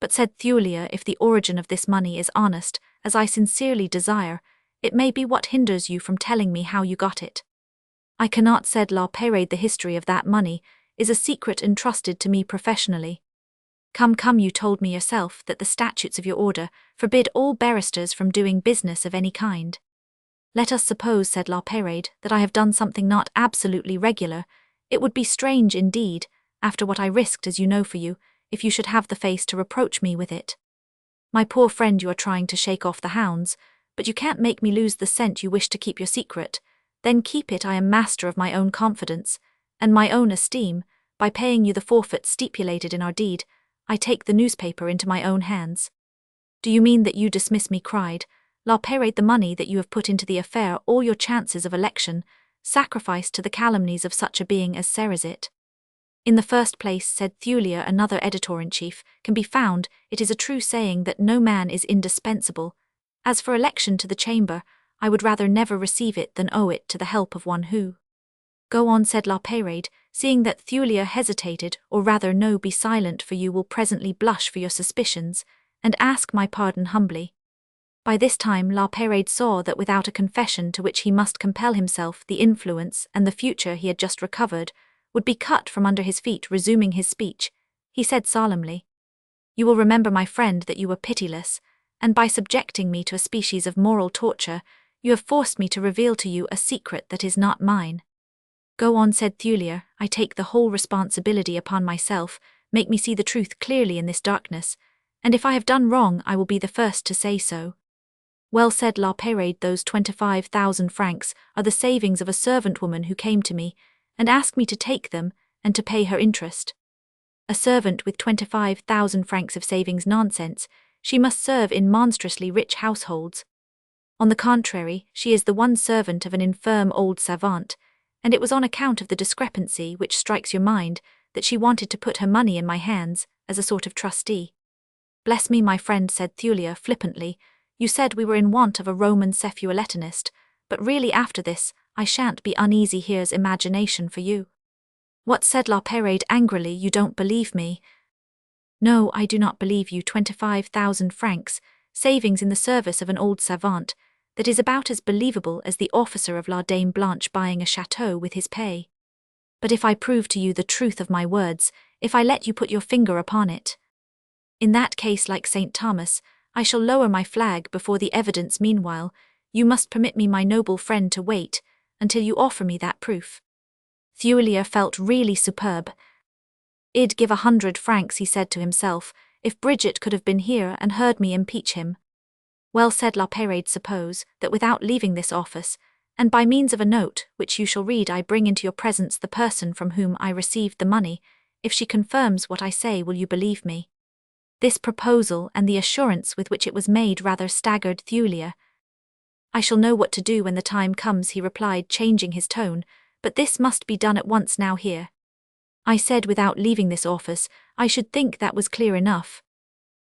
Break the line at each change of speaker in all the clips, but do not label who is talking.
But said Thulia, if the origin of this money is honest, as I sincerely desire, it may be what hinders you from telling me how you got it. I cannot, said La Peyrade. The history of that money is a secret entrusted to me professionally. Come, you told me yourself that the statutes of your order forbid all barristers from doing business of any kind. Let us suppose, said La Peyrade, that I have done something not absolutely regular. It would be strange indeed, after what I risked as you know for you, if you should have the face to reproach me with it. My poor friend, you are trying to shake off the hounds, but you can't make me lose the scent you wish to keep your secret. Then keep it. I am master of my own confidence, and my own esteem. By paying you the forfeit stipulated in our deed, I take the newspaper into my own hands. Do you mean that you dismiss me? Cried La Peyrade. The money that you have put into the affair, all your chances of election, sacrificed to the calumnies of such a being as Cerizet. In the first place, said Thulia, another editor-in-chief, can be found. It is a true saying that no man is indispensable. As for election to the chamber, I would rather never receive it than owe it to the help of one who— Go on, said La Peyrade, seeing that Thulia hesitated, or rather no, be silent, for you will presently blush for your suspicions, and ask my pardon humbly. By this time La Peyrade saw that without a confession to which he must compel himself, the influence and the future he had just recovered would be cut from under his feet. Resuming his speech, he said solemnly, You will remember, my friend, that you were pitiless, and by subjecting me to a species of moral torture, you have forced me to reveal to you a secret that is not mine. Go on, said Thulia, I take the whole responsibility upon myself. Make me see the truth clearly in this darkness, and if I have done wrong I will be the first to say so. Well, said La Peyrade, those 25,000 francs are the savings of a servant woman who came to me and asked me to take them and to pay her interest. A servant with 25,000 francs of savings? Nonsense. She must serve in monstrously rich households. On the contrary, she is the one servant of an infirm old savant, and it was on account of the discrepancy which strikes your mind that she wanted to put her money in my hands as a sort of trustee. Bless me, my friend, said Thulia flippantly, you said we were in want of a Roman cephuletonist, but really after this I shan't be uneasy. Here's imagination for you. What, said La Peyrade angrily, you don't believe me? No, I do not believe you. 25,000 francs, savings in the service of an old savant, that is about as believable as the officer of La Dame Blanche buying a chateau with his pay. But if I prove to you the truth of my words, if I let you put your finger upon it, in that case, like St. Thomas, I shall lower my flag before the evidence. Meanwhile, you must permit me, my noble friend, to wait until you offer me that proof. Thulia felt really superb. I'd give 100 francs, he said to himself, if Bridget could have been here and heard me impeach him. Well, said La Peyrade, suppose that without leaving this office, and by means of a note which you shall read, I bring into your presence the person from whom I received the money. If she confirms what I say, will you believe me? This proposal and the assurance with which it was made rather staggered Thulia. I shall know what to do when the time comes, he replied, changing his tone, but this must be done at once now here. I said without leaving this office. I should think that was clear enough.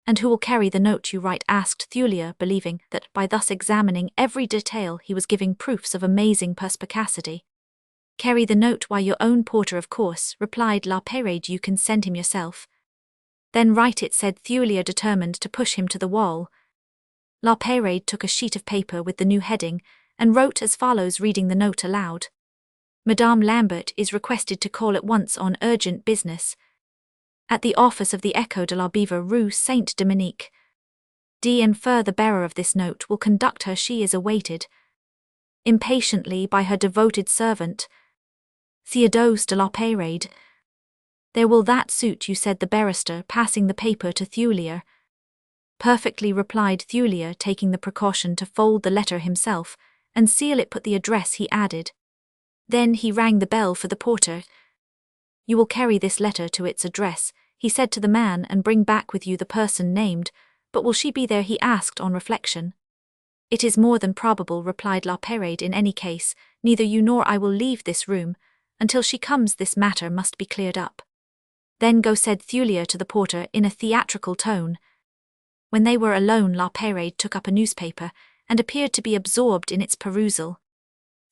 And who will carry the note you write? Asked Thulia, believing that by thus examining every detail he was giving proofs of amazing perspicacity. Carry the note? Why, your own porter, of course, replied La Peyrade. You can send him yourself. Then write it, said Thulia, determined to push him to the wall. La Peyrade took a sheet of paper with the new heading and wrote as follows, reading the note aloud. Madame Lambert is requested to call at once on urgent business at the office of the Echo de la Beaver, Rue Saint-Dominique. D. Infer the bearer of this note will conduct her. She is awaited impatiently by her devoted servant, Théodose de la Peyrade. There, will that suit you? said the barrister, passing the paper to Thulia. Perfectly, replied Thulia, taking the precaution to fold the letter himself and seal it. Put the address, he added. Then he rang the bell for the porter. You will carry this letter to its address, he said to the man, and bring back with you the person named. But will she be there? he asked on reflection. It is more than probable, replied La Peyrade. In any case, neither you nor I will leave this room. Until she comes, this matter must be cleared up. Then go, said Thulia to the porter in a theatrical tone. When they were alone, La Peyrade took up a newspaper and appeared to be absorbed in its perusal.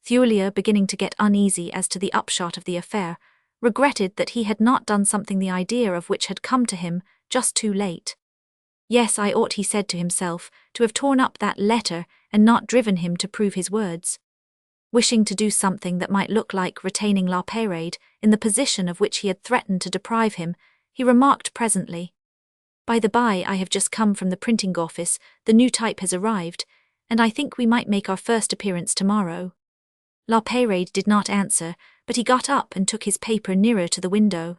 Thulia, beginning to get uneasy as to the upshot of the affair, regretted that he had not done something the idea of which had come to him just too late. Yes, I ought, he said to himself, to have torn up that letter and not driven him to prove his words. Wishing to do something that might look like retaining La Peyrade in the position of which he had threatened to deprive him, he remarked presently, "By the by, I have just come from the printing office, the new type has arrived, and I think we might make our first appearance tomorrow." La Peyrade did not answer, but he got up and took his paper nearer to the window.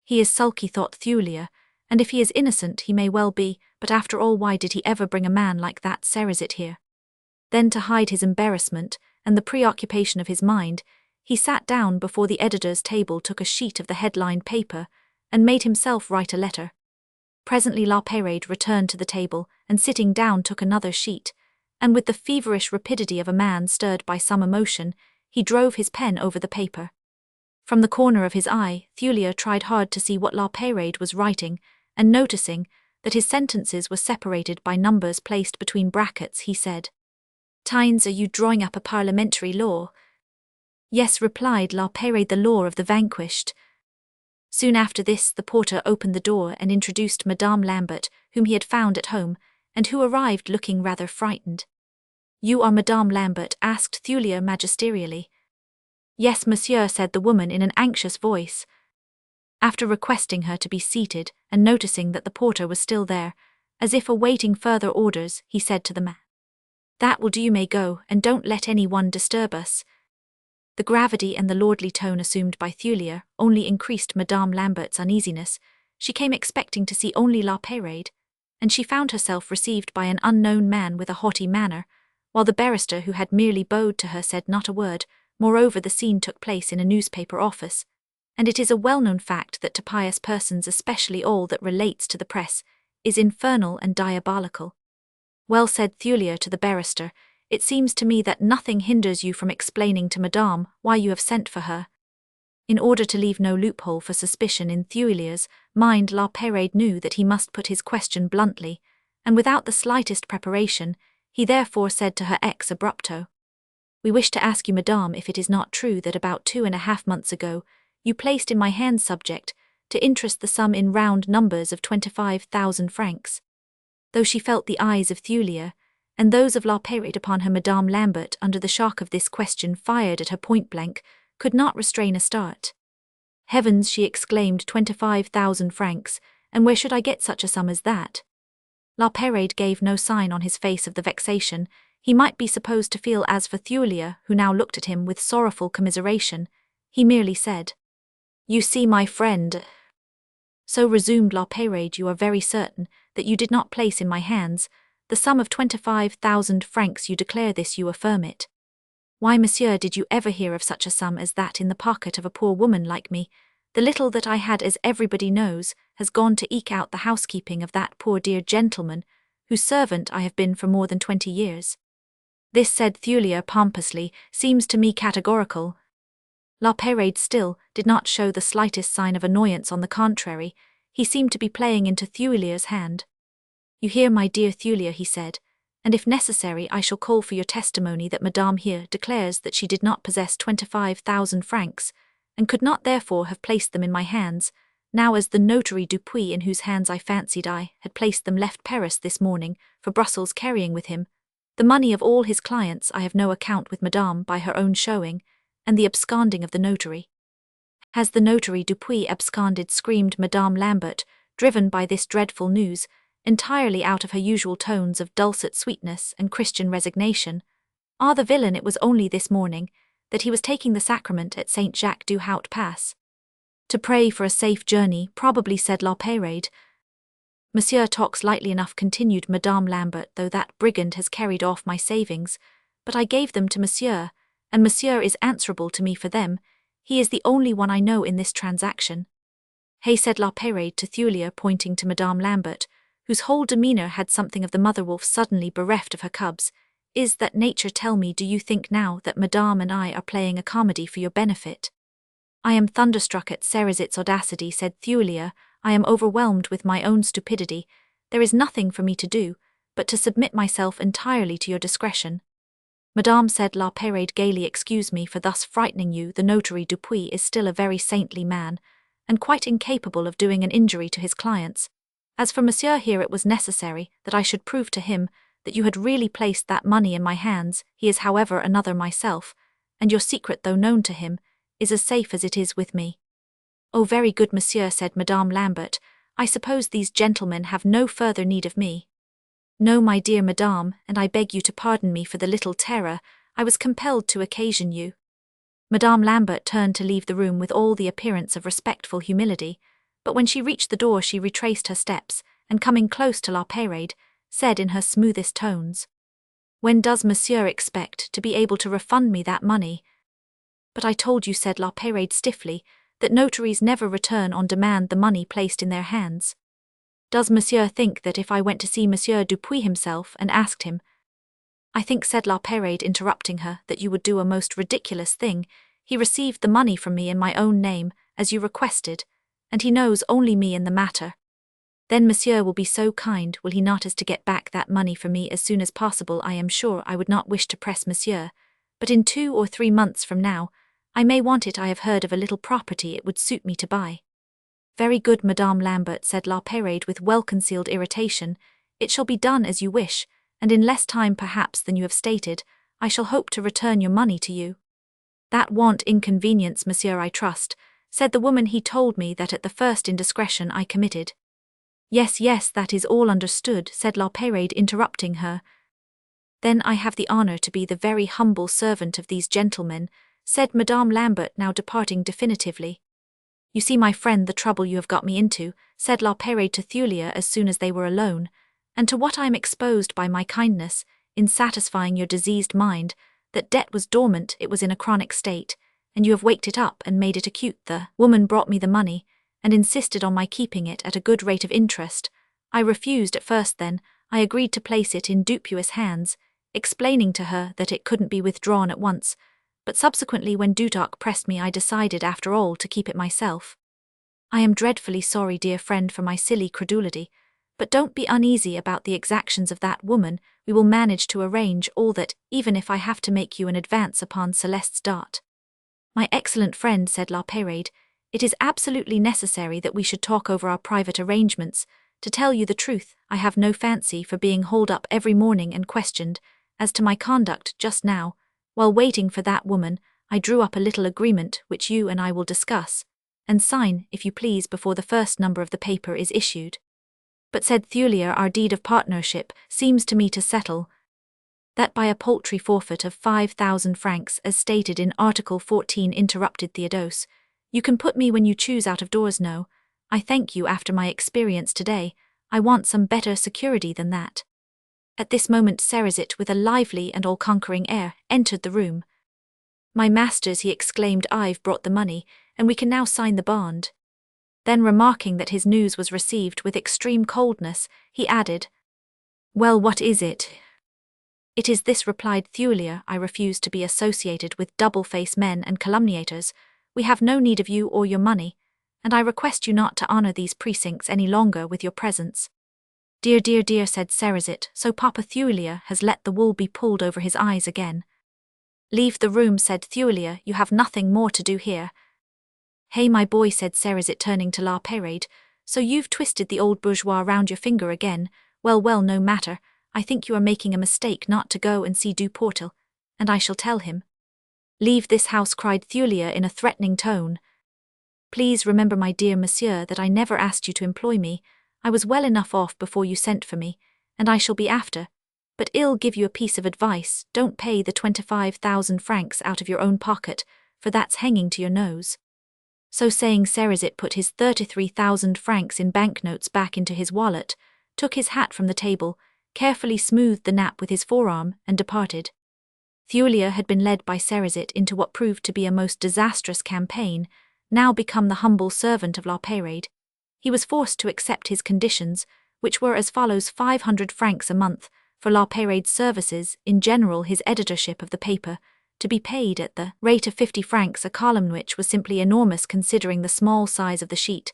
He is sulky, thought Thulia, and if he is innocent he may well be, but after all, why did he ever bring a man like that Cerizet here? Then, to hide his embarrassment and the preoccupation of his mind, he sat down before the editor's table, took a sheet of the headlined paper, and made himself write a letter. Presently La Peyrade returned to the table, and sitting down took another sheet, and with the feverish rapidity of a man stirred by some emotion, he drove his pen over the paper. From the corner of his eye, Thulia tried hard to see what La Peyrade was writing, and noticing that his sentences were separated by numbers placed between brackets, he said, "Tynes, are you drawing up a parliamentary law?" "Yes," replied La Peyrade, "the law of the vanquished." Soon after this, the porter opened the door and introduced Madame Lambert, whom he had found at home, and who arrived looking rather frightened. "You are Madame Lambert?" asked Thulia magisterially. "Yes, monsieur," said the woman in an anxious voice. After requesting her to be seated, and noticing that the porter was still there, as if awaiting further orders, he said to the man, "That will do, you may go, and don't let any one disturb us." The gravity and the lordly tone assumed by Thulia only increased Madame Lambert's uneasiness. She came expecting to see only La Peyrade, and she found herself received by an unknown man with a haughty manner, while the barrister who had merely bowed to her said not a word. Moreover, the scene took place in a newspaper office, and it is a well-known fact that to pious persons especially all that relates to the press is infernal and diabolical. "Well," said Thulia to the barrister, "it seems to me that nothing hinders you from explaining to Madame why you have sent for her." In order to leave no loophole for suspicion in Thulia's mind, La Peyrade knew that he must put his question bluntly, and without the slightest preparation, he therefore said to her ex abrupto, "We wish to ask you, Madame, if it is not true that about 2.5 months ago you placed in my hands subject to interest the sum in round numbers of 25,000 francs. Though she felt the eyes of Thulia and those of La Peyrade upon her, Madame Lambert, under the shock of this question fired at her point blank, could not restrain a start. "Heavens," she exclaimed, "25,000 francs, and where should I get such a sum as that?" La Peyrade gave no sign on his face of the vexation he might be supposed to feel. As for Thulia, who now looked at him with sorrowful commiseration, he merely said, "You see, my friend." "So," resumed La Peyrade, "you are very certain that you did not place in my hands the sum of 25,000 francs. You declare this, you affirm it. Why, monsieur, did you ever hear of such a sum as that in the pocket of a poor woman like me? The little that I had, as everybody knows, has gone to eke out the housekeeping of that poor dear gentleman, whose servant I have been for more than 20 years. This," said Thulia pompously, "seems to me categorical." La Peyrade still did not show the slightest sign of annoyance. On the contrary, he seemed to be playing into Thulia's hand. "You hear, my dear Thulia," he said, "and if necessary I shall call for your testimony that Madame here declares that she did not possess 25,000 francs, and could not therefore have placed them in my hands, now as the notary Dupuis, in whose hands I fancied I had placed them, left Paris this morning for Brussels, carrying with him the money of all his clients. I have no account with Madame by her own showing, and the absconding of the notary." "Has the notary Dupuis absconded?" screamed Madame Lambert, driven by this dreadful news entirely out of her usual tones of dulcet sweetness and Christian resignation. "Ah, the villain, it was only this morning that he was taking the sacrament at St. Jacques du Haut Pass." "To pray for a safe journey, probably," said La Peyrade. "Monsieur talks lightly enough," continued Madame Lambert, "though that brigand has carried off my savings, but I gave them to monsieur, and monsieur is answerable to me for them. He is the only one I know in this transaction." "Hey," said La Peyrade to Thulia, pointing to Madame Lambert, whose whole demeanour had something of the mother wolf suddenly bereft of her cubs, "is that nature? Tell me, do you think now that Madame and I are playing a comedy for your benefit?" "I am thunderstruck at Cerizet's audacity," said Thulia. "I am overwhelmed with my own stupidity. There is nothing for me to do but to submit myself entirely to your discretion." "Madame," said La Peyrade gaily, "excuse me for thus frightening you. The notary Dupuis is still a very saintly man, and quite incapable of doing an injury to his clients. As for Monsieur here, it was necessary that I should prove to him that you had really placed that money in my hands. He is, however, another myself, and your secret, though known to him, is as safe as it is with me." "Oh, very good, Monsieur," said Madame Lambert. "I suppose these gentlemen have no further need of me." "No, my dear Madame, and I beg you to pardon me for the little terror I was compelled to occasion you." Madame Lambert turned to leave the room with all the appearance of respectful humility, but when she reached the door she retraced her steps, and coming close to La Peyrade, said in her smoothest tones, "When does Monsieur expect to be able to refund me that money?" "But I told you," said La Peyrade stiffly, "that notaries never return on demand the money placed in their hands." "Does Monsieur think that if I went to see Monsieur Dupuis himself and asked him—" "I think," said La Peyrade, interrupting her, "that you would do a most ridiculous thing. He received the money from me in my own name, as you requested, and he knows only me in the matter. Then Monsieur will be so kind, will he not, as to get back that money for me as soon as possible? I am sure I would not wish to press Monsieur, but in 2 or 3 months from now, I may want it. I have heard of a little property it would suit me to buy." "Very good, Madame Lambert," said La Peyrade with well-concealed irritation. "It shall be done as you wish, and in less time perhaps than you have stated. I shall hope to return your money to you." "That won't inconvenience Monsieur, I trust," said the woman. "He told me that at the first indiscretion I committed—" "Yes, yes, that is all understood," said La Peyrade, interrupting her. "Then I have the honor to be the very humble servant of these gentlemen," said Madame Lambert, now departing definitively. "You see, my friend, the trouble you have got me into," said La Peyrade to Thulia as soon as they were alone, "and to what I am exposed by my kindness in satisfying your diseased mind. That debt was dormant, it was in a chronic state, and you have waked it up and made it acute. The woman brought me the money, and insisted on my keeping it at a good rate of interest. I refused at first, then I agreed to place it in Dupuis' hands, explaining to her that it couldn't be withdrawn at once, but subsequently when Dutoc pressed me I decided after all to keep it myself. I am dreadfully sorry, dear friend, for my silly credulity, but don't be uneasy about the exactions of that woman. We will manage to arrange all that, even if I have to make you an advance upon Celeste's dot." "My excellent friend," said La Peyrade, "it is absolutely necessary that we should talk over our private arrangements. To tell you the truth, I have no fancy for being hauled up every morning and questioned. As to my conduct just now, while waiting for that woman, I drew up a little agreement which you and I will discuss, and sign, if you please, before the first number of the paper is issued." "But," said Thulia, "our deed of partnership seems to me to settle—" "That by a paltry forfeit of 5,000 francs, as stated in Article 14, interrupted Theodose. "You can put me when you choose out of doors. No, I thank you. After my experience today, I want some better security than that." At this moment Cerizet, with a lively and all-conquering air, entered the room. "My masters," he exclaimed, "I've brought the money, and we can now sign the bond." Then, remarking that his news was received with extreme coldness, he added, "Well, what is it?" "It is this," replied Thulia. "I refuse to be associated with double-faced men and calumniators. We have no need of you or your money, and I request you not to honor these precincts any longer with your presence." "Dear, dear, dear," said Cerizet, "so Papa Thulia has let the wool be pulled over his eyes again." "Leave the room," said Thulia, "you have nothing more to do here." "Hey, my boy," said Cerizet, turning to La Peyrade, "so you've twisted the old bourgeois round your finger again. Well, well, no matter. I think you are making a mistake not to go and see Duportel, and I shall tell him." "Leave this house," cried Thulia in a threatening tone. "Please remember, my dear Monsieur, that I never asked you to employ me. I was well enough off before you sent for me, and I shall be after. But I'll give you a piece of advice: don't pay the 25,000 francs out of your own pocket, for that's hanging to your nose." So saying, Cerizet put his 33,000 francs in banknotes back into his wallet, took his hat from the table, carefully smoothed the nap with his forearm, and departed. Thulia had been led by Cerizet into what proved to be a most disastrous campaign, now become the humble servant of La Peyrade. He was forced to accept his conditions, which were as follows: 500 francs a month for La Peyrade's services, in general his editorship of the paper, to be paid at the rate of 50 francs a column, which was simply enormous considering the small size of the sheet,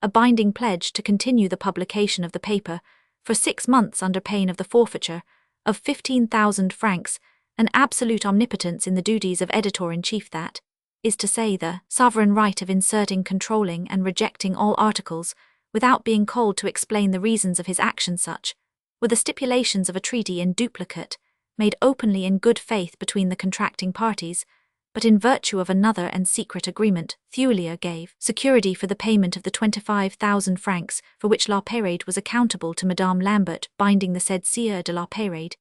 a binding pledge to continue the publication of the paper for 6 months under pain of the forfeiture of 15,000 francs, an absolute omnipotence in the duties of editor-in-chief, that is to say, the sovereign right of inserting, controlling, and rejecting all articles without being called to explain the reasons of his action. Such were the stipulations of a treaty in duplicate, made openly in good faith between the contracting parties, but in virtue of another and secret agreement, Thulier gave security for the payment of the 25,000 francs for which La Peyrade was accountable to Madame Lambert, binding the said Sieur de La Peyrade,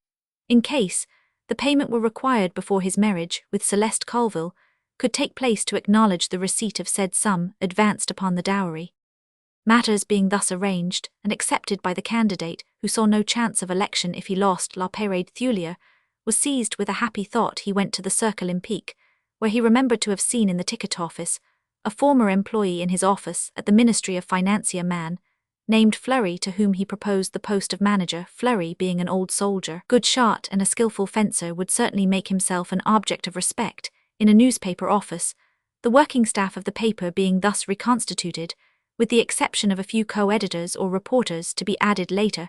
in case the payment were required before his marriage with Celeste Colville could take place, to acknowledge the receipt of said sum advanced upon the dowry. Matters being thus arranged and accepted by the candidate, who saw no chance of election if he lost, La Peyrade Thulier was seized with a happy thought. He went to the Cercle Olympique, where he remembered to have seen in the ticket office a former employee in his office at the Ministry of Finance, a man named Fleury, to whom he proposed the post of manager. Fleury, being an old soldier, good shot, and a skillful fencer, would certainly make himself an object of respect in a newspaper office, the working staff of the paper being thus reconstituted, with the exception of a few co-editors or reporters to be added later,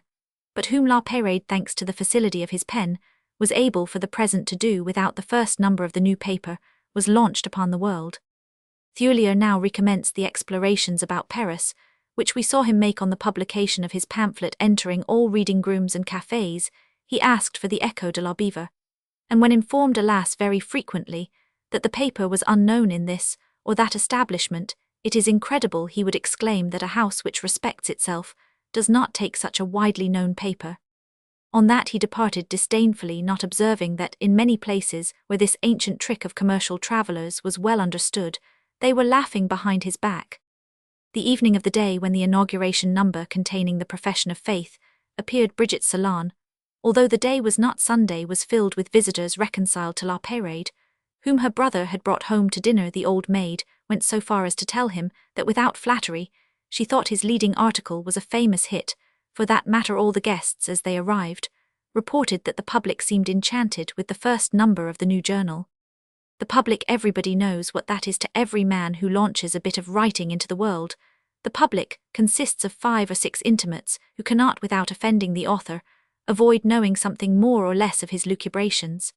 but whom La Peyrade, thanks to the facility of his pen, was able for the present to do without. The first number of the new paper was launched upon the world. Thulier now recommenced the explorations about Paris, which we saw him make on the publication of his pamphlet. Entering all reading rooms and cafés, he asked for the Echo de la Beaver, and when informed, alas, very frequently, that the paper was unknown in this or that establishment, it is incredible, he would exclaim, that a house which respects itself does not take such a widely known paper. On that he departed disdainfully, not observing that in many places where this ancient trick of commercial travellers was well understood, they were laughing behind his back. The evening of the day when the inauguration number containing the profession of faith appeared, Bridget's salon, although the day was not Sunday, was filled with visitors reconciled to La Peyrade, whom her brother had brought home to dinner. The old maid went so far as to tell him that, without flattery, she thought his leading article was a famous hit. For that matter, all the guests, as they arrived, reported that the public seemed enchanted with the first number of the new journal. The public, everybody knows what that is to every man who launches a bit of writing into the world. The public consists of 5 or 6 intimates who cannot, without offending the author, avoid knowing something more or less of his lucubrations.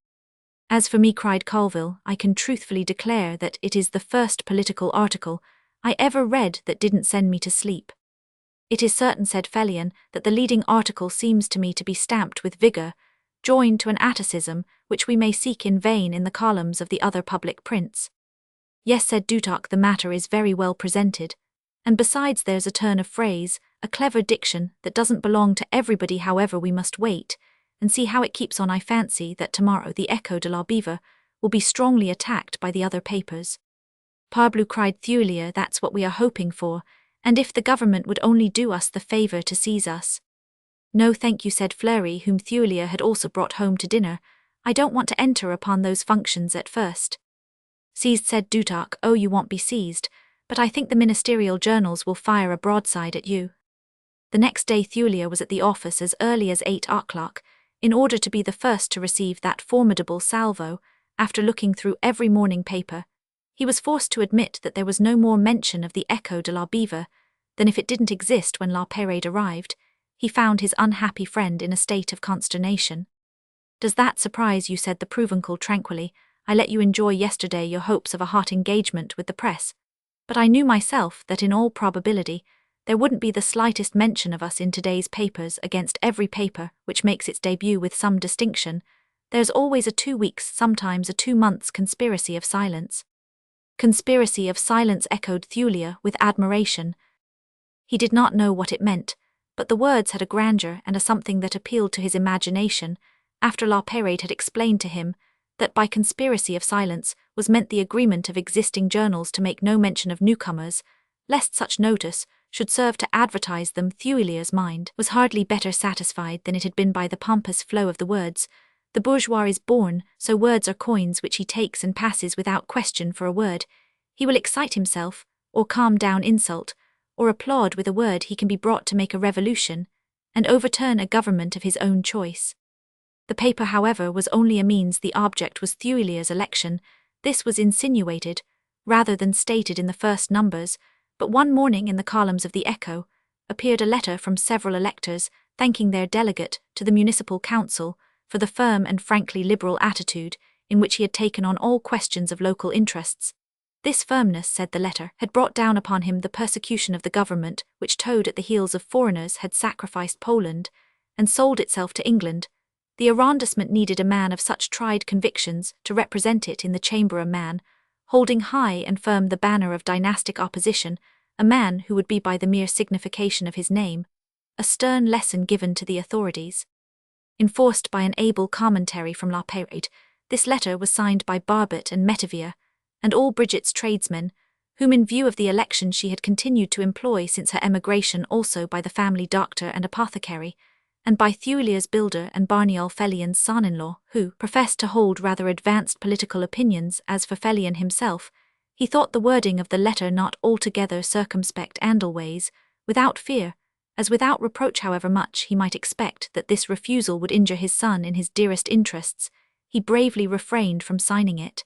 As for me, cried Colville, I can truthfully declare that it is the first political article I ever read that didn't send me to sleep. It is certain, said Fellion, that the leading article seems to me to be stamped with vigour, joined to an atticism which we may seek in vain in the columns of the other public prints. Yes, said Dutoc, the matter is very well presented, and besides there's a turn of phrase, a clever diction that doesn't belong to everybody. However, we must wait and see how it keeps on. I fancy that tomorrow the Echo de la Beaver will be strongly attacked by the other papers. Parbleu, cried Thulier, that's what we are hoping for, and if the government would only do us the favour to seize us. No, thank you, said Fleury, whom Thulier had also brought home to dinner. I don't want to enter upon those functions at first. Seized, said Dutoc. Oh, you won't be seized, but I think the ministerial journals will fire a broadside at you. The next day Thulier was at the office as early as 8 o'clock, in order to be the first to receive that formidable salvo. After looking through every morning paper, he was forced to admit that there was no more mention of the Echo de la Beaver than if it didn't exist. When La Peyrade arrived, he found his unhappy friend in a state of consternation. Does that surprise you, said the Provençal tranquilly. I let you enjoy yesterday your hopes of a hot engagement with the press, but I knew myself that in all probability there wouldn't be the slightest mention of us in today's papers. Against every paper which makes its debut with some distinction, there's always a 2 weeks, sometimes a 2 months conspiracy of silence. Conspiracy of silence, echoed Thulier with admiration. He did not know what it meant, but the words had a grandeur and a something that appealed to his imagination. After La Peyrade had explained to him that by conspiracy of silence was meant the agreement of existing journals to make no mention of newcomers, lest such notice should serve to advertise them, Thulier's mind was hardly better satisfied than it had been by the pompous flow of the words. The bourgeois is born, so words are coins which he takes and passes without question for a word. He will excite himself, or calm down insult, or applaud with a word. He can be brought to make a revolution, and overturn a government of his own choice. The paper, however, was only a means. The object was Thulier's election. This was insinuated, rather than stated in the first numbers, but one morning in the columns of the Echo appeared a letter from several electors thanking their delegate to the municipal council for the firm and frankly liberal attitude in which he had taken on all questions of local interests. This firmness, said the letter, had brought down upon him the persecution of the government, which towed at the heels of foreigners had sacrificed Poland, and sold itself to England. The arrondissement needed a man of such tried convictions to represent it in the chamber, a man holding high and firm the banner of dynastic opposition, a man who would be by the mere signification of his name a stern lesson given to the authorities. Enforced by an able commentary from La Peyrade, this letter was signed by Barbet and Metivier, and all Bridget's tradesmen, whom in view of the election she had continued to employ since her emigration, also by the family doctor and apothecary, and by Thulia's builder and Barniol Fellion's son-in-law, who professed to hold rather advanced political opinions. As for Fellion himself, he thought the wording of the letter not altogether circumspect and always, without fear, as without reproach, however much he might expect that this refusal would injure his son in his dearest interests, he bravely refrained from signing it.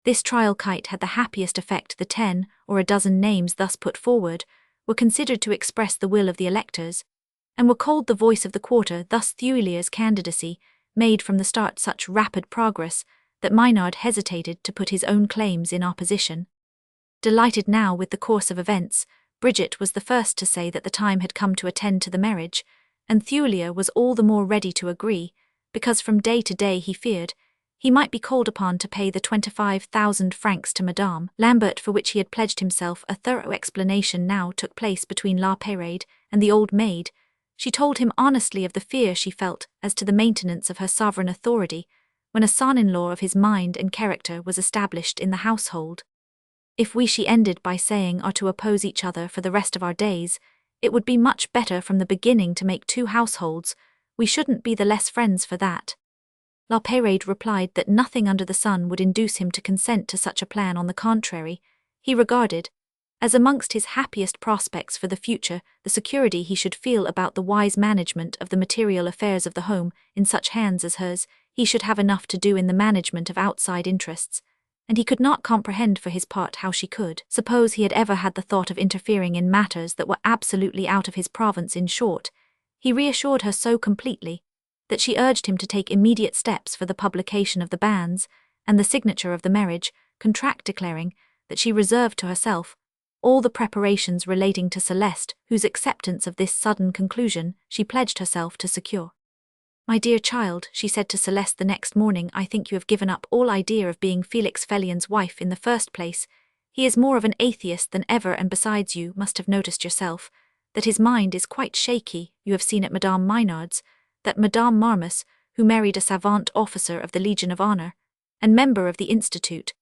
This trial kite had the happiest effect. The 10 or a dozen names thus put forward were considered to express the will of the electors, and were called the voice of the quarter. Thus Thulia's candidacy made from the start such rapid progress that Maynard hesitated to put his own claims in opposition. Delighted now with the course of events, Bridget was the first to say that the time had come to attend to the marriage, and Thulia was all the more ready to agree, because from day to day he feared he might be called upon to pay the 25,000 francs to Madame Lambert for which he had pledged himself. A thorough explanation now took place between La Peyrade and the old maid. She told him honestly of the fear she felt as to the maintenance of her sovereign authority when a son-in-law of his mind and character was established in the household. If we, she ended by saying, are to oppose each other for the rest of our days, it would be much better from the beginning to make 2 households. We shouldn't be the less friends for that. La Peyrade replied that nothing under the sun would induce him to consent to such a plan. On the contrary, he regarded as amongst his happiest prospects for the future the security he should feel about the wise management of the material affairs of the home. In such hands as hers, he should have enough to do in the management of outside interests, and he could not comprehend for his part how she could suppose he had ever had the thought of interfering in matters that were absolutely out of his province. In short, he reassured her so completely that she urged him to take immediate steps for the publication of the bans and the signature of the marriage contract, declaring that she reserved to herself all the preparations relating to Celeste, whose acceptance of this sudden conclusion she pledged herself to secure. My dear child, she said to Celeste the next morning, I think you have given up all idea of being Felix Fellion's wife. In the first place, he is more of an atheist than ever, and besides, you must have noticed yourself that his mind is quite shaky. You have seen at Madame Maynard's that Madame Marmus, who married a savant officer of the Legion of Honor, and member of the Institute,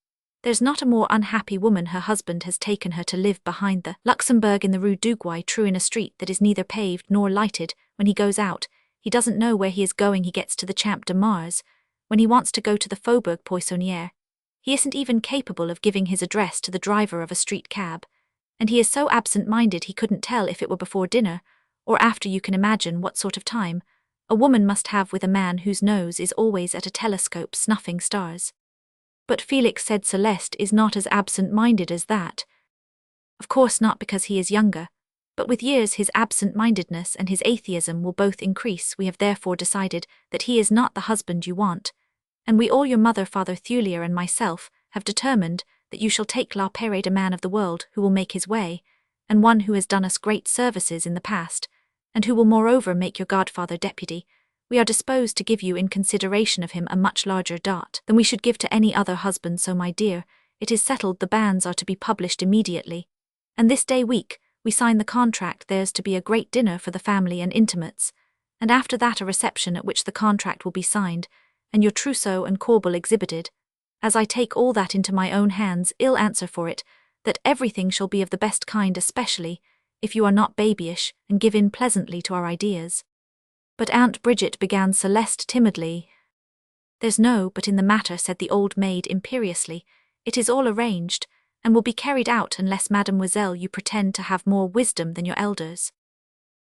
there's not a more unhappy woman. Her husband has taken her to live behind the Luxembourg in the Rue Duguay, true, in a street that is neither paved nor lighted. When he goes out, he doesn't know where he is going. He gets to the Champ de Mars. When he wants to go to the Faubourg Poissonnière, he isn't even capable of giving his address to the driver of a street cab, and he is so absent-minded he couldn't tell if it were before dinner or after. You can imagine what sort of time a woman must have with a man whose nose is always at a telescope snuffing stars. But Felix, said Celeste, is not as absent-minded as that. Of course not, because he is younger, but with years his absent-mindedness and his atheism will both increase. We have therefore decided that he is not the husband you want, and we all, your mother, Father Thulia, and myself, have determined that you shall take La Peyrade, a man of the world who will make his way, and one who has done us great services in the past, and who will moreover make your godfather deputy. We are disposed to give you, in consideration of him, a much larger dot than we should give to any other husband. So, my dear, it is settled. The bans are to be published immediately, and this day week we sign the contract. There's to be a great dinner for the family and intimates, and after that a reception at which the contract will be signed, and your trousseau and corbel exhibited. As I take all that into my own hands, I'll answer for it that everything shall be of the best kind, especially if you are not babyish and give in pleasantly to our ideas. But Aunt Bridget, began Celeste timidly. There's no but in the matter, said the old maid imperiously. It is all arranged, and will be carried out unless, mademoiselle, you pretend to have more wisdom than your elders.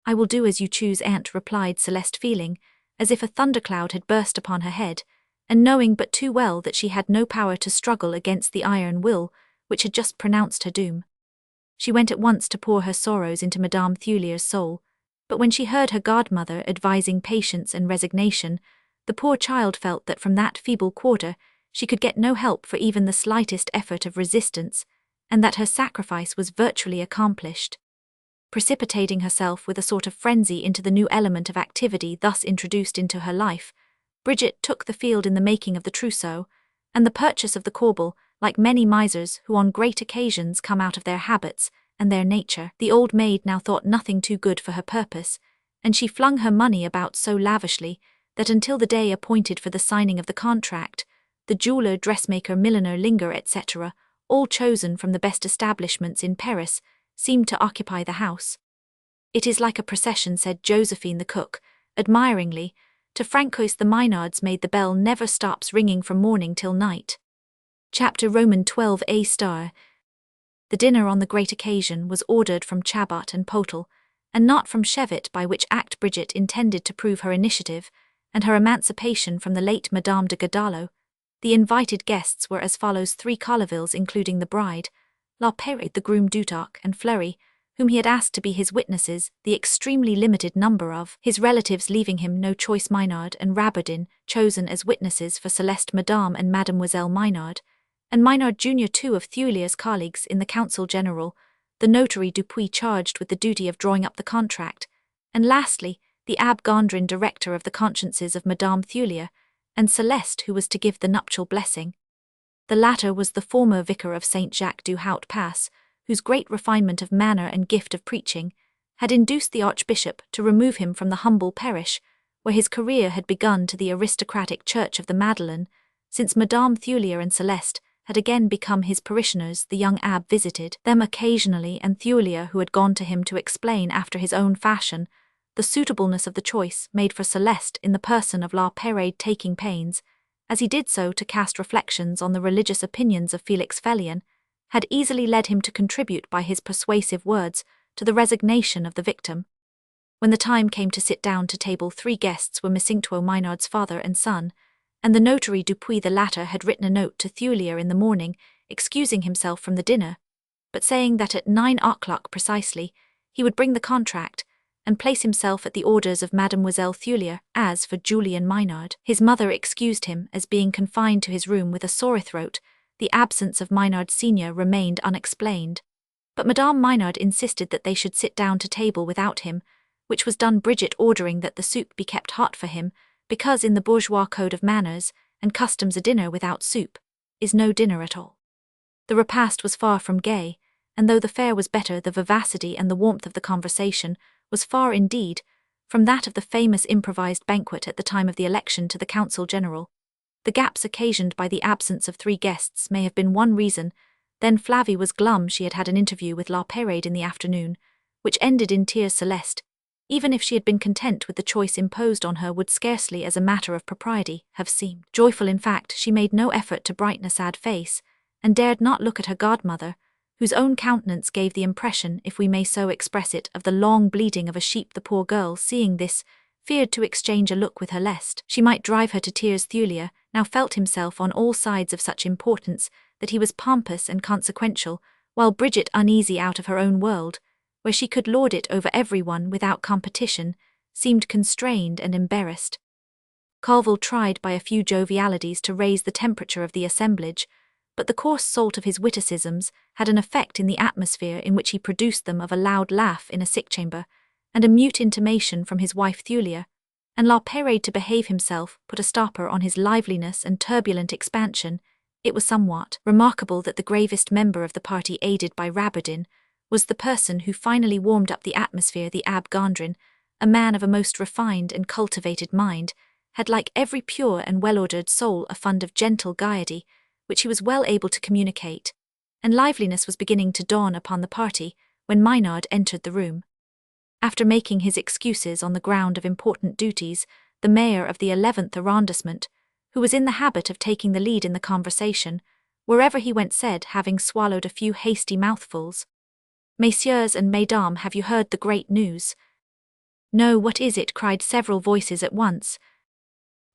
I will do as you choose, aunt, replied Celeste, feeling as if a thundercloud had burst upon her head, and knowing but too well that she had no power to struggle against the iron will which had just pronounced her doom. She went at once to pour her sorrows into Madame Thulia's soul, but when she heard her godmother advising patience and resignation, the poor child felt that from that feeble quarter she could get no help for even the slightest effort of resistance, and that her sacrifice was virtually accomplished. Precipitating herself with a sort of frenzy into the new element of activity thus introduced into her life, Bridget took the field in the making of the trousseau, and the purchase of the corbel, like many misers who on great occasions come out of their habits and their nature. The old maid now thought nothing too good for her purpose, and she flung her money about so lavishly that until the day appointed for the signing of the contract, the jeweller, dressmaker, milliner, linger, etc., all chosen from the best establishments in Paris, seemed to occupy the house. "It is like a procession," said Josephine the cook, admiringly. "To Francois the Maynards made the bell never stops ringing from morning till night." Chapter Roman 12a star. The dinner on the great occasion was ordered from Chabot and Potel, and not from Chevet, by which act Bridget intended to prove her initiative and her emancipation from the late Madame de Godallow. The invited guests were as follows: 3 Collivilles, including the bride, La Perrette, the groom Dutoc, and Fleury, whom he had asked to be his witnesses, the extremely limited number of his relatives leaving him no choice, Maynard and Rabardin, chosen as witnesses for Celeste, Madame and Mademoiselle Maynard, and Maynard Jr., 2 of Thulia's colleagues in the Council General, the notary Dupuis charged with the duty of drawing up the contract, and lastly, the Abbé Gondrin, director of the consciences of Madame Thulia, and Celeste, who was to give the nuptial blessing. The latter was the former vicar of Saint Jacques du Haut Pas, whose great refinement of manner and gift of preaching had induced the archbishop to remove him from the humble parish, where his career had begun, to the aristocratic church of the Madeleine, since Madame Thulia and Celeste had again become his parishioners. The young abbé visited them occasionally, and Thulia, who had gone to him to explain after his own fashion the suitableness of the choice made for Celeste in the person of La Perrette, taking pains, as he did so, to cast reflections on the religious opinions of Felix Felion, had easily led him to contribute by his persuasive words to the resignation of the victim. When the time came to sit down to table, 3 guests were Messinctio Maynard's father and son, and the notary Dupuis. The latter had written a note to Thulia in the morning, excusing himself from the dinner, but saying that at 9 o'clock precisely he would bring the contract and place himself at the orders of Mademoiselle Thulia. As for Julian Maynard, his mother excused him as being confined to his room with a sore throat. The absence of Maynard Senior remained unexplained, but Madame Maynard insisted that they should sit down to table without him, which was done, Bridget ordering that the soup be kept hot for him, because in the bourgeois code of manners and customs a dinner without soup is no dinner at all. The repast was far from gay, and though the fare was better, the vivacity and the warmth of the conversation was far indeed from that of the famous improvised banquet at the time of the election to the Council General. The gaps occasioned by the absence of 3 guests may have been one reason. Then Flavie was glum. She had had an interview with La Perrette in the afternoon, which ended in tears. Celeste, even if she had been content with the choice imposed on her, would scarcely, as a matter of propriety, have seemed joyful. In fact, she made no effort to brighten a sad face, and dared not look at her godmother, whose own countenance gave the impression, if we may so express it, of the long bleating of a sheep. The poor girl, seeing this, feared to exchange a look with her lest she might drive her to tears. Thulia now felt himself on all sides of such importance that he was pompous and consequential, while Bridget, uneasy out of her own world, where she could lord it over everyone without competition, seemed constrained and embarrassed. Colville tried by a few jovialities to raise the temperature of the assemblage, but the coarse salt of his witticisms had an effect in the atmosphere in which he produced them of a loud laugh in a sick chamber, and a mute intimation from his wife Thulia, and La Perrette to behave himself put a stopper on his liveliness and turbulent expansion. It was somewhat remarkable that the gravest member of the party, aided by Rabardin, was the person who finally warmed up the atmosphere. The Abbé Gondrin, a man of a most refined and cultivated mind, had, like every pure and well-ordered soul, a fund of gentle gaiety, which he was well able to communicate, and liveliness was beginning to dawn upon the party when Maynard entered the room. After making his excuses on the ground of important duties, the mayor of the 11th arrondissement, who was in the habit of taking the lead in the conversation, wherever he went, said, having swallowed a few hasty mouthfuls, "Messieurs and mesdames, have you heard the great news?" "No, what is it?" cried several voices at once.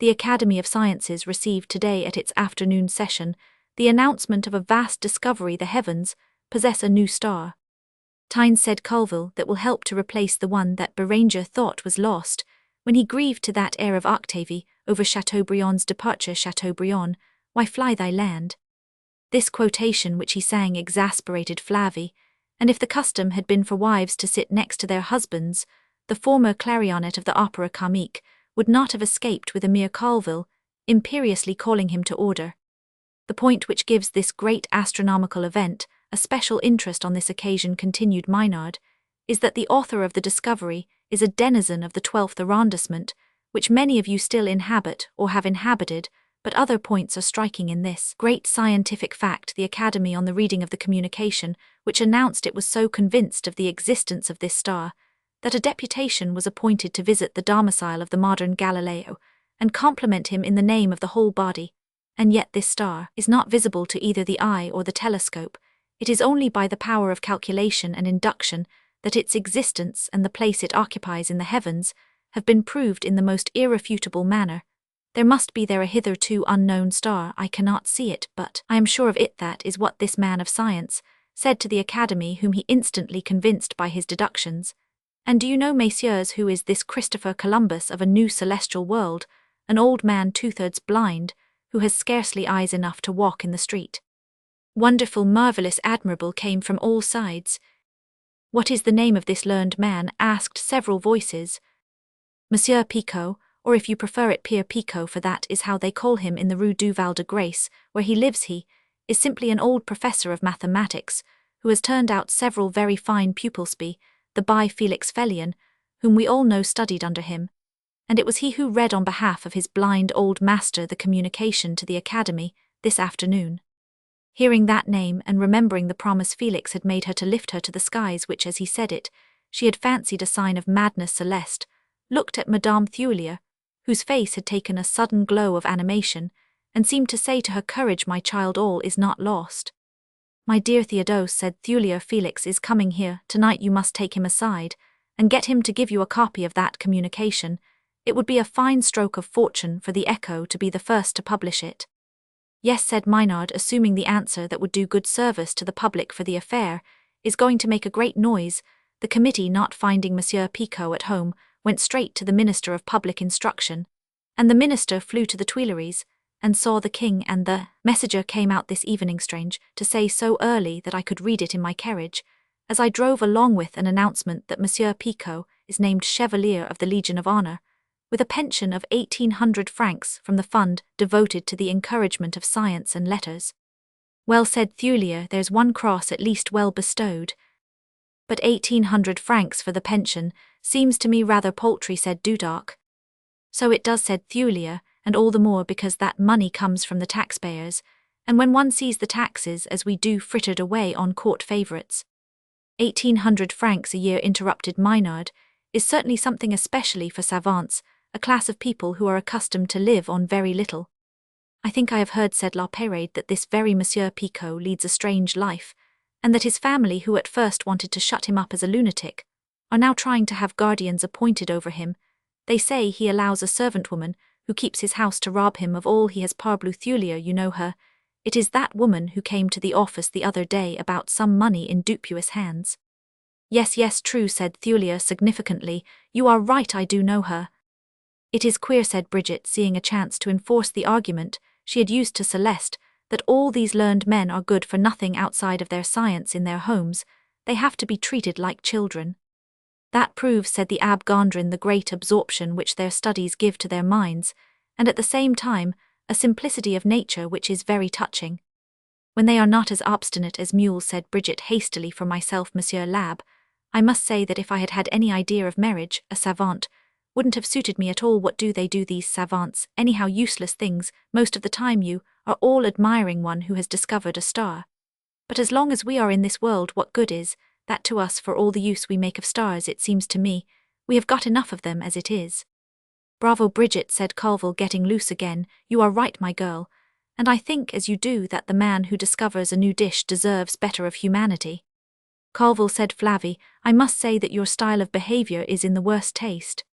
The Academy of Sciences received today at its afternoon session the announcement of a vast discovery. The heavens possess a new star, Tynes, said Colville, that will help to replace the one that Béranger thought was lost when he grieved to that air of Octavie over Chateaubriand's departure. Chateaubriand, why fly thy land? This quotation which he sang exasperated Flavie, and if the custom had been for wives to sit next to their husbands, the former clarionet of the opera comique would not have escaped with Emir Colville, imperiously calling him to order. The point which gives this great astronomical event a special interest on this occasion, continued Maynard, is that the author of the discovery is a denizen of the 12th arrondissement, which many of you still inhabit or have inhabited, but other points are striking in this great scientific fact. The Academy, on the reading of the communication, which announced it was so convinced of the existence of this star, that a deputation was appointed to visit the domicile of the modern Galileo, and compliment him in the name of the whole body. And yet this star is not visible to either the eye or the telescope. It is only by the power of calculation and induction that its existence and the place it occupies in the heavens have been proved in the most irrefutable manner. There must be there a hitherto unknown star. I cannot see it, but I am sure of it. That is what this man of science said to the Academy, whom he instantly convinced by his deductions. And do you know, messieurs, who is this Christopher Columbus of a new celestial world, an old man 2/3 blind, who has scarcely eyes enough to walk in the street? Wonderful, marvelous, admirable came from all sides. What is the name of this learned man? Asked several voices. Monsieur Picot, or if you prefer it, Pierre Picot, for that is how they call him in the Rue du Val de Grace, where he lives. He is simply an old professor of mathematics, who has turned out several very fine pupils. The by Felix Felion, whom we all know studied under him, and it was he who read on behalf of his blind old master the communication to the Academy this afternoon. Hearing that name and remembering the promise Felix had made her to lift her to the skies, which, as he said it, she had fancied a sign of madness celeste, looked at Madame Thulier, whose face had taken a sudden glow of animation, and seemed to say to her, "Courage, my child, all is not lost." "My dear Theodose," said Thulier, "Felix is coming here. Tonight you must take him aside, and get him to give you a copy of that communication. It would be a fine stroke of fortune for the Echo to be the first to publish it." "Yes," said Maynard, assuming the answer that would do good service to the public, for the affair is going to make a great noise. The committee, not finding Monsieur Picot at home, went straight to the Minister of Public Instruction, and the minister flew to the Tuileries, and saw the king, and the messenger came out this evening, strange to say so early that I could read it in my carriage, as I drove along, with an announcement that Monsieur Picot is named Chevalier of the Legion of Honor, with a pension of 1,800 francs from the fund devoted to the encouragement of science and letters. "Well," said Thulier, "there's one cross at least well bestowed." "But 1,800 francs for the pension seems to me rather paltry," said Dudok. "So it does," said Thulier, "and all the more because that money comes from the taxpayers, and when one sees the taxes, as we do, frittered away on court favourites." 1,800 francs a year, interrupted Maynard, "is certainly something, especially for savants, a class of people who are accustomed to live on very little." "I think I have heard," said La Peyrade, "that this very Monsieur Picot leads a strange life, and that his family, who at first wanted to shut him up as a lunatic, are now trying to have guardians appointed over him. They say he allows a servant woman who keeps his house to rob him of all he has. Parbleu, Thulier, you know her. It is that woman who came to the office the other day about some money in dubious hands." Yes, true," said Thulier significantly. "You are right, I do know her." "It is queer," said Bridget, seeing a chance to enforce the argument she had used to Celeste, "that all these learned men are good for nothing outside of their science in their homes. They have to be treated like children." "That proves," said the Abbe Gondrin, "the great absorption which their studies give to their minds, and at the same time a simplicity of nature which is very touching." "When they are not as obstinate as mules," said Bridget hastily. "For myself, Monsieur Lab, I must say that if I had had any idea of marriage, a savant wouldn't have suited me at all." "What do they do, these savants? Anyhow, useless things. Most of the time you are all admiring one who has discovered a star. But as long as we are in this world, what good is that to us? For all the use we make of stars, it seems to me, we have got enough of them as it is." "Bravo, Bridget," said Colville, getting loose again. "You are right, my girl, and I think, as you do, that the man who discovers a new dish deserves better of humanity." "Colville," said Flavie, "I must say that your style of behaviour is in the worst taste."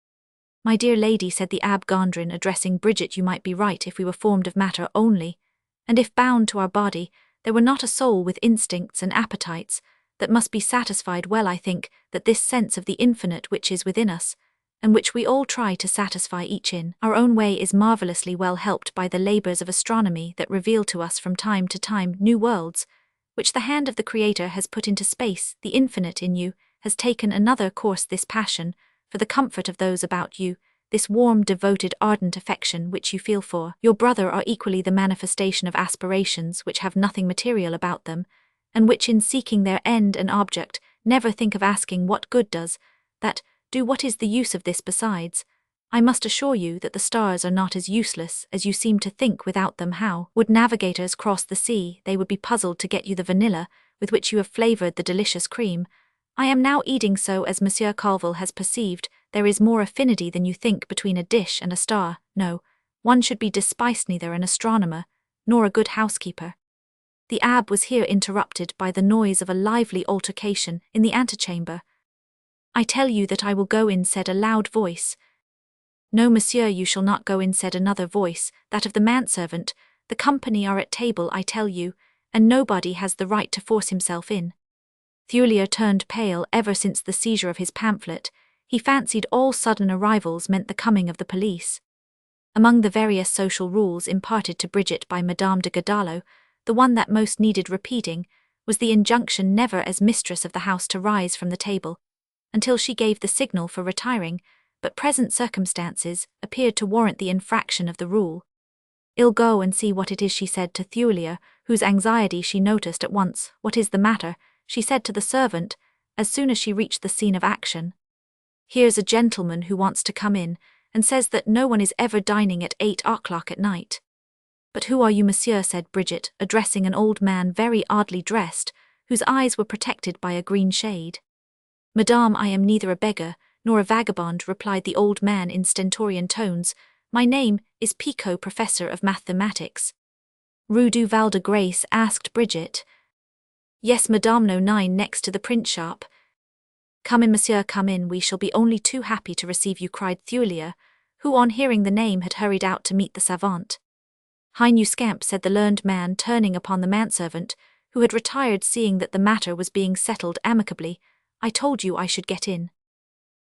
"My dear lady," said the Abbe Gondrin, addressing Bridget, "you might be right if we were formed of matter only, and if bound to our body there were not a soul with instincts and appetites that must be satisfied. Well, I think that this sense of the infinite which is within us, and which we all try to satisfy each in our own way, is marvelously well helped by the labors of astronomy that reveal to us from time to time new worlds, which the hand of the Creator has put into space. The infinite in you has taken another course. This passion for the comfort of those about you, this warm, devoted, ardent affection which you feel for your brother, are equally the manifestation of aspirations which have nothing material about them, and which, in seeking their end and object, never think of asking what good does that do. What is the use of this besides? I must assure you that the stars are not as useless as you seem to think. Without them, how would navigators cross the sea? They would be puzzled to get you the vanilla with which you have flavored the delicious cream. I am now eating, so as Monsieur Colville has perceived, there is more affinity than you think between a dish and a star. No, one should be despised, neither an astronomer nor a good housekeeper. The abbe was here interrupted by the noise of a lively altercation in the antechamber. I tell you that I will go in, said a loud voice. No, monsieur, you shall not go in, said another voice, that of the manservant. The company are at table, I tell you, and nobody has the right to force himself in. Thulier turned pale. Ever since the seizure of his pamphlet, he fancied all sudden arrivals meant the coming of the police. Among the various social rules imparted to Brigitte by Madame de Godallow, the one that most needed repeating was the injunction never, as mistress of the house, to rise from the table until she gave the signal for retiring, but present circumstances appeared to warrant the infraction of the rule. "I'll go and see what it is," she said to Thulier, whose anxiety she noticed at once. "What is the matter?" she said to the servant, as soon as she reached the scene of action. "Here's a gentleman who wants to come in, and says that no one is ever dining at 8 o'clock at night." "But who are you, monsieur?" said Brigitte, addressing an old man very oddly dressed, whose eyes were protected by a green shade. "Madame, I am neither a beggar nor a vagabond," replied the old man in stentorian tones. "My name is Picot, professor of mathematics." "Rue du Val de Grace?" asked Brigitte. "Yes, madame, no 9 next to the print shop." "Come in, monsieur, come in, we shall be only too happy to receive you," cried Thulier, who on hearing the name had hurried out to meet the savant. "Hein, you scamp," said the learned man, turning upon the manservant, who had retired seeing that the matter was being settled amicably. "I told you I should get in."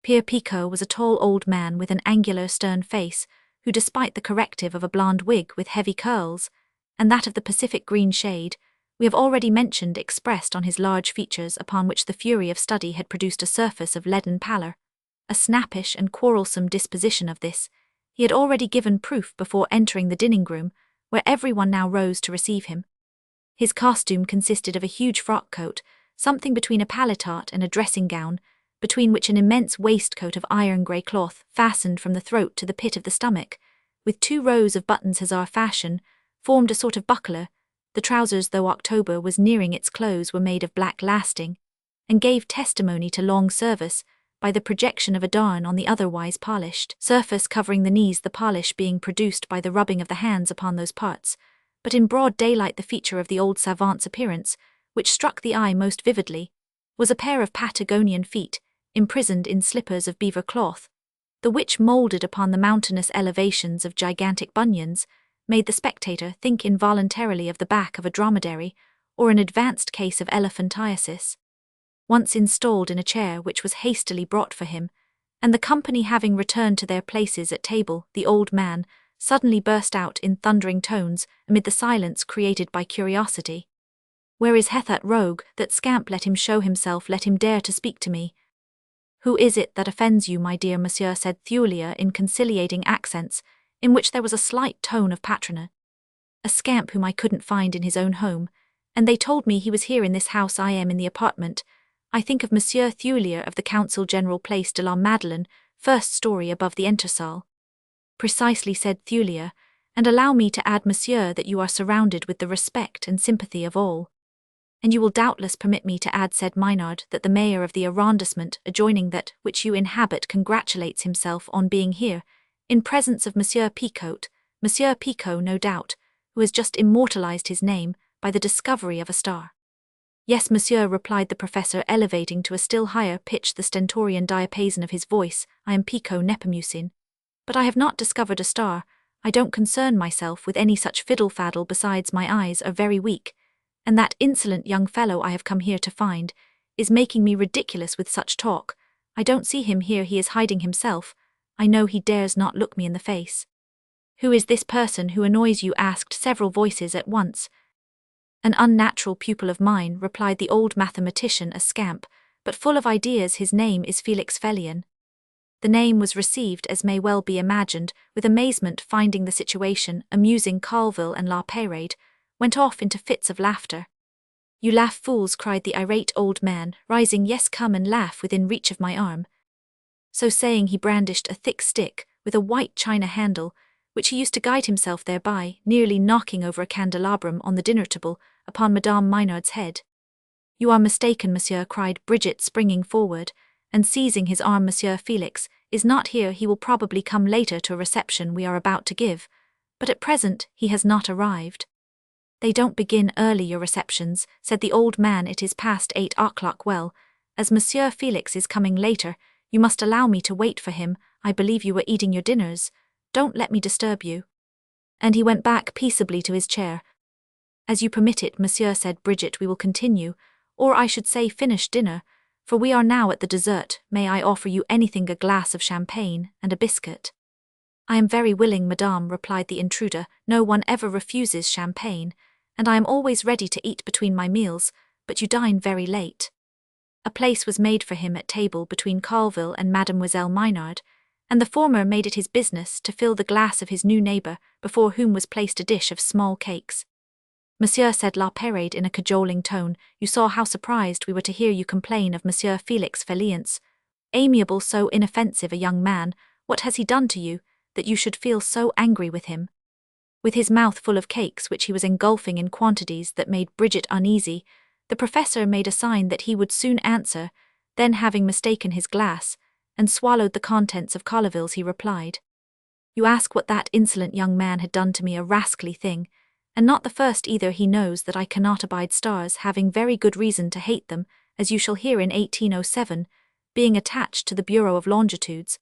Pierre Picot was a tall old man with an angular, stern face, who, despite the corrective of a blonde wig with heavy curls, and that of the Pacific green shade we have already mentioned, expressed on his large features, upon which the fury of study had produced a surface of leaden pallor, a snappish and quarrelsome disposition. Of this he had already given proof before entering the dining-room, where everyone now rose to receive him. His costume consisted of a huge frock-coat, something between a paletot and a dressing-gown, between which an immense waistcoat of iron-grey cloth, fastened from the throat to the pit of the stomach, with 2 rows of buttons hussar fashion, formed a sort of buckler. The trousers, though October was nearing its close, were made of black lasting, and gave testimony to long service by the projection of a darn on the otherwise polished surface covering the knees, the polish being produced by the rubbing of the hands upon those parts. But in broad daylight the feature of the old savant's appearance, which struck the eye most vividly, was a pair of Patagonian feet, imprisoned in slippers of beaver cloth, the which, moulded upon the mountainous elevations of gigantic bunions, made the spectator think involuntarily of the back of a dromedary or an advanced case of elephantiasis. Once installed in a chair which was hastily brought for him, and the company having returned to their places at table, the old man suddenly burst out in thundering tones amid the silence created by curiosity. "Where is that rogue, that scamp? Let him show himself, let him dare to speak to me." "Who is it that offends you, my dear monsieur?" said Thulier in conciliating accents, in which there was a slight tone of patronage. "A scamp whom I couldn't find in his own home, and they told me he was here in this house. I am in the apartment. I think of Monsieur Thulier of the Council General, Place de la Madeleine, first story above the entresol." "Precisely," said Thulier, "and allow me to add, monsieur, that you are surrounded with the respect and sympathy of all." "And you will doubtless permit me to add," said Maynard, "that the mayor of the arrondissement adjoining that which you inhabit congratulates himself on being here, in presence of Monsieur Picot, no doubt, who has just immortalized his name by the discovery of a star." "Yes, monsieur," replied the professor, elevating to a still higher pitch the stentorian diapason of his voice, "I am Picot Nepomucene. But I have not discovered a star. I don't concern myself with any such fiddle-faddle. Besides, my eyes are very weak, and that insolent young fellow I have come here to find is making me ridiculous with such talk. I don't see him here, he is hiding himself. I know he dares not look me in the face. Who is this person who annoys you? Asked several voices at once. An unnatural pupil of mine, replied the old mathematician, a scamp, but full of ideas. His name is Felix Felion. The name was received, as may well be imagined, with amazement. Finding the situation amusing, Colville and La Peyrade went off into fits of laughter. You laugh, fools, cried the irate old man, rising. Yes, come and laugh within reach of my arm. So saying, he brandished a thick stick with a white china handle, which he used to guide himself thereby, nearly knocking over a candelabrum on the dinner table upon Madame Maynard's head. You are mistaken, monsieur, cried Brigitte, springing forward and seizing his arm. Monsieur Felix is not here. He will probably come later to a reception we are about to give, but at present he has not arrived. They don't begin early, your receptions, said the old man. It is past 8 o'clock. Well, as Monsieur Felix is coming later, you must allow me to wait for him. I believe you were eating your dinners. Don't let me disturb you. And he went back peaceably to his chair. As you permit it, monsieur, said Brigitte, we will continue, or I should say finish dinner, for we are now at the dessert. May I offer you anything? A glass of champagne and a biscuit. I am very willing, madame, replied the intruder. No one ever refuses champagne, and I am always ready to eat between my meals, but you dine very late. A place was made for him at table between Colville and Mademoiselle Maynard, and the former made it his business to fill the glass of his new neighbour, before whom was placed a dish of small cakes. Monsieur, said La Peyrade in a cajoling tone, you saw how surprised we were to hear you complain of Monsieur Felix Feliance. Amiable, so inoffensive a young man, what has he done to you, that you should feel so angry with him? With his mouth full of cakes which he was engulfing in quantities that made Brigitte uneasy, the professor made a sign that he would soon answer. Then, having mistaken his glass and swallowed the contents of Colleville's, he replied, you ask what that insolent young man had done to me, a rascally thing, and not the first either. He knows that I cannot abide stars, having very good reason to hate them, as you shall hear. In 1807, being attached to the Bureau of Longitudes,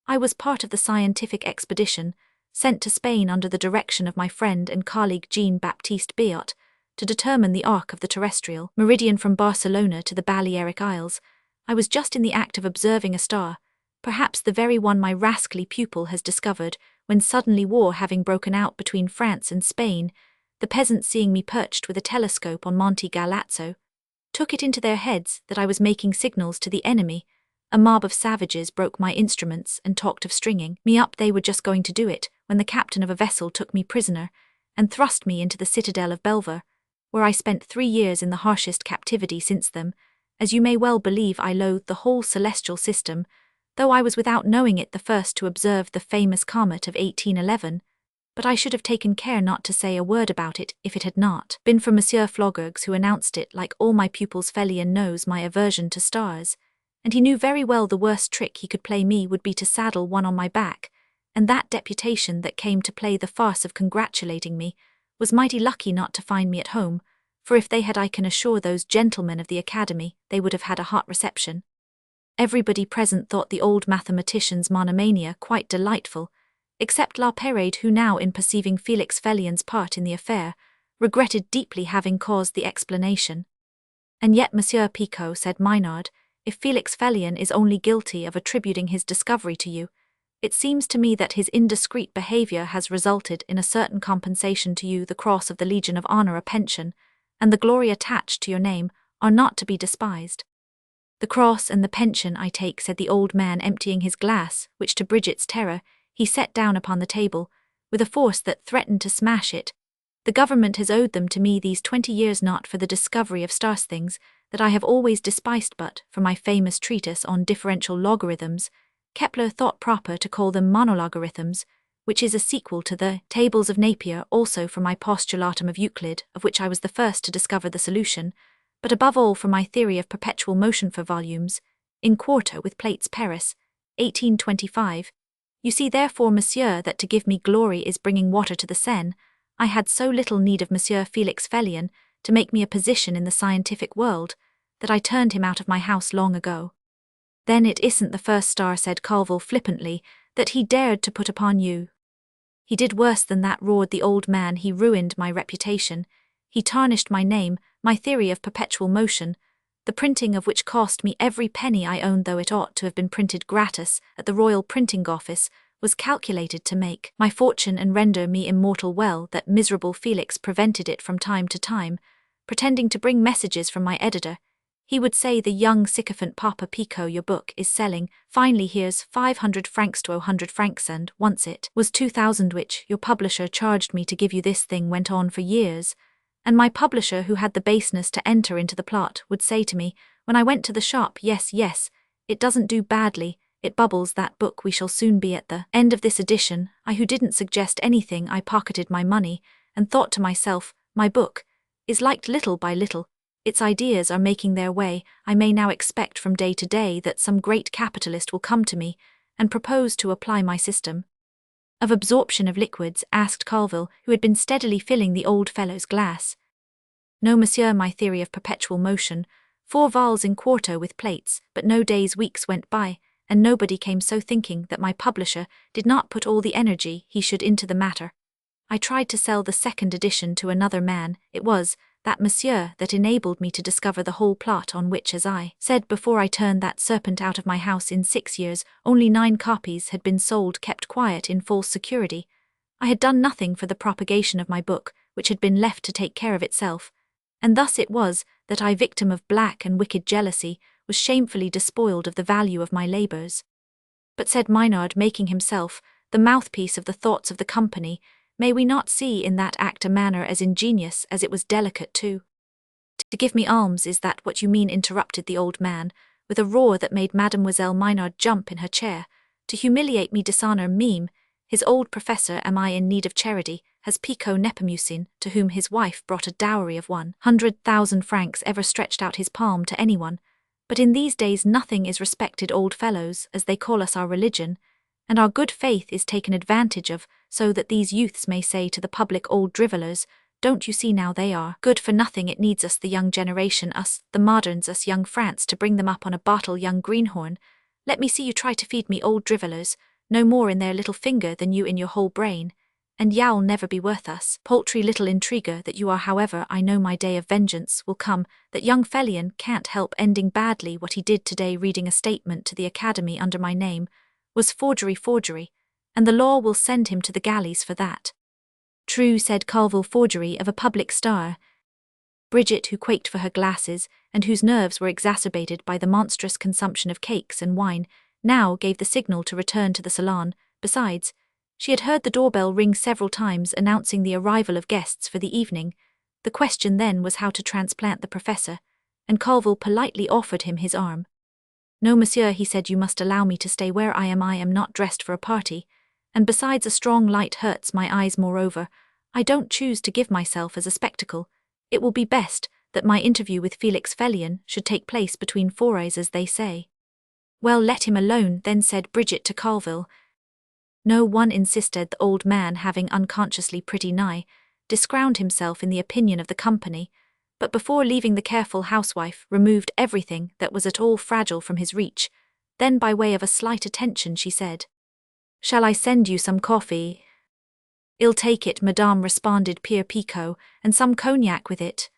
I was part of the scientific expedition sent to Spain under the direction of my friend and colleague Jean-Baptiste Biot, to determine the arc of the terrestrial meridian from Barcelona to the Balearic Isles. I was just in the act of observing a star, perhaps the very one my rascally pupil has discovered, when suddenly, war having broken out between France and Spain, the peasants, seeing me perched with a telescope on Monte Galazzo, took it into their heads that I was making signals to the enemy. A mob of savages broke my instruments and talked of stringing me up. They were just going to do it when the captain of a vessel took me prisoner and thrust me into the citadel of Belver, where I spent 3 years in the harshest captivity. Since then, as you may well believe, I loathed the whole celestial system, though I was without knowing it the first to observe the famous comet of 1811, but I should have taken care not to say a word about it if it had not been for Monsieur Flaugergues, who announced it. Like all my pupils, Felion knows my aversion to stars, and he knew very well the worst trick he could play me would be to saddle one on my back, and that deputation that came to play the farce of congratulating me was mighty lucky not to find me at home, for if they had, I can assure those gentlemen of the Academy, they would have had a hot reception. Everybody present thought the old mathematician's monomania quite delightful, except La Peyrade, who now, in perceiving Felix Felion's part in the affair, regretted deeply having caused the explanation. And yet, Monsieur Picot, said Maynard, if Felix Felion is only guilty of attributing his discovery to you, it seems to me that his indiscreet behaviour has resulted in a certain compensation to you. The cross of the Legion of Honor, a pension, and the glory attached to your name are not to be despised. The cross and the pension I take, said the old man, emptying his glass, which to Brigitte's terror he set down upon the table, with a force that threatened to smash it. The government has owed them to me these 20 years, not for the discovery of stars things that I have always despised, but for my famous treatise on differential logarithms. Kepler thought proper to call them monologarithms, which is a sequel to the Tables of Napier, also for my postulatum of Euclid, of which I was the first to discover the solution, but above all for my theory of perpetual motion for volumes, in quarto with plates, Paris, 1825. You see therefore, monsieur, that to give me glory is bringing water to the Seine. I had so little need of Monsieur Felix Felion to make me a position in the scientific world, that I turned him out of my house long ago. Then it isn't the first star, said Colville flippantly, that he dared to put upon you. He did worse than that, roared the old man. He ruined my reputation. He tarnished my name, my theory of perpetual motion, the printing of which cost me every penny I owned, though it ought to have been printed gratis at the Royal Printing Office, was calculated to make my fortune and render me immortal. Well, that miserable Felix prevented it from time to time, pretending to bring messages from my editor. He would say, "The young sycophant Papa Pico, your book is selling finely, here's 500 francs to 100 francs, and once it was 2,000 which your publisher charged me to give you." This thing went on for years, and my publisher, who had the baseness to enter into the plot, would say to me, when I went to the shop, yes, it doesn't do badly, it bubbles, that book, we shall soon be at the end of this edition. I, who didn't suggest anything, I pocketed my money, and thought to myself, my book is liked little by little, its ideas are making their way, I may now expect from day to day that some great capitalist will come to me, and propose to apply my system of absorption of liquids, asked Colville, who had been steadily filling the old fellow's glass. No, monsieur, my theory of perpetual motion, 4 vols in quarto with plates, but no days, weeks went by, and nobody came, so thinking that my publisher did not put all the energy he should into the matter, I tried to sell the second edition to another man. It was that, monsieur, that enabled me to discover the whole plot, on which, as I said before, I turned that serpent out of my house. In 6 years, only 9 copies had been sold, kept quiet in false security. I had done nothing for the propagation of my book, which had been left to take care of itself, and thus it was that I, victim of black and wicked jealousy, was shamefully despoiled of the value of my labours. But, said Maynard, making himself the mouthpiece of the thoughts of the company, may we not see in that act a manner as ingenious as it was delicate too? To give me alms, is that what you mean? Interrupted the old man, with a roar that made Mademoiselle Maynard jump in her chair. To humiliate me, dishonour me, his old professor. Am I in need of charity? Has Pico Nepomucene, to whom his wife brought a dowry of 100,000 francs, ever stretched out his palm to anyone? But in these days nothing is respected, old fellows, as they call us. Our religion and our good faith is taken advantage of, so that these youths may say to the public, old drivellers, don't you see now they are good for nothing? It needs us, the young generation, us, the moderns, us young France, to bring them up on a bottle. Young greenhorn, let me see you try to feed me, old drivellers, no more in their little finger than you in your whole brain, and you'll never be worth us. Paltry little intriguer that you are. However, I know my day of vengeance will come. That young Fellion can't help ending badly. What he did today, reading a statement to the Academy under my name, was forgery, and the law will send him to the galleys for that. True, said Colville, forgery of a public star. Bridget, who quaked for her glasses, and whose nerves were exacerbated by the monstrous consumption of cakes and wine, now gave the signal to return to the salon. Besides, she had heard the doorbell ring several times, announcing the arrival of guests for the evening. The question then was how to transplant the professor, and Colville politely offered him his arm. No, monsieur, he said, you must allow me to stay where I am. I am not dressed for a party, and besides a strong light hurts my eyes. Moreover, I don't choose to give myself as a spectacle. It will be best that my interview with Felix Fellion should take place between four eyes, as they say. Well, let him alone, then, said Bridget to Colville. No one, insisted the old man, having unconsciously pretty nigh discrowned himself in the opinion of the company, but before leaving the careful housewife removed everything that was at all fragile from his reach. Then, by way of a slight attention, she said, "Shall I send you some coffee?" "I'll take it, madame," responded Pierre Picot, "and some cognac with it."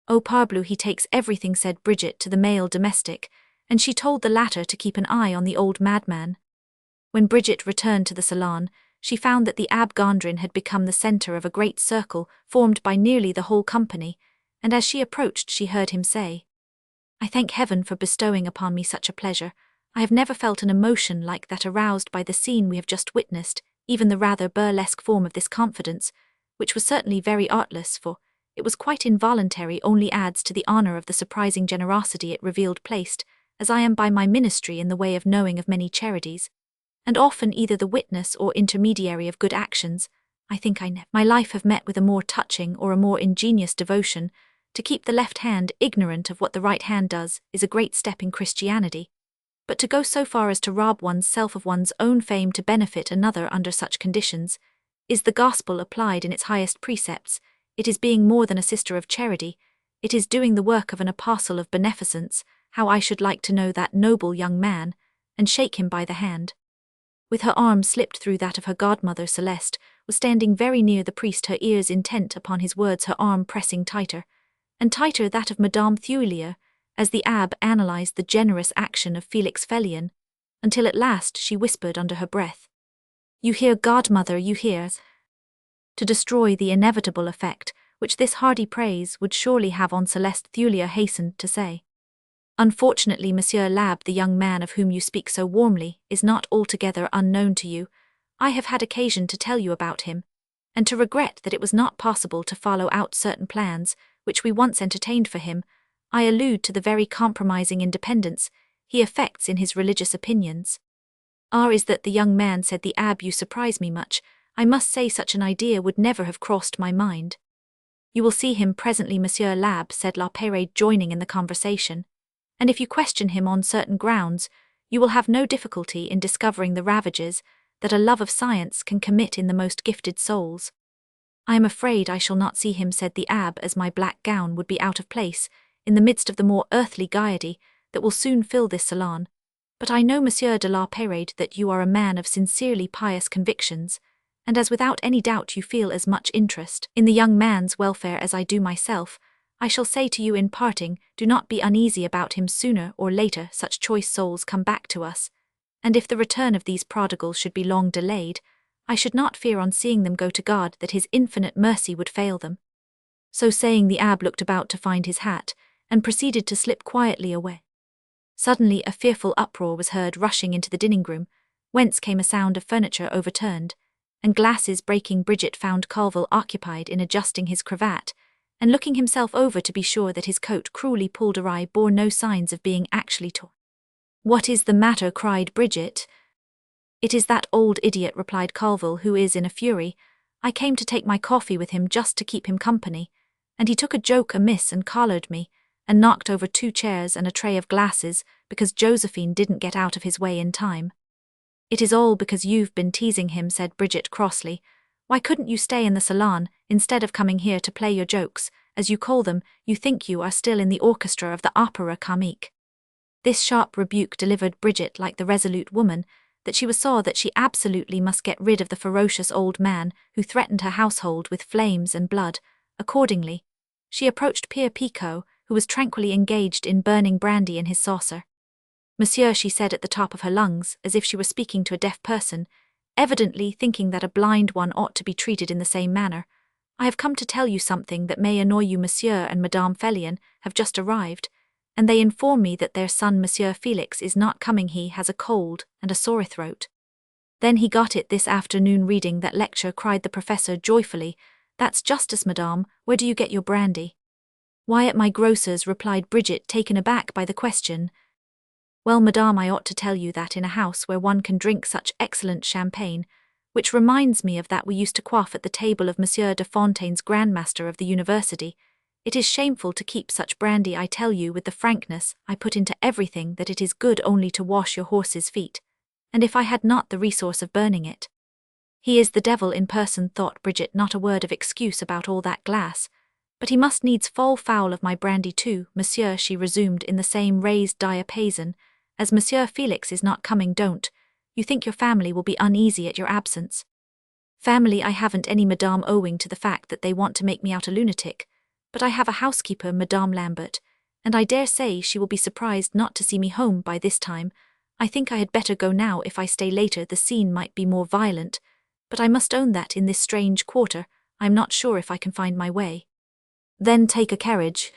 "Oh, parbleu, he takes everything," said Bridget to the male domestic, and she told the latter to keep an eye on the old madman. When Bridget returned to the salon, she found that the Abbe Gondrin had become the centre of a great circle formed by nearly the whole company, and as she approached she heard him say, "I thank heaven for bestowing upon me such a pleasure. I have never felt an emotion like that aroused by the scene we have just witnessed, even the rather burlesque form of this confidence, which was certainly very artless, for it was quite involuntary, only adds to the honour of the surprising generosity it revealed, placed, as I am by my ministry in the way of knowing of many charities, and often either the witness or intermediary of good actions. I think I never my life have met with a more touching or a more ingenious devotion. To keep the left hand ignorant of what the right hand does is a great step in Christianity, but to go so far as to rob one's self of one's own fame to benefit another under such conditions is the gospel applied in its highest precepts. It is being more than a sister of charity, it is doing the work of an apostle of beneficence. How I should like to know that noble young man, and shake him by the hand." With her arm slipped through that of her godmother, Celeste was standing very near the priest, her ears intent upon his words, her arm pressing tighter and tighter that of Madame Thuilier, as the abbe analyzed the generous action of Felix Felion, until at last she whispered under her breath, "You hear, godmother, you hear," to destroy the inevitable effect which this hearty praise would surely have on Celeste. Thulia hastened to say, "Unfortunately, Monsieur l'Abbe, the young man of whom you speak so warmly, is not altogether unknown to you. I have had occasion to tell you about him, and to regret that it was not possible to follow out certain plans which we once entertained for him. I allude to the very compromising independence he affects in his religious opinions." "Is that the young man?" said the abbe. "You surprise me much. I must say such an idea would never have crossed my mind." "You will see him presently, Monsieur l'Abbe," said La Peyraide, joining in the conversation, "and if you question him on certain grounds, you will have no difficulty in discovering the ravages that a love of science can commit in the most gifted souls." "I am afraid I shall not see him," said the abbe, "as my black gown would be out of place in the midst of the more earthly gaiety that will soon fill this salon. But I know, Monsieur de La Peyraide, that you are a man of sincerely pious convictions, and as without any doubt you feel as much interest in the young man's welfare as I do myself, I shall say to you in parting, do not be uneasy about him. Sooner or later such choice souls come back to us, and if the return of these prodigals should be long delayed, I should not fear on seeing them go to God that his infinite mercy would fail them." So saying, the abbe looked about to find his hat, and proceeded to slip quietly away. Suddenly a fearful uproar was heard rushing into the dining-room, whence came a sound of furniture overturned, and glasses breaking. Bridget found Colville occupied in adjusting his cravat, and looking himself over to be sure that his coat, cruelly pulled awry, bore no signs of being actually torn. "What is the matter?" cried Bridget. "It is that old idiot," replied Colville, "who is in a fury. I came to take my coffee with him just to keep him company, and he took a joke amiss and collared me, and knocked over 2 chairs and a tray of glasses because Josephine didn't get out of his way in time." "It is all because you've been teasing him," said Bridget crossly. "Why couldn't you stay in the salon, instead of coming here to play your jokes, as you call them? You think you are still in the orchestra of the Opera Comique." This sharp rebuke delivered Bridget like the resolute woman that she saw that she absolutely must get rid of the ferocious old man who threatened her household with flames and blood. Accordingly, she approached Pierre Picot, who was tranquilly engaged in burning brandy in his saucer. "Monsieur," she said at the top of her lungs, as if she were speaking to a deaf person, evidently thinking that a blind one ought to be treated in the same manner, "I have come to tell you something that may annoy you. Monsieur and Madame Felion have just arrived, and they inform me that their son Monsieur Felix is not coming. He has a cold and a sore throat." "Then he got it this afternoon reading that lecture," cried the professor joyfully. "That's justice, madame. Where do you get your brandy?" "Why, at my grocer's," replied Bridget, taken aback by the question. "Well, madame, I ought to tell you that in a house where one can drink such excellent champagne, which reminds me of that we used to quaff at the table of Monsieur de Fontaine's grandmaster of the university, it is shameful to keep such brandy. I tell you with the frankness I put into everything that it is good only to wash your horse's feet, and if I had not the resource of burning it—" "He is the devil in person," thought Bridget, not a word of excuse about all that glass. "But he must needs fall foul of my brandy too, Monsieur," she resumed in the same raised diapason, "as Monsieur Felix is not coming. Don't you think your family will be uneasy at your absence?" "Family I haven't any, madame, owing to the fact that they want to make me out a lunatic. But I have a housekeeper, Madame Lambert, and I dare say she will be surprised not to see me home by this time. I think I had better go now. If I stay later the scene might be more violent, but I must own that in this strange quarter I am not sure if I can find my way." "Then take a carriage."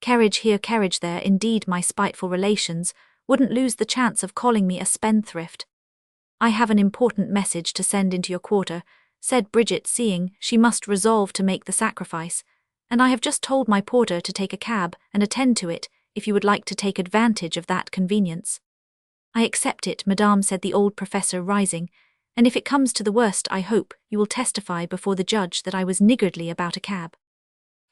"Carriage here, carriage there. Indeed, my spiteful relations wouldn't lose the chance of calling me a spendthrift." "I have an important message to send into your quarter," said Bridget, seeing she must resolve to make the sacrifice, "and I have just told my porter to take a cab and attend to it, if you would like to take advantage of that convenience." "I accept it, madame," said the old professor, rising, "and if it comes to the worst I hope you will testify before the judge that I was niggardly about a cab."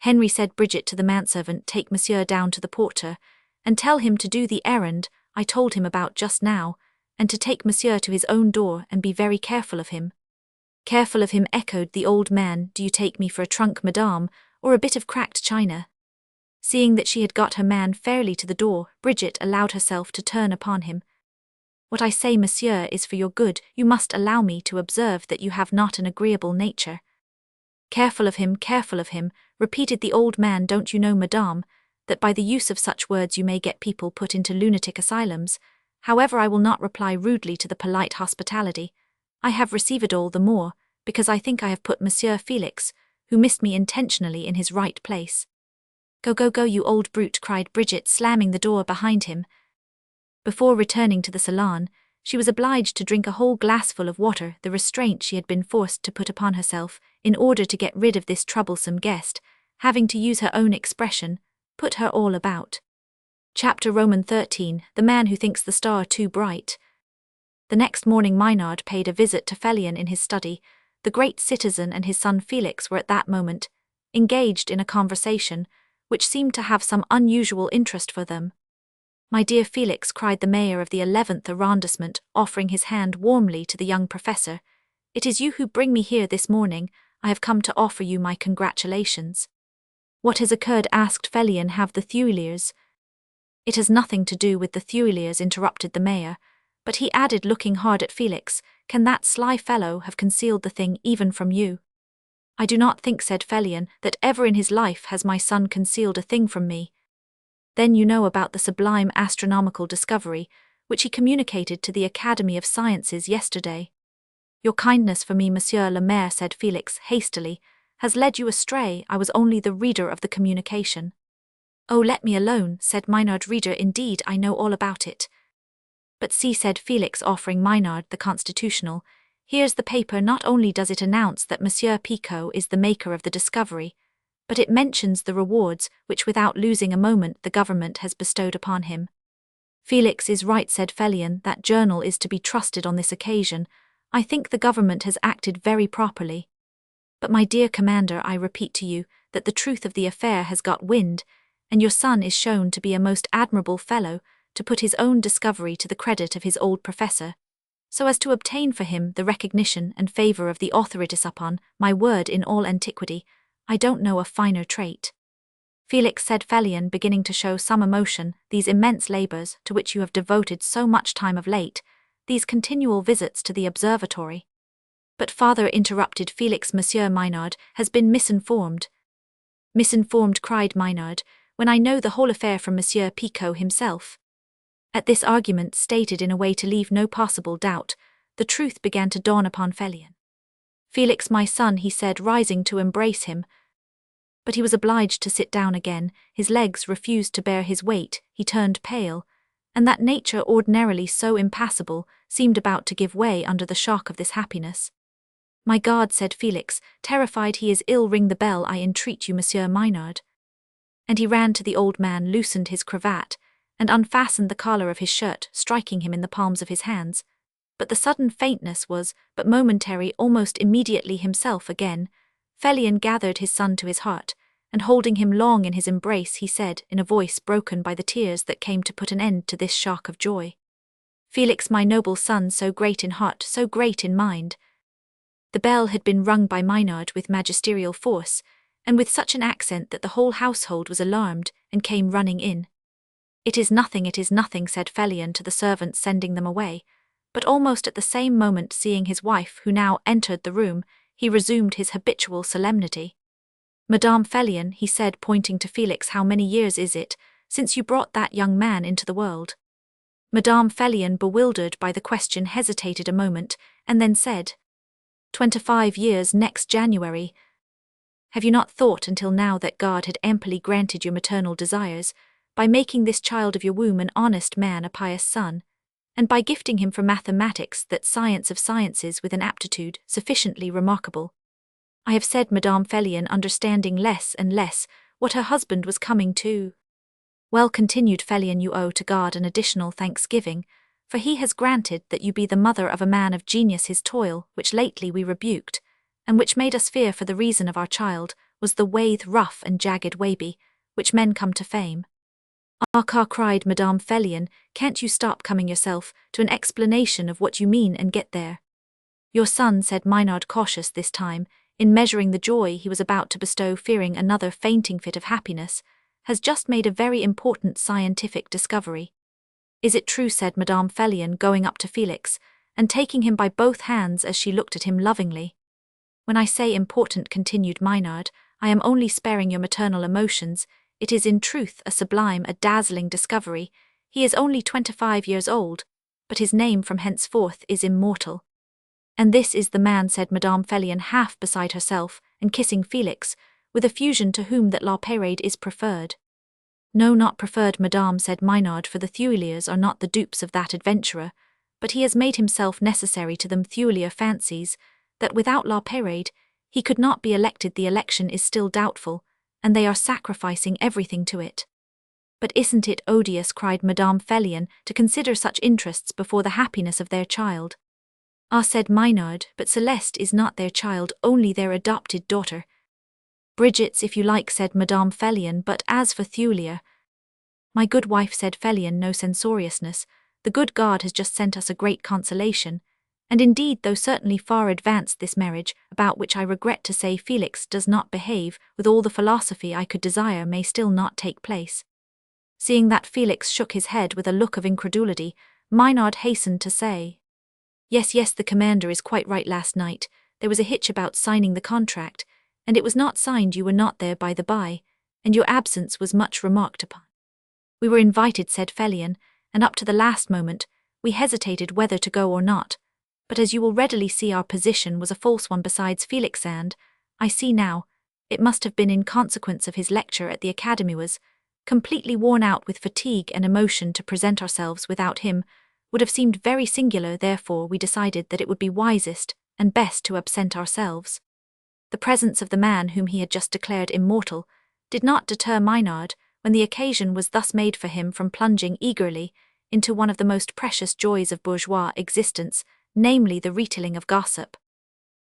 "Henry," said Bridget to the manservant, "take Monsieur down to the porter, and tell him to do the errand I told him about just now, and to take Monsieur to his own door and be very careful of him." "Careful of him," echoed the old man. "Do you take me for a trunk, madame, or a bit of cracked china?" Seeing that she had got her man fairly to the door, Bridget allowed herself to turn upon him. "What I say, Monsieur, is for your good. You must allow me to observe that you have not an agreeable nature." Careful of him," repeated the old man. "Don't you know, madame, that by the use of such words you may get people put into lunatic asylums. However, I will not reply rudely to the polite hospitality. I have received all the more, because I think I have put Monsieur Felix, who missed me intentionally, in his right place. Go, go, go, you old brute, cried Brigitte, slamming the door behind him. Before returning to the salon, she was obliged to drink a whole glassful of water, the restraint she had been forced to put upon herself, in order to get rid of this troublesome guest, having, to use her own expression, put her all about. Chapter Roman 13, The Man Who Thinks the Star Too Bright. The next morning Maynard paid a visit to Felion in his study. The great citizen and his son Felix were at that moment engaged in a conversation which seemed to have some unusual interest for them. "My dear Felix," cried the mayor of the 11th arrondissement, offering his hand warmly to the young professor, "it is you who bring me here this morning. I have come to offer you my congratulations." "What has occurred?" asked Felion. "Have the Thuiliers—" "It has nothing to do with the Thuiliers," interrupted the mayor, but he added, looking hard at Felix, "Can that sly fellow have concealed the thing even from you?" "I do not think," said Felion, "that ever in his life has my son concealed a thing from me." "Then you know about the sublime astronomical discovery, which he communicated to the Academy of Sciences yesterday?" "Your kindness for me, Monsieur le Maire," said Felix hastily, "has led you astray. I was only the reader of the communication." "Oh, let me alone," said Maynard. "Reader, indeed, I know all about it." "But see," said Felix, offering Maynard the Constitutional, "here's the paper. Not only does it announce that Monsieur Picot is the maker of the discovery, but it mentions the rewards which, without losing a moment, the government has bestowed upon him." "Felix is right," said Felion, "that journal is to be trusted on this occasion. I think the government has acted very properly. But my dear commander, I repeat to you that the truth of the affair has got wind, and your son is shown to be a most admirable fellow, to put his own discovery to the credit of his old professor, so as to obtain for him the recognition and favour of the authorities. Upon my word, in all antiquity, I don't know a finer trait." "Felix," said Felion, beginning to show some emotion, "these immense labours, to which you have devoted so much time of late, these continual visits to the observatory—" "But father," interrupted Felix, "Monsieur Maynard has been misinformed." "Misinformed," cried Maynard, "when I know the whole affair from Monsieur Picot himself." At this argument, stated in a way to leave no possible doubt, the truth began to dawn upon Felion. "Felix, my son," he said, rising to embrace him. But he was obliged to sit down again. His legs refused to bear his weight, he turned pale, and that nature ordinarily so impassible seemed about to give way under the shock of this happiness. "My God," said Felix, terrified, "he is ill. Ring the bell, I entreat you, Monsieur Maynard." And he ran to the old man, loosened his cravat, and unfastened the collar of his shirt, striking him in the palms of his hands. But the sudden faintness was but momentary. Almost immediately himself again, Felion gathered his son to his heart, and holding him long in his embrace, he said, in a voice broken by the tears that came to put an end to this shock of joy, "Felix, my noble son, so great in heart, so great in mind." The bell had been rung by Maynard with magisterial force, and with such an accent that the whole household was alarmed, and came running in. It is nothing," said Felion to the servants, sending them away. But almost at the same moment, seeing his wife, who now entered the room, he resumed his habitual solemnity. "Madame Felion," he said, pointing to Felix, "how many years is it since you brought that young man into the world?" Madame Felion, bewildered by the question, hesitated a moment, and then said, 25 years next January." "Have you not thought until now that God had amply granted your maternal desires, by making this child of your womb an honest man, a pious son, and by gifting him for mathematics, that science of sciences, with an aptitude sufficiently remarkable?" "I have said," Madame Felion, understanding less and less what her husband was coming to. "Well," continued Felion, "you owe to God an additional thanksgiving, for he has granted that you be the mother of a man of genius. His toil, which lately we rebuked, and which made us fear for the reason of our child, was the waith, rough and jagged waby, which men come to fame." "Ah," cried Madame Felion, "can't you stop coming yourself to an explanation of what you mean and get there?" "Your son," said Maynard, cautious this time, in measuring the joy he was about to bestow, fearing another fainting fit of happiness, "has just made a very important scientific discovery." "Is it true?" said Madame Felion, going up to Felix, and taking him by both hands as she looked at him lovingly. "When I say important," continued Maynard, "I am only sparing your maternal emotions. it is in truth a sublime, a dazzling discovery. He is only 25 years old, but his name from henceforth is immortal. And this is the man, said Madame Felion, half beside herself, and kissing Felix, with effusion, to whom that La Peyrade is preferred. No, not preferred, madame, said Maynard, for the Thuiliers are not the dupes of that adventurer, but he has made himself necessary to them. Thuilier fancies that without La Peyrade he could not be elected. The election is still doubtful, and they are sacrificing everything to it. But isn't it odious, cried Madame Felion, to consider such interests before the happiness of their child? Ah, said Maynard, but Celeste is not their child, only their adopted daughter. Bridget's, if you like, said Madame Felion, but as for Thuilier— My good wife, said Felion, no censoriousness, the good God has just sent us a great consolation, and indeed, though certainly far advanced, this marriage, about which I regret to say Felix does not behave with all the philosophy I could desire, may still not take place. Seeing that Felix shook his head with a look of incredulity, Maynard hastened to say, Yes, the commander is quite right. Last night there was a hitch about signing the contract, and it was not signed. You were not there, by the by, and your absence was much remarked upon. We were invited, said Felion, and up to the last moment we hesitated whether to go or not, but as you will readily see, our position was a false one. Besides, Felix, and I see now, it must have been in consequence of his lecture at the Academy, was completely worn out with fatigue and emotion. To present ourselves without him would have seemed very singular. Therefore we decided that it would be wisest and best to absent ourselves. The presence of the man whom he had just declared immortal did not deter Maynard, when the occasion was thus made for him, from plunging eagerly into one of the most precious joys of bourgeois existence, namely the retailing of gossip.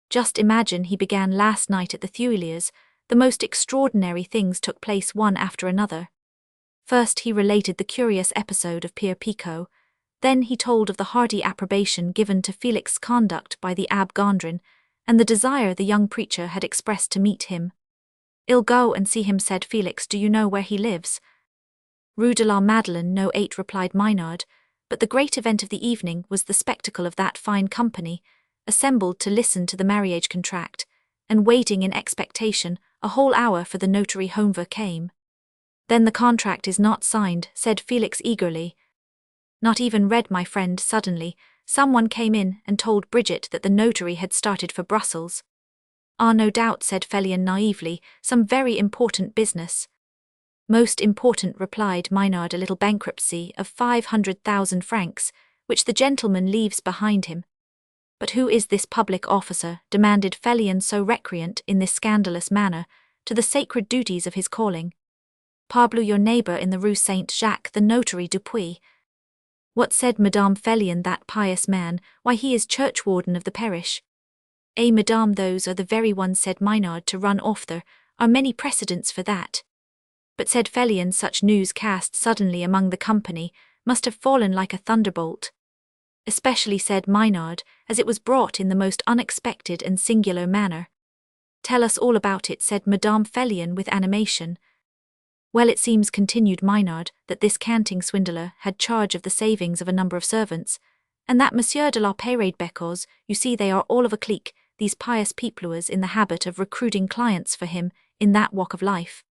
Just imagine, he began, last night at the Thuiliers the most extraordinary things took place one after another. First he related the curious episode of Pierre Picot, then he told of the hearty approbation given to Felix's conduct by the Abbé Gondrin, and the desire the young preacher had expressed to meet him. I'll go and see him, said Felix. Do you know where he lives? Rue de la Madeleine, No. 8, replied Maynard, but the great event of the evening was the spectacle of that fine company, assembled to listen to the marriage contract, and waiting in expectation a whole hour, for the notary Honore came. Then the contract is not signed, said Felix eagerly. Not even read, my friend. Suddenly someone came in and told Bridget that the notary had started for Brussels. Ah, no doubt, said Felion naively, some very important business. Most important, replied Maynard, a little bankruptcy of 500,000 francs, which the gentleman leaves behind him. But who is this public officer? Demanded Felion, so recreant in this scandalous manner to the sacred duties of his calling. Parbleu, your neighbour in the Rue Saint-Jacques, the notary Dupuis. What said Madame Felion, that pious man? Why, he is churchwarden of the parish. Eh, madame, those are the very ones, said Maynard, to run off. There are many precedents for that. But, said Felion, such news cast suddenly among the company must have fallen like a thunderbolt. Especially, said Maynard, as it was brought in the most unexpected and singular manner. Tell us all about it, said Madame Felion with animation. Well, it seems, continued Maynard, that this canting swindler had charge of the savings of a number of servants, and that Monsieur de la Peyrade, because, you see, they are all of a clique, these pious peoplers, in the habit of recruiting clients for him in that walk of life.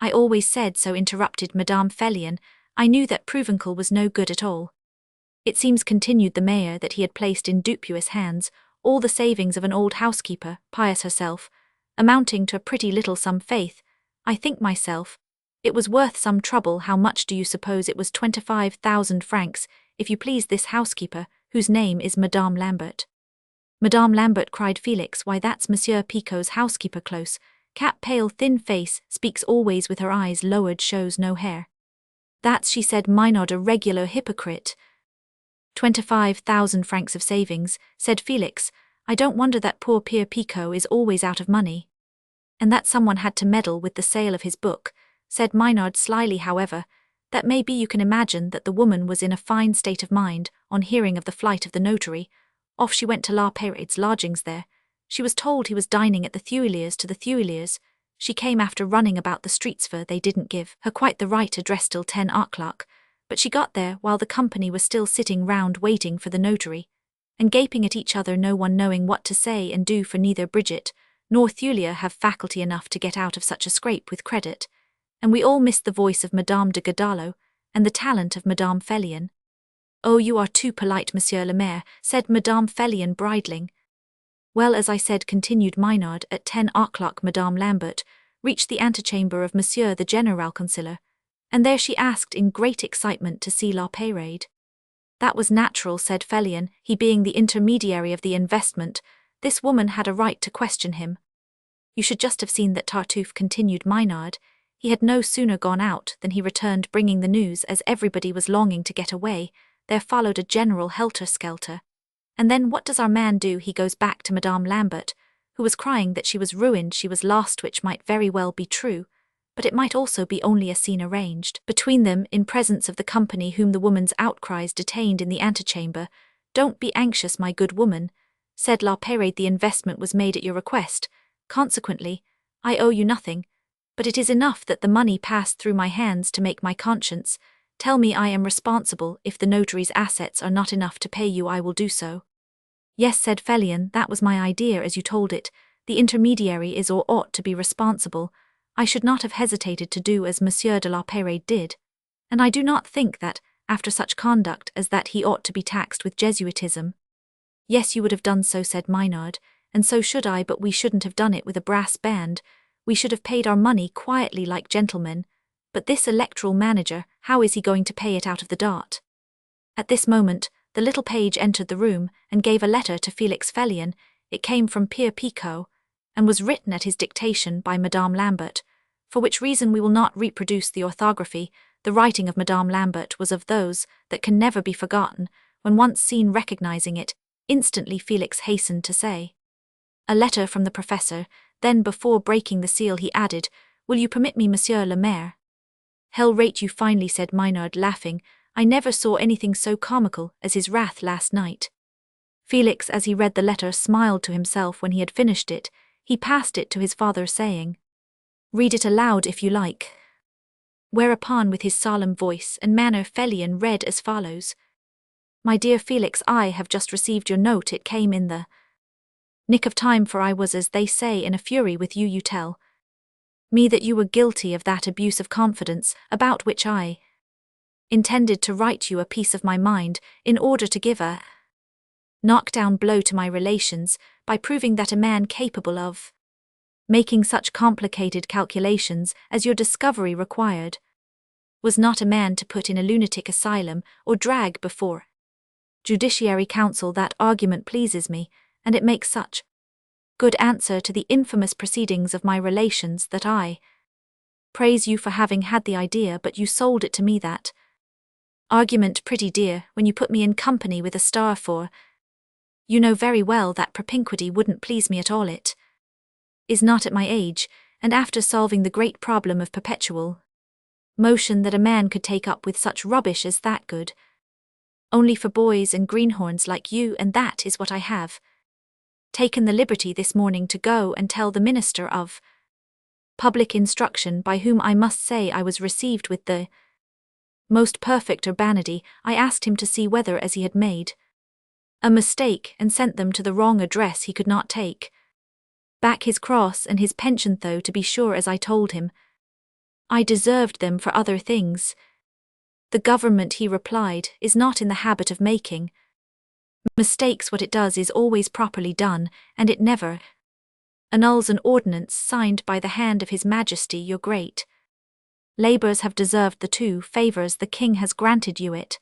I always said so, interrupted Madame Felion. I knew that Prouvencle was no good at all. It seems, continued the mayor, that he had placed in dubious hands all the savings of an old housekeeper, pious herself, amounting to a pretty little sum. Faith, I think myself, it was worth some trouble. How much do you suppose it was? 25,000 francs, if you please. This housekeeper, whose name is Madame Lambert. Madame Lambert, cried Felix. Why, that's Monsieur Picot's housekeeper, close, cap, pale, thin face, speaks always with her eyes lowered, shows no hair. That's she, said Maynard, a regular hypocrite. 25,000 francs of savings, said Felix. I don't wonder that poor Pierre Picot is always out of money. And that someone had to meddle with the sale of his book, said Maynard slyly. However, that may be. You can imagine that the woman was in a fine state of mind on hearing of the flight of the notary. Off she went to La Peyrade's lodgings there. She was told he was dining at the Thuiliers. To the Thuiliers she came, after running about the streets, for they didn't give her quite the right address till 10 o'clock, but she got there while the company was still sitting round waiting for the notary, and gaping at each other, no one knowing what to say and do, for neither Bridget nor Thuilier have faculty enough to get out of such a scrape with credit, and we all missed the voice of Madame de Godallo, and the talent of Madame Felion. "Oh, you are too polite, Monsieur le Maire," said Madame Felion, bridling. "Well, as I said," continued Maynard, "at 10 o'clock Madame Lambert reached the antechamber of Monsieur the General Councillor, and there she asked in great excitement to see La Peyrade." "That was natural," said Felion, "he being the intermediary of the investment. This woman had a right to question him." "You should just have seen that Tartuffe," continued Maynard. "He had no sooner gone out than he returned bringing the news. As everybody was longing to get away, there followed a general helter-skelter. And then what does our man do? He goes back to Madame Lambert, who was crying that she was ruined, she was lost, which might very well be true, but it might also be only a scene arranged between them in presence of the company whom the woman's outcries detained in the antechamber. "Don't be anxious, my good woman," said La Peyrade, "the investment was made at your request. Consequently, I owe you nothing, but it is enough that the money passed through my hands to make my conscience tell me I am responsible. If the notary's assets are not enough to pay you, I will do so." "Yes," said Felion, "that was my idea as you told it. The intermediary is or ought to be responsible. I should not have hesitated to do as Monsieur de la Peyrade did. And I do not think that, after such conduct as that, he ought to be taxed with Jesuitism." "Yes, you would have done so," said Maynard, "and so should I, but we shouldn't have done it with a brass band. We should have paid our money quietly like gentlemen. But this electoral manager, how is he going to pay it out of the dot?" At this moment, the little page entered the room and gave a letter to Felix Felion. It came from Pierre Picot, and was written at his dictation by Madame Lambert, for which reason we will not reproduce the orthography. The writing of Madame Lambert was of those that can never be forgotten. When once seen, recognizing it, instantly Felix hastened to say, "A letter from the professor." Then, before breaking the seal, he added, "Will you permit me, Monsieur le Maire?" "Hell rate you finely," said Maynard, laughing. "I never saw anything so comical as his wrath last night." Felix, as he read the letter, smiled to himself. When he had finished it, he passed it to his father, saying, "Read it aloud if you like." Whereupon, with his solemn voice and manner, Felion read as follows: "My dear Felix, I have just received your note. It came in the nick of time, for I was, as they say, in a fury with you. You tell me that you were guilty of that abuse of confidence, about which I intended to write you a piece of my mind, in order to give a knockdown blow to my relations, by proving that a man capable of making such complicated calculations as your discovery required was not a man to put in a lunatic asylum or drag before judiciary council. That argument pleases me, and it makes such good answer to the infamous proceedings of my relations that I praise you for having had the idea, but you sold it to me, that argument, pretty dear, when you put me in company with a star, for you know very well that propinquity wouldn't please me at all. It is not at my age, and after solving the great problem of perpetual motion, that a man could take up with such rubbish as that good only for boys and greenhorns like you, and that is what I have taken the liberty this morning to go and tell the Minister of Public Instruction, by whom I must say I was received with the most perfect urbanity. I asked him to see whether, as he had made a mistake and sent them to the wrong address, he could not take back his cross and his pension, though, to be sure, as I told him, I deserved them for other things. The government, he replied, is not in the habit of making mistakes. What it does is always properly done, and it never annuls an ordinance signed by the hand of His Majesty. Your great labours have deserved the 2 favours the king has granted you. It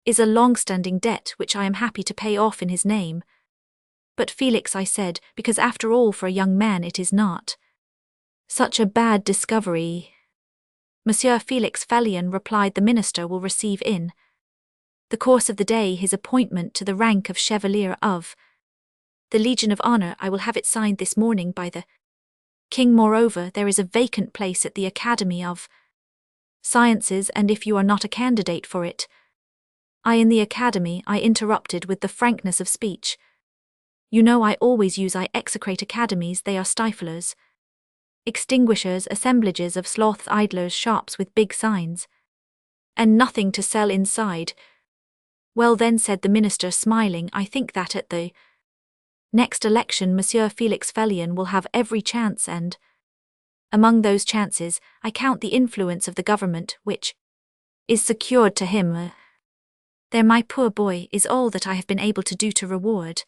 is a long-standing debt which I am happy to pay off in his name." "But Felix," I said, "because after all, for a young man it is not such a bad discovery." "Monsieur Felix Felion," replied the minister, "will receive in the course of the day his appointment to the rank of Chevalier of the Legion of Honor. I will have it signed this morning by the king. Moreover, there is a vacant place at the Academy of Sciences, and if you are not a candidate for it—" In the Academy," I interrupted with the frankness of speech. "You know I always use, I execrate academies. They are stiflers, extinguishers, assemblages of sloths, idlers, shops with big signs, and nothing to sell inside." "Well then," said the minister, smiling, "I think that at the next election Monsieur Felix Felion will have every chance, and Among those chances, I count the influence of the government, which is secured to him. There, my poor boy, is all that I have been able to do to reward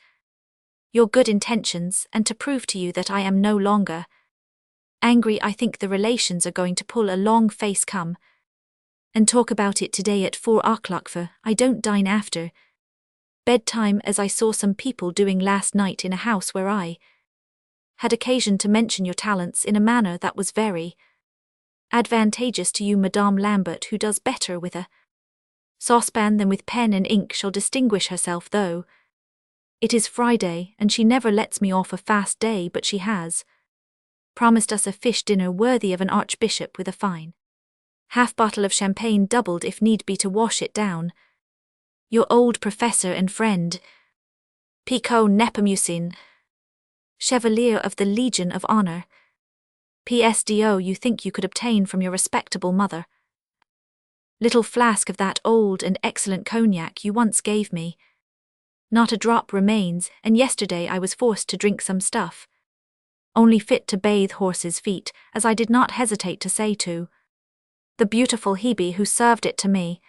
your good intentions, and to prove to you that I am no longer angry. I think the relations are going to pull a long face come and talk about it today at 4 o'clock, for I don't dine after bedtime, as I saw some people doing last night in a house where I had occasion to mention your talents in a manner that was very advantageous to you. Madame Lambert, who does better with a saucepan than with pen and ink, shall distinguish herself, though it is Friday, and she never lets me off a fast day, but she has promised us a fish dinner worthy of an archbishop, with a fine half-bottle of champagne, doubled if need be, to wash it down. Your old professor and friend, Pico Nepomucene, Chevalier of the Legion of Honor. PSDO, you think you could obtain from your respectable mother little flask of that old and excellent cognac you once gave me. Not a drop remains, and yesterday I was forced to drink some stuff only fit to bathe horses' feet, as I did not hesitate to say to the beautiful Hebe who served it to me.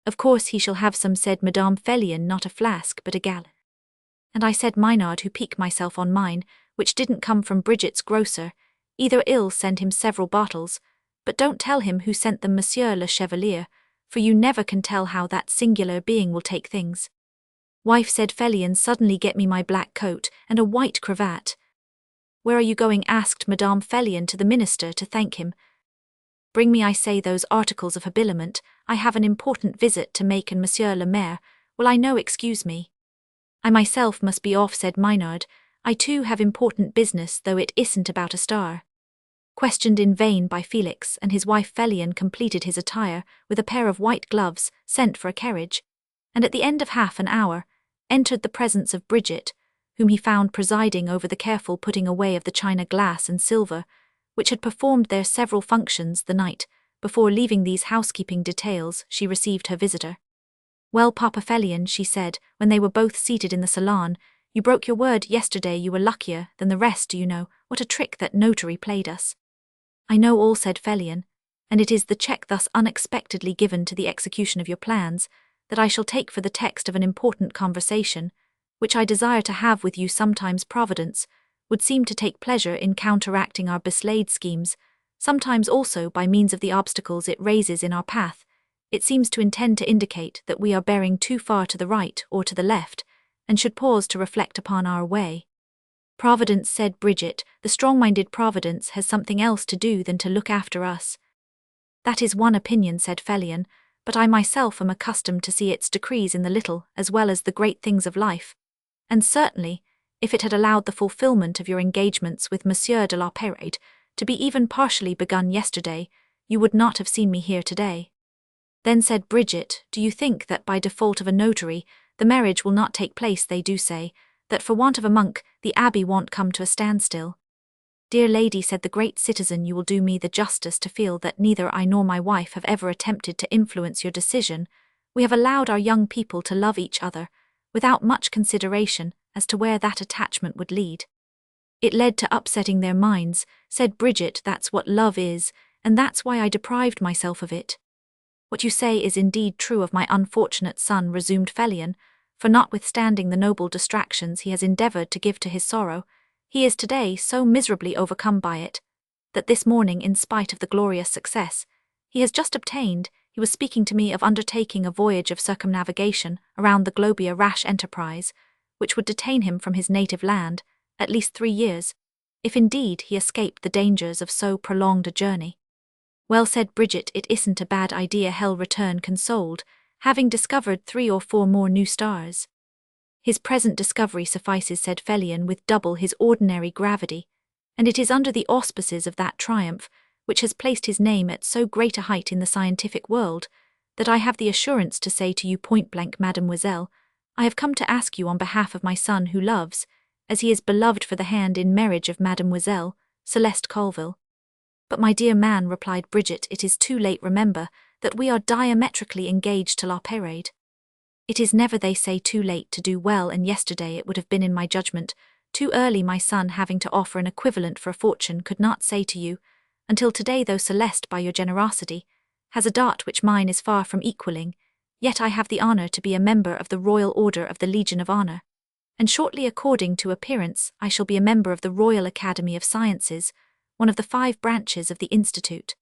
Of course he shall have some, said Madame Felion, not a flask but a gallon. And I said, Maynard, who pique myself on mine, which didn't come from Bridget's grocer, either ill send him several bottles, but don't tell him who sent them, Monsieur le Chevalier, for you never can tell how that singular being will take things. Wife, said Felion, suddenly, get me my black coat and a white cravat. Where are you going? Asked Madame Felion to the minister, to thank him. Bring me, I say, those articles of habiliment. I have an important visit to make, and Monsieur le Maire will, I know, excuse me. I myself must be off, said Maynard. I too have important business, though it isn't about a star. Questioned in vain by Felix and his wife, Felion completed his attire with a pair of white gloves, sent for a carriage, and at the end of half an hour entered the presence of Bridget, whom he found presiding over the careful putting away of the china, glass and silver, which had performed their several functions the night before. Leaving these housekeeping details, she received her visitor. Well, Papa Felion, she said, when they were both seated in the salon, you broke your word yesterday. You were luckier than the rest. Do you know what a trick that notary played us? I know all, said Felion, and it is the check thus unexpectedly given to the execution of your plans that I shall take for the text of an important conversation, which I desire to have with you. Sometimes Providence would seem to take pleasure in counteracting our beslaid schemes, sometimes also by means of the obstacles it raises in our path. It seems to intend to indicate that we are bearing too far to the right or to the left, and should pause to reflect upon our way. Providence, said Bridget, the strong-minded Providence has something else to do than to look after us. That is one opinion, said Felion, but I myself am accustomed to see its decrees in the little as well as the great things of life, and certainly, if it had allowed the fulfillment of your engagements with Monsieur de la Pérade to be even partially begun yesterday, you would not have seen me here today. Then said Bridget, do you think that by default of a notary, the marriage will not take place? They do say that for want of a monk, the abbey won't come to a standstill. Dear lady, said the great citizen, you will do me the justice to feel that neither I nor my wife have ever attempted to influence your decision. We have allowed our young people to love each other, without much consideration as to where that attachment would lead. It led to upsetting their minds, said Bridget. That's what love is, and that's why I deprived myself of it. What you say is indeed true of my unfortunate son, resumed Felion, for notwithstanding the noble distractions he has endeavoured to give to his sorrow, he is today so miserably overcome by it, that this morning, in spite of the glorious success he has just obtained, he was speaking to me of undertaking a voyage of circumnavigation around the globe, a rash enterprise, which would detain him from his native land at least 3 years, if indeed he escaped the dangers of so prolonged a journey. Well, said Bridget, it isn't a bad idea. Hell returned consoled, having discovered 3 or 4 more new stars. His present discovery suffices, said Felion with double his ordinary gravity, and it is under the auspices of that triumph, which has placed his name at so great a height in the scientific world, that I have the assurance to say to you point blank, Mademoiselle, I have come to ask you on behalf of my son, who loves, as he is beloved, for the hand in marriage of Mademoiselle Celeste Colville. But my dear man, replied Bridget, it is too late. Remember that we are diametrically engaged to La Pérade. It is never, they say, too late to do well, and yesterday it would have been, in my judgment, too early my son having to offer an equivalent for a fortune could not say to you, until today though Celeste by your generosity has a dot which mine is far from equalling, yet I have the honour to be a member of the Royal Order of the Legion of Honour, and shortly according to appearance I shall be a member of the Royal Academy of Sciences, one of the 5 branches of the Institute.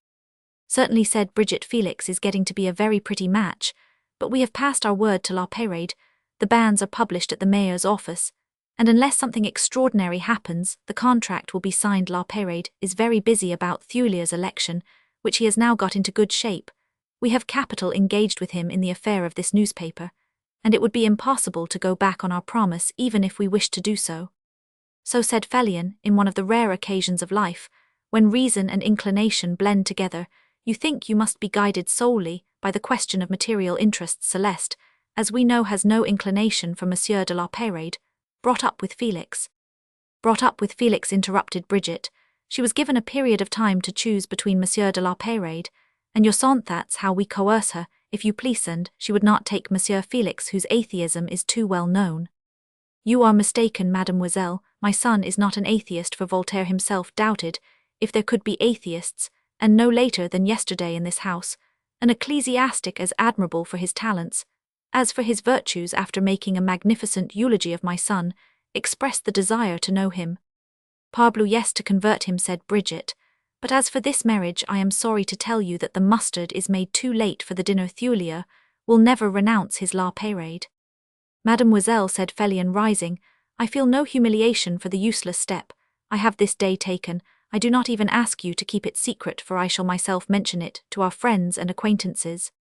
Certainly, said Bridget, Felix is getting to be a very pretty match, but we have passed our word to La Peyrade, the banns are published at the mayor's office, and unless something extraordinary happens, the contract will be signed. La Peyrade is very busy about Thulia's election, which he has now got into good shape. We have capital engaged with him in the affair of this newspaper, and it would be impossible to go back on our promise even if we wished to do so. So said Felion, in one of the rare occasions of life, when reason and inclination blend together, you think you must be guided solely by the question of material interests. Celeste, as we know, has no inclination for Monsieur de la Peyrade, brought up with Felix. Brought up with Felix, interrupted Bridget. She was given a period of time to choose between Monsieur de la Peyrade and your son. That's how we coerce her, if you please, and she would not take Monsieur Felix, whose atheism is too well known. You are mistaken, mademoiselle, my son is not an atheist, for Voltaire himself doubted if there could be atheists, and no later than yesterday in this house, an ecclesiastic as admirable for his talents as for his virtues, after making a magnificent eulogy of my son, expressed the desire to know him. Parbleu, yes, to convert him, said Bridget, but as for this marriage, I am sorry to tell you that the mustard is made too late for the dinner. Thulia will never renounce his La Peyrade. Mademoiselle, said Felion, rising, I feel no humiliation for the useless step I have this day taken. I do not even ask you to keep it secret, for I shall myself mention it to our friends and acquaintances.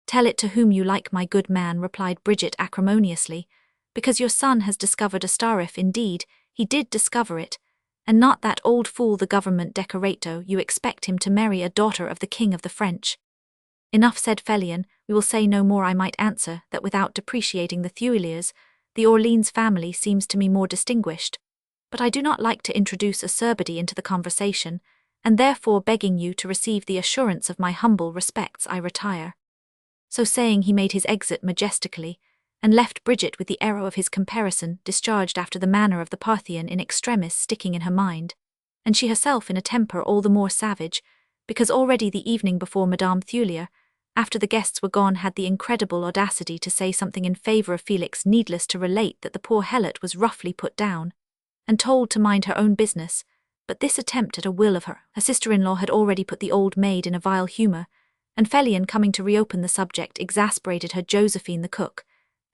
Tell it to whom you like, my good man, replied Bridget acrimoniously, because your son has discovered a star. If indeed he did discover it, and not that old fool the government decorato, you expect him to marry a daughter of the King of the French. Enough, said Felion, we will say no more. I might answer that without depreciating the Thuiliers, the Orleans family seems to me more distinguished, but I do not like to introduce acerbity into the conversation, and therefore, begging you to receive the assurance of my humble respects, I retire. So saying, he made his exit majestically, and left Bridget with the arrow of his comparison discharged after the manner of the Parthian in extremis sticking in her mind, and she herself in a temper all the more savage, because already the evening before Madame Thulia, after the guests were gone, had the incredible audacity to say something in favour of Felix. Needless to relate that the poor helot was roughly put down, and told to mind her own business, but this attempt at a will of her sister-in-law had already put the old maid in a vile humour, and Felion coming to reopen the subject exasperated her. Josephine the cook,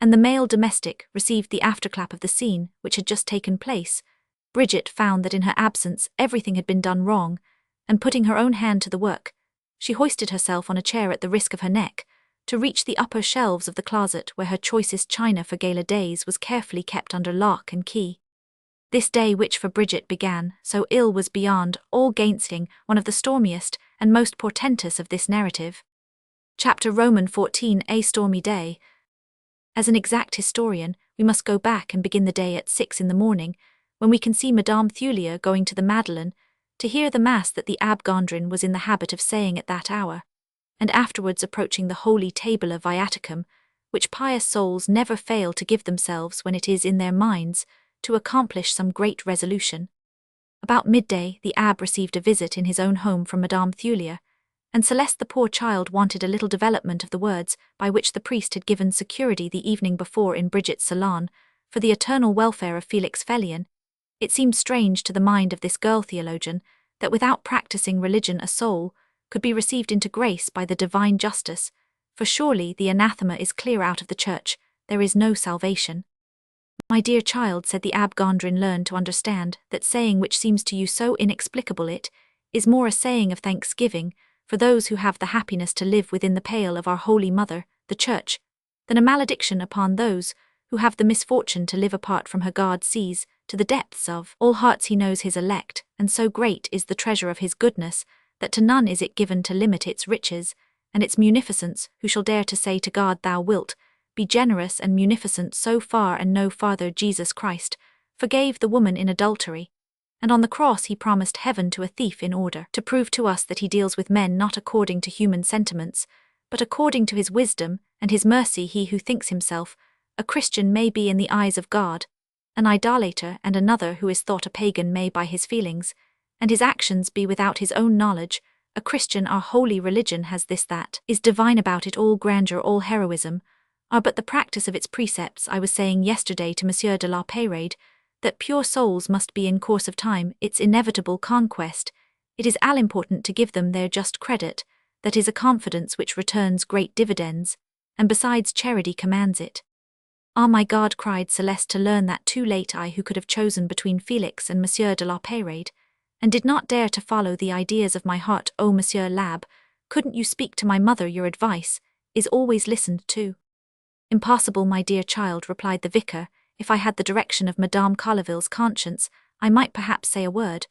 and the male domestic, received the afterclap of the scene which had just taken place. Bridget found that in her absence everything had been done wrong, and putting her own hand to the work, she hoisted herself on a chair at the risk of her neck, to reach the upper shelves of the closet where her choicest china for gala days was carefully kept under lock and key. This day, which for Bridget began so ill, was beyond all gainsaying one of the stormiest and most portentous of this narrative. Chapter Roman 14, A stormy day. As an exact historian, we must go back and begin the day at 6 in the morning, when we can see Madame Thulia going to the Madeleine, to hear the Mass that the Abbé Gondrin was in the habit of saying at that hour, and afterwards approaching the holy Tabula Viaticum, which pious souls never fail to give themselves when it is in their minds to accomplish some great resolution. About midday, the Abbé received a visit in his own home from Madame Thulia, and Celeste, the poor child, wanted a little development of the words by which the priest had given security the evening before in Bridget's salon for the eternal welfare of Felix Felion. It seemed strange to the mind of this girl theologian that without practicing religion a soul could be received into grace by the divine justice, for surely the anathema is clear out of the church, there is no salvation. My dear child, said the Abbé Gondrin, learn to understand that saying which seems to you so inexplicable, it is more a saying of thanksgiving for those who have the happiness to live within the pale of our Holy Mother, the Church, than a malediction upon those who have the misfortune to live apart from her. God sees to the depths of all hearts, he knows his elect, and so great is the treasure of his goodness that to none is it given to limit its riches and its munificence. Who shall dare to say to God, thou wilt be generous and munificent so far and no farther? Jesus Christ forgave the woman in adultery, and on the cross he promised heaven to a thief in order to prove to us that he deals with men not according to human sentiments, but according to his wisdom and his mercy. He who thinks himself a Christian may be in the eyes of God an idolater and another who is thought a pagan may by his feelings, and his actions be without his own knowledge, a Christian our holy religion has this that is divine about it all grandeur all heroism, are but the practice of its precepts. I was saying yesterday to Monsieur de la Peyrade, that pure souls must be in course of time its inevitable conquest. It is all important to give them their just credit, that is a confidence which returns great dividends, and besides charity commands it. Ah my God, cried Celeste, to learn that too late, I who could have chosen between Felix and Monsieur de la Peyrade, and did not dare to follow the ideas of my heart. Oh Monsieur l'Abbe, couldn't you speak to my mother? Your advice is always listened to. Impossible, my dear child, replied the vicar. If I had the direction of Madame Colleville's conscience, I might perhaps say a word,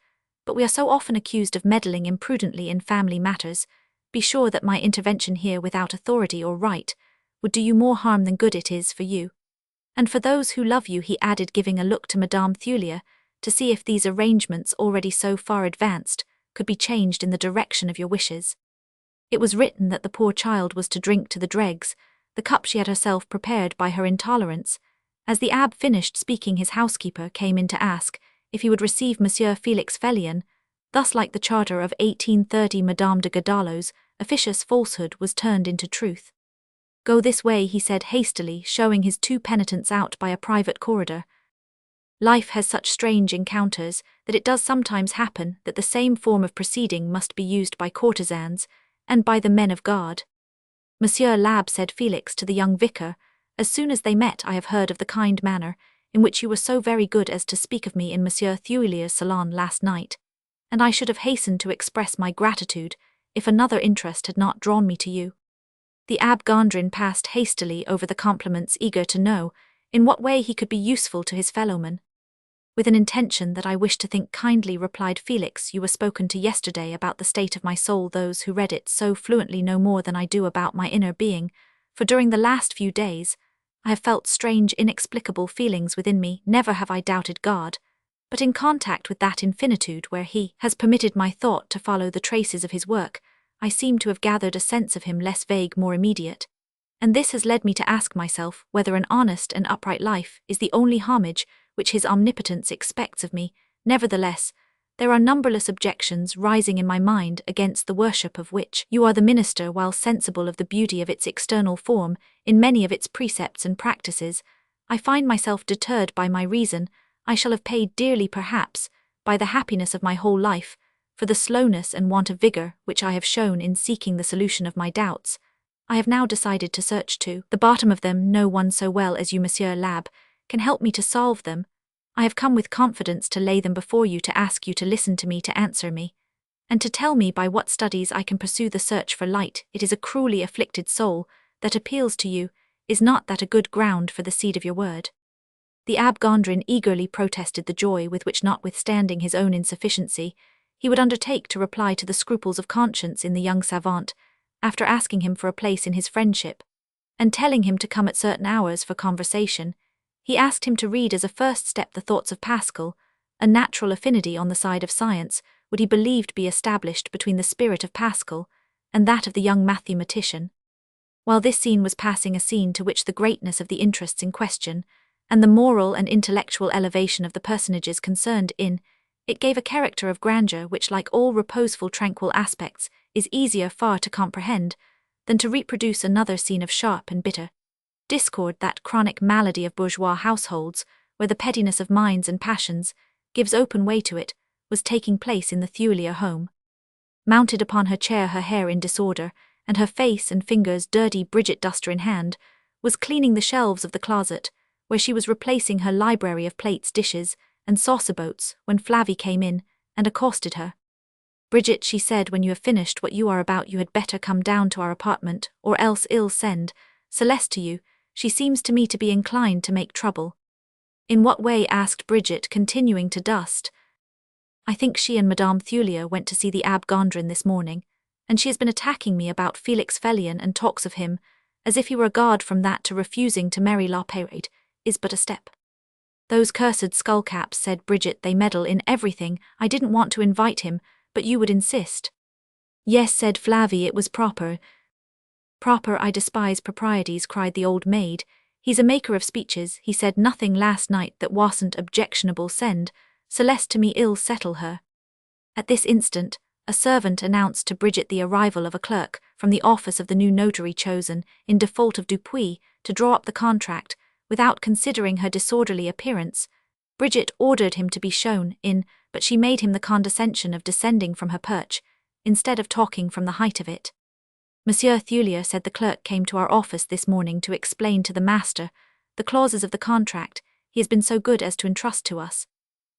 but we are so often accused of meddling imprudently in family matters. Be sure that my intervention here without authority or right would do you more harm than good. It is for you and for those who love you, he added, giving a look to Madame Thulia, to see if these arrangements, already so far advanced, could be changed in the direction of your wishes. It was written that the poor child was to drink to the dregs the cup she had herself prepared by her intolerance. As the abbe finished speaking, his housekeeper came in to ask if he would receive Monsieur Felix Fellien. Thus, like the charter of 1830, Madame de Godallot's officious falsehood was turned into truth. Go this way, he said hastily, showing his two penitents out by a private corridor. Life has such strange encounters that it does sometimes happen that the same form of proceeding must be used by courtesans and by the men of God. Monsieur l'Abbe, said Felix to the young vicar, as soon as they met, I have heard of the kind manner in which you were so very good as to speak of me in Monsieur Thuilier's salon last night, and I should have hastened to express my gratitude if another interest had not drawn me to you. The Abbe Gondrin passed hastily over the compliments, eager to know in what way he could be useful to his fellowman. With an intention that I wish to think kindly, replied Felix, you were spoken to yesterday about the state of my soul. Those who read it so fluently know more than I do about my inner being, for during the last few days I have felt strange, inexplicable feelings within me. Never have I doubted God, but in contact with that infinitude where he has permitted my thought to follow the traces of his work, I seem to have gathered a sense of him less vague, more immediate, and this has led me to ask myself whether an honest and upright life is the only homage which his omnipotence expects of me. Nevertheless, there are numberless objections rising in my mind against the worship of which you are the minister. While sensible of the beauty of its external form in many of its precepts and practices, I find myself deterred by my reason. I shall have paid dearly, perhaps, by the happiness of my whole life, for the slowness and want of vigor which I have shown in seeking the solution of my doubts. I have now decided to search to the bottom of them. No one so well as you, Monsieur l'Abbe, can help me to solve them. I have come with confidence to lay them before you, to ask you to listen to me, to answer me, and to tell me by what studies I can pursue the search for light. It is a cruelly afflicted soul that appeals to you. Is not that a good ground for the seed of your word? The Abbe Gondrin eagerly protested the joy with which, notwithstanding his own insufficiency, he would undertake to reply to the scruples of conscience in the young savant, after asking him for a place in his friendship, and telling him to come at certain hours for conversation. He asked him to read as a first step the thoughts of Pascal. A natural affinity on the side of science would, he believed, be established between the spirit of Pascal and that of the young mathematician. While this scene was passing, a scene to which the greatness of the interests in question, and the moral and intellectual elevation of the personages concerned in it, gave a character of grandeur which, like all reposeful tranquil aspects, is easier far to comprehend than to reproduce another scene of sharp and bitter discord. That chronic malady of bourgeois households, where the pettiness of minds and passions gives open way to it, was taking place in the Thuilier home. Mounted upon her chair, her hair in disorder, and her face and fingers dirty, Bridget, duster in hand, was cleaning the shelves of the closet, where she was replacing her library of plates, dishes, and saucer-boats, when Flavie came in and accosted her. Bridget, she said, when you have finished what you are about, you had better come down to our apartment, or else I'll send Celeste to you. She seems to me to be inclined to make trouble. In what way? Asked Bridget, continuing to dust. I think she and Madame Thuilier went to see the Abbe Gondrin this morning, and she has been attacking me about Felix Fellien, and talks of him as if he were a god. From that to refusing to marry La Peyrade is but a step. Those cursed skullcaps, said Bridget, they meddle in everything. I didn't want to invite him, but you would insist. Yes, said Flavie, it was proper. Proper, I despise proprieties, cried the old maid. He's a maker of speeches, he said nothing last night that wasn't objectionable. Send Celeste to me, ill settle her. At this instant, a servant announced to Bridget the arrival of a clerk from the office of the new notary chosen, in default of Dupuis, to draw up the contract. Without considering her disorderly appearance, Bridget ordered him to be shown in, but she made him the condescension of descending from her perch, instead of talking from the height of it. Monsieur Thulier said the clerk came to our office this morning to explain to the master the clauses of the contract he has been so good as to entrust to us.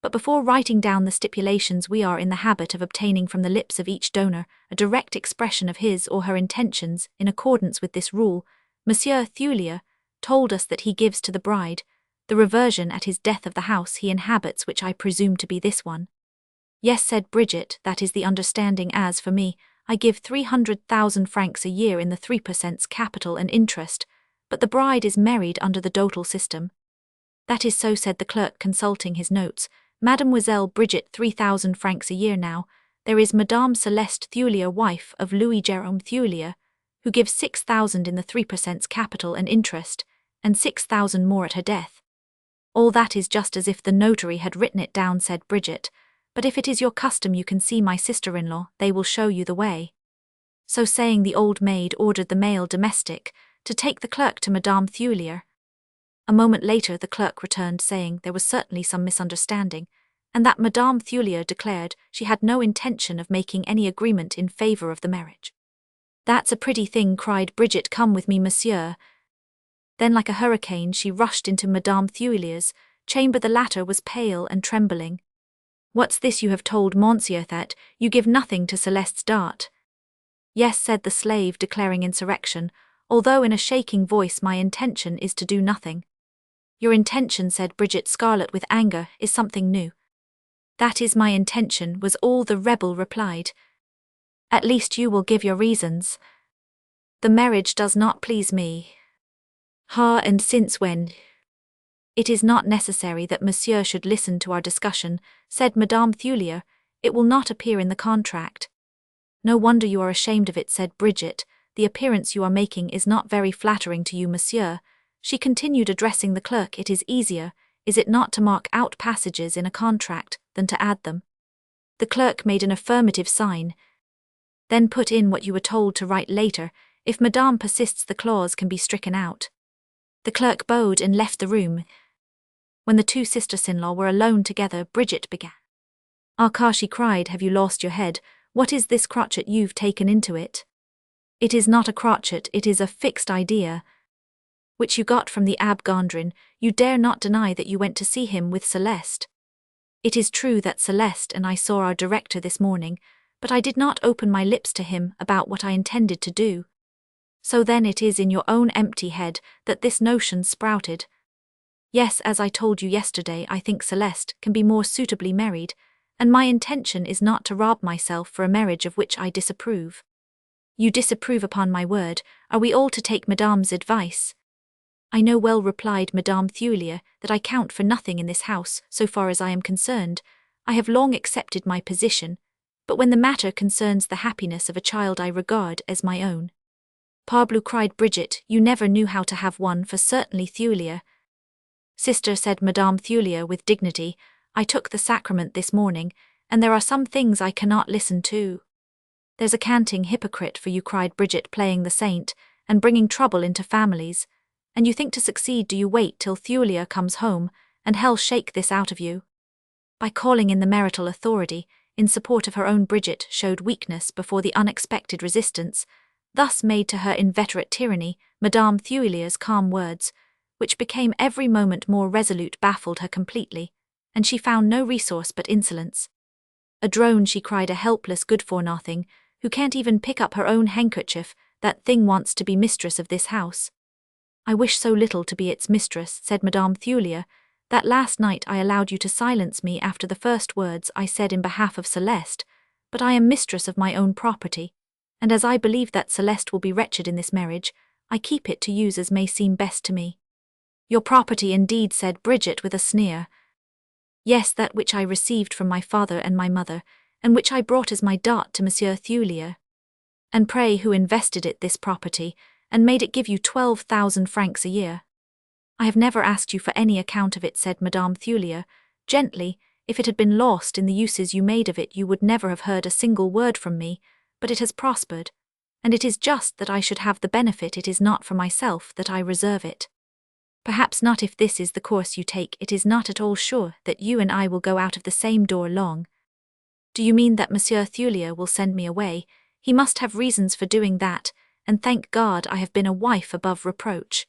But before writing down the stipulations, we are in the habit of obtaining from the lips of each donor a direct expression of his or her intentions. In accordance with this rule, Monsieur Thulier told us that he gives to the bride the reversion at his death of the house he inhabits, which I presume to be this one. Yes, said Bridget, that is the understanding. As for me, I give 300,000 francs a year in the 3% capital and interest, but the bride is married under the dotal system. That is so, said the clerk, consulting his notes. Mademoiselle Bridget 3,000 francs a year now. There is Madame Celeste Thulier, wife of Louis Jerome Thulier, who gives 6,000 in the 3% capital and interest, and 6,000 more at her death. All that is just as if the notary had written it down, said Bridget, but if it is your custom you can see my sister-in-law, they will show you the way. So saying, the old maid ordered the male domestic to take the clerk to Madame Thulier. A moment later the clerk returned, saying there was certainly some misunderstanding, and that Madame Thulier declared she had no intention of making any agreement in favour of the marriage. That's a pretty thing, cried Bridget. Come with me, monsieur. Then like a hurricane she rushed into Madame Thulier's chamber. The latter was pale and trembling. What's this you have told Monsieur that you give nothing to Celeste's dart? Yes, said the slave, declaring insurrection, although in a shaking voice. My intention is to do nothing. Your intention, said Bridget, scarlet with anger, is something new. That is my intention, was all the rebel replied. At least you will give your reasons. The marriage does not please me. Ha, and since when? It is not necessary that monsieur should listen to our discussion, said Madame Thulier. It will not appear in the contract. No wonder you are ashamed of it, said Bridget. The appearance you are making is not very flattering to you, monsieur. She continued, addressing the clerk. It is easier, is it not, to mark out passages in a contract than to add them? The clerk made an affirmative sign. Then put in what you were told to write later. If Madame persists, the clause can be stricken out. The clerk bowed and left the room. When the two sisters-in-law were alone together, Bridget began. "Ah, she cried, have you lost your head? What is this crotchet you've taken into it? It is not a crotchet, it is a fixed idea, which you got from the Abbe Gondrin. You dare not deny that you went to see him with Celeste. It is true that Celeste and I saw our director this morning, but I did not open my lips to him about what I intended to do. So then it is in your own empty head that this notion sprouted. Yes, as I told you yesterday, I think Celeste can be more suitably married, and my intention is not to rob myself for a marriage of which I disapprove." "You disapprove, upon my word. Are we all to take Madame's advice?" "I know well," replied Madame Thulier, "that I count for nothing in this house, so far as I am concerned. I have long accepted my position, but when the matter concerns the happiness of a child I regard as my own." "Parbleu," cried Bridget, "you never knew how to have one for certainly, Thulier." "Sister," said Madame Thulier with dignity, "I took the sacrament this morning, and there are some things I cannot listen to." "There's a canting hypocrite for you," cried Bridget, playing the saint, and bringing trouble into families. "And you think to succeed, do you wait till Thulier comes home, and hell shake this out of you?" By calling in the marital authority, in support of her own, Bridget showed weakness before the unexpected resistance thus made to her inveterate tyranny. Madame Thulier's calm words, which became every moment more resolute, baffled her completely, and she found no resource but insolence. "A drone," she cried, "a helpless good-for-nothing, who can't even pick up her own handkerchief. That thing wants to be mistress of this house." "I wish so little to be its mistress," said Madame Thulier, "that last night I allowed you to silence me after the first words I said in behalf of Celeste, but I am mistress of my own property, and as I believe that Celeste will be wretched in this marriage, I keep it to use as may seem best to me." "Your property indeed," said Bridget with a sneer. "Yes, that which I received from my father and my mother, and which I brought as my dot to Monsieur Thulier." "And pray who invested it, this property, and made it give you 12,000 francs a year?" I have never asked you for any account of it, said Madame Thulier, gently. If it had been lost in the uses you made of it, you would never have heard a single word from me, but it has prospered, and it is just that I should have the benefit. It is not for myself that I reserve it. Perhaps not. If this is the course you take, it is not at all sure that you and I will go out of the same door long. Do you mean that Monsieur Thulier will send me away? He must have reasons for doing that, and thank God I have been a wife above reproach.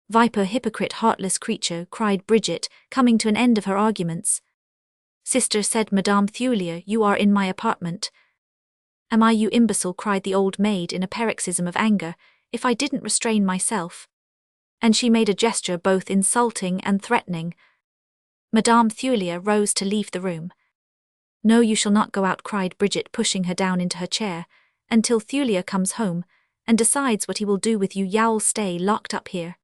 Viper, hypocrite, heartless creature, cried Bridget, coming to an end of her arguments. Sister, said Madame Thulier, you are in my apartment. Am I, you imbecile, cried the old maid in a paroxysm of anger, if I didn't restrain myself. And she made a gesture both insulting and threatening. Madame Thulier rose to leave the room. No, you shall not go out, cried Bridget, pushing her down into her chair, until Thulier comes home, and decides what he will do with you. You'll stay locked up here.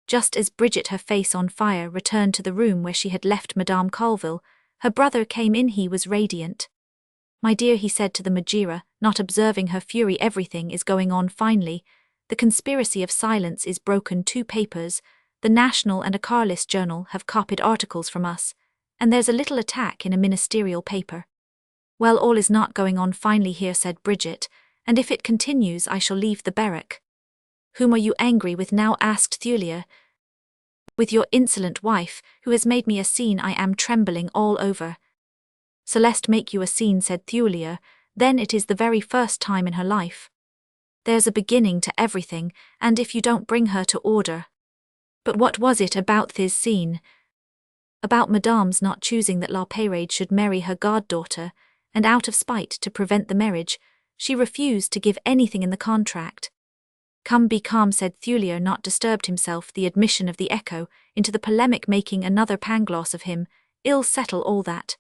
Just as Bridget, her face on fire, returned to the room where she had left Madame Colville, her brother came in. He was radiant. My dear, he said to the Magira, not observing her fury, everything is going on finely. The conspiracy of silence is broken. 2 papers, the National and a Carlist journal, have copied articles from us, and there's a little attack in a ministerial paper. Well, all is not going on finely here, said Bridget, and if it continues I shall leave the barrack. Whom are you angry with now? asked Thulier. With your insolent wife, who has made me a scene. I am trembling all over. Celeste make you a scene, said Thulier, then it is the very first time in her life. There's a beginning to everything, and if you don't bring her to order. But what was it about this scene? About Madame's not choosing that La Peyrade should marry her goddaughter, and out of spite to prevent the marriage, she refused to give anything in the contract. Come, be calm, said Thulier, not disturbed himself the admission of the echo into the polemic, making another Pangloss of him. Ill settle all that.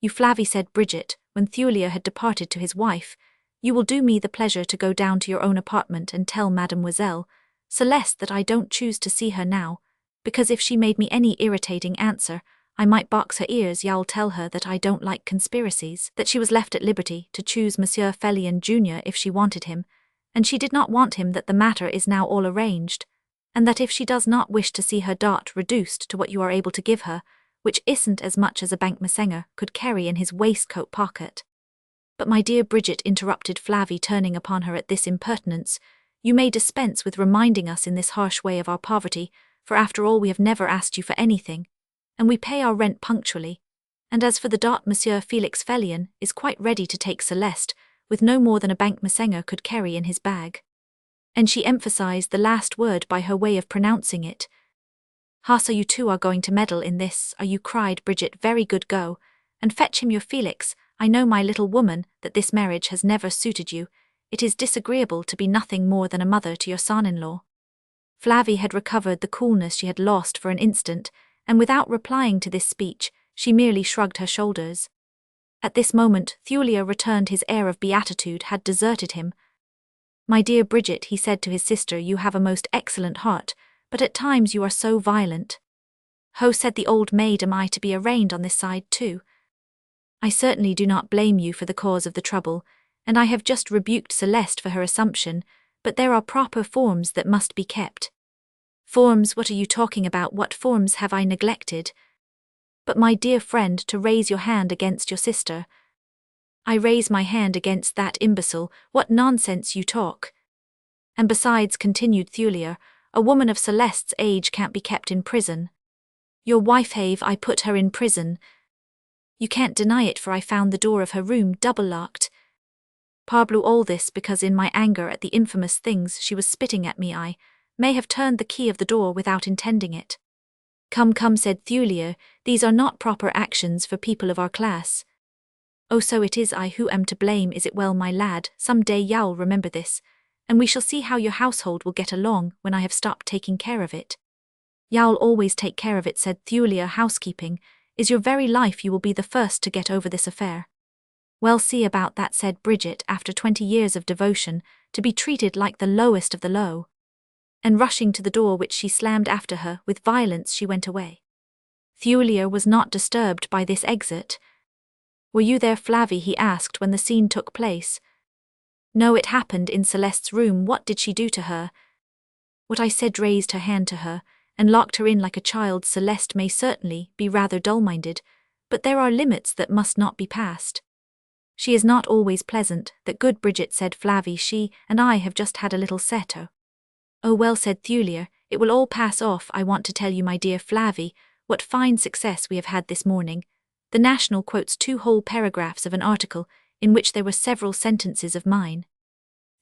You Flavie, said Bridget, when Thulier had departed to his wife, you will do me the pleasure to go down to your own apartment and tell Mademoiselle Celeste that I don't choose to see her now, because if she made me any irritating answer, I might box her ears. You'll tell her that I don't like conspiracies, that she was left at liberty to choose Monsieur Felion Jr. if she wanted him, and she did not want him, that the matter is now all arranged, and that if she does not wish to see her dot reduced to what you are able to give her, which isn't as much as a bank messenger could carry in his waistcoat pocket. But my dear Bridget, interrupted Flavie, turning upon her at this impertinence, you may dispense with reminding us in this harsh way of our poverty, for after all we have never asked you for anything, and we pay our rent punctually, and as for the dot, Monsieur Felix Felion is quite ready to take Celeste, with no more than a bank messenger could carry in his bag. And she emphasized the last word by her way of pronouncing it. Ha, so you two are going to meddle in this, are you? cried Bridget. Very good, go, and fetch him your Felix. I know, my little woman, that this marriage has never suited you. It is disagreeable to be nothing more than a mother to your son-in-law. Flavie had recovered the coolness she had lost for an instant, and without replying to this speech, she merely shrugged her shoulders. At this moment Thulier returned. His air of beatitude had deserted him. My dear Bridget, he said to his sister, you have a most excellent heart, but at times you are so violent. Ho, said the old maid, am I to be arraigned on this side too? I certainly do not blame you for the cause of the trouble, and I have just rebuked Celeste for her assumption, but there are proper forms that must be kept. Forms? What are you talking about? What forms have I neglected? But my dear friend, to raise your hand against your sister. I raise my hand against that imbecile. What nonsense you talk. And besides, continued Thulier, a woman of Celeste's age can't be kept in prison. Your wife have I put her in prison. You can't deny it, for I found the door of her room double-locked. Parbleu, all this because in my anger at the infamous things she was spitting at me I may have turned the key of the door without intending it. Come, come, said Thulier, these are not proper actions for people of our class. Oh, so it is I who am to blame, is it? Well, my lad, some day you'll remember this, and we shall see how your household will get along when I have stopped taking care of it. You'll always take care of it, said Thulier. Housekeeping is your very life. You will be the first to get over this affair. Well, see about that, said Bridget, after 20 years of devotion, to be treated like the lowest of the low. And rushing to the door, which she slammed after her with violence, she went away. Thulier was not disturbed by this exit. Were you there, Flavie? he asked when the scene took place. No, it happened in Celeste's room. What did she do to her? What I said. Raised her hand to her, and locked her in like a child. Celeste may certainly be rather dull-minded, but there are limits that must not be passed. She is not always pleasant, that good Bridget, said Flavie. She and I have just had a little settle. Oh well, said Thulia, it will all pass off. I want to tell you, my dear Flavie, what fine success we have had this morning. The National quotes 2 whole paragraphs of an article in which there were several sentences of mine.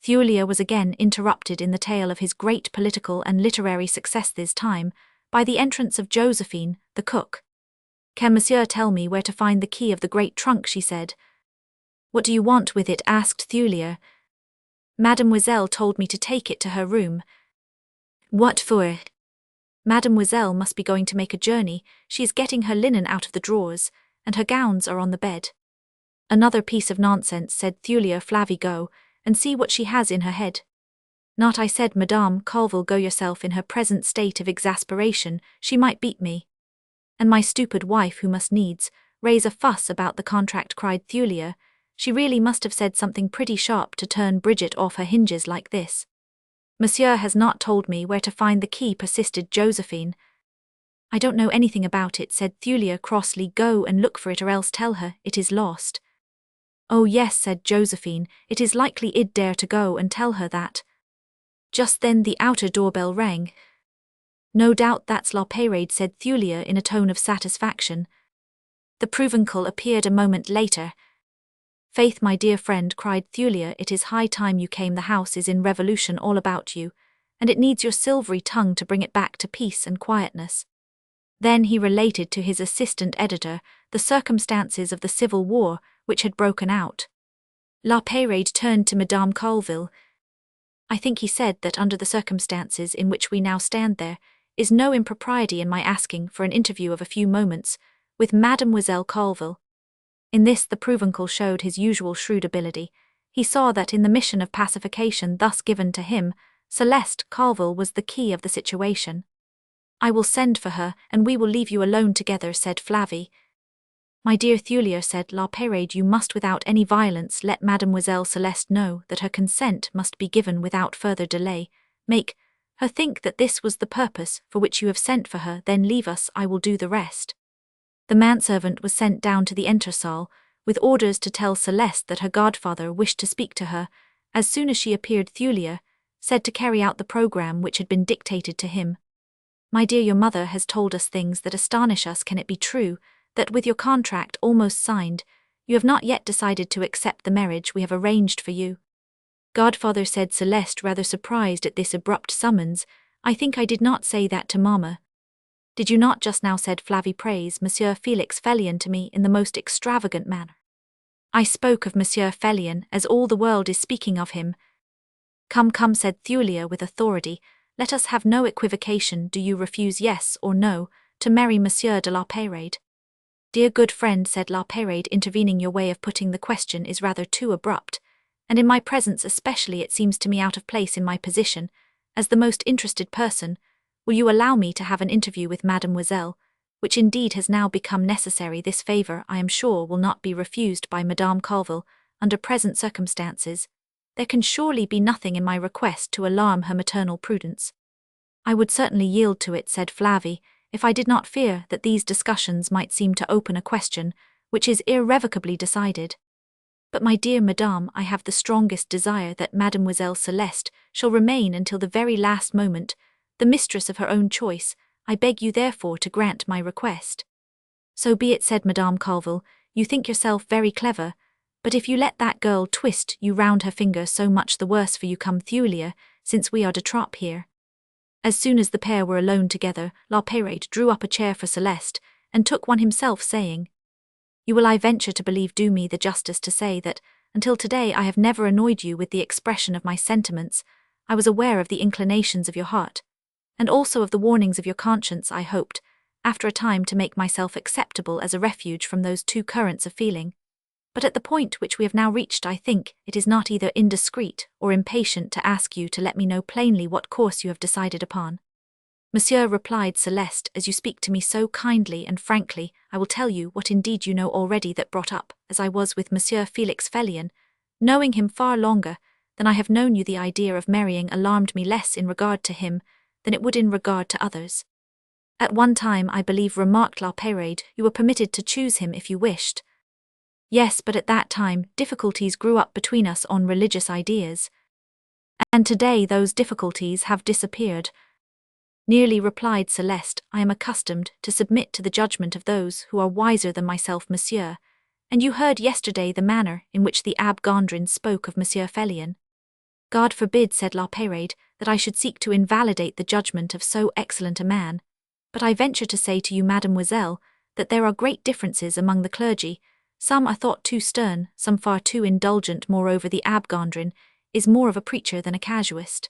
Thulia was again interrupted in the tale of his great political and literary success this time by the entrance of Josephine, the cook. Can monsieur tell me where to find the key of the great trunk, she said. What do you want with it, asked Thulia. Mademoiselle told me to take it to her room. What for? Mademoiselle must be going to make a journey. She is getting her linen out of the drawers, and her gowns are on the bed. Another piece of nonsense, said Thulia. Flavie, go and see what she has in her head. Not I, said Madame Colville. Go yourself. In her present state of exasperation, she might beat me. And my stupid wife, who must needs raise a fuss about the contract, cried Thulia. She really must have said something pretty sharp to turn Bridget off her hinges like this. Monsieur has not told me where to find the key, persisted Josephine. I don't know anything about it, said Thulia crossly. Go and look for it, or else tell her it is lost. Oh yes, said Josephine, it is likely I'd dare to go and tell her that. Just then the outer doorbell rang. No doubt that's La Peyrade, said Thulia in a tone of satisfaction. The Provençal appeared a moment later. Faith, my dear friend, cried Thulia, it is high time you came. The house is in revolution all about you, and it needs your silvery tongue to bring it back to peace and quietness. Then he related to his assistant editor the circumstances of the civil war which had broken out. La Peyrade turned to Madame Colville. I think, he said, that under the circumstances in which we now stand there is no impropriety in my asking for an interview of a few moments with Mademoiselle Colville. In this the Provençal showed his usual shrewd ability. He saw that in the mission of pacification thus given to him, Celeste Colville was the key of the situation. I will send for her, and we will leave you alone together, said Flavie. My dear Thulia, said La Peyrade, you must without any violence let Mademoiselle Celeste know that her consent must be given without further delay. Make her think that this was the purpose for which you have sent for her, then leave us, I will do the rest. The manservant was sent down to the entresol, with orders to tell Celeste that her godfather wished to speak to her. As soon as she appeared, Thulia said to carry out the programme which had been dictated to him. My dear, your mother has told us things that astonish us. Can it be true that with your contract almost signed, you have not yet decided to accept the marriage we have arranged for you? Godfather, said Celeste, rather surprised at this abrupt summons. I think I did not say that to Mamma. Did you not just now, said Flavie, praise Monsieur Felix Felion to me in the most extravagant manner? I spoke of Monsieur Felion as all the world is speaking of him. Come, come, said Thulia with authority, let us have no equivocation. Do you refuse, yes or no, to marry Monsieur de La Peyrade? Dear good friend, said La Peyrade, intervening, your way of putting the question is rather too abrupt, and in my presence especially it seems to me out of place in my position, as the most interested person. Will you allow me to have an interview with Mademoiselle, which indeed has now become necessary? This favour, I am sure, will not be refused by Madame Colville under present circumstances. There can surely be nothing in my request to alarm her maternal prudence. I would certainly yield to it, said Flavie, if I did not fear that these discussions might seem to open a question which is irrevocably decided. But my dear Madame, I have the strongest desire that Mademoiselle Celeste shall remain until the very last moment, the mistress of her own choice. I beg you therefore to grant my request. So be it, said Madame Colville, you think yourself very clever, but if you let that girl twist you round her finger, so much the worse for you. Come, Thulia, since we are de trop here. As soon as the pair were alone together, La Peyrade drew up a chair for Celeste, and took one himself, saying, You will, I venture to believe, do me the justice to say that, until today, I have never annoyed you with the expression of my sentiments. I was aware of the inclinations of your heart, and also of the warnings of your conscience. I hoped, after a time, to make myself acceptable as a refuge from those two currents of feeling. But at the point which we have now reached, I think it is not either indiscreet or impatient to ask you to let me know plainly what course you have decided upon. Monsieur, replied Celeste, as you speak to me so kindly and frankly, I will tell you what indeed you know already, that brought up as I was with Monsieur Felix Felion, knowing him far longer than I have known you, the idea of marrying alarmed me less in regard to him than it would in regard to others. At one time, I believe, remarked La Peyrade, you were permitted to choose him if you wished. Yes, but at that time, difficulties grew up between us on religious ideas. And today those difficulties have disappeared. Nearly replied Celeste, I am accustomed to submit to the judgment of those who are wiser than myself, monsieur. And you heard yesterday the manner in which the Abbé Gondrin spoke of Monsieur Felion. God forbid, said La Peyrade, that I should seek to invalidate the judgment of so excellent a man. But I venture to say to you, mademoiselle, that there are great differences among the clergy. Some are thought too stern, some far too indulgent. Moreover, the Abbé Gondrin is more of a preacher than a casuist.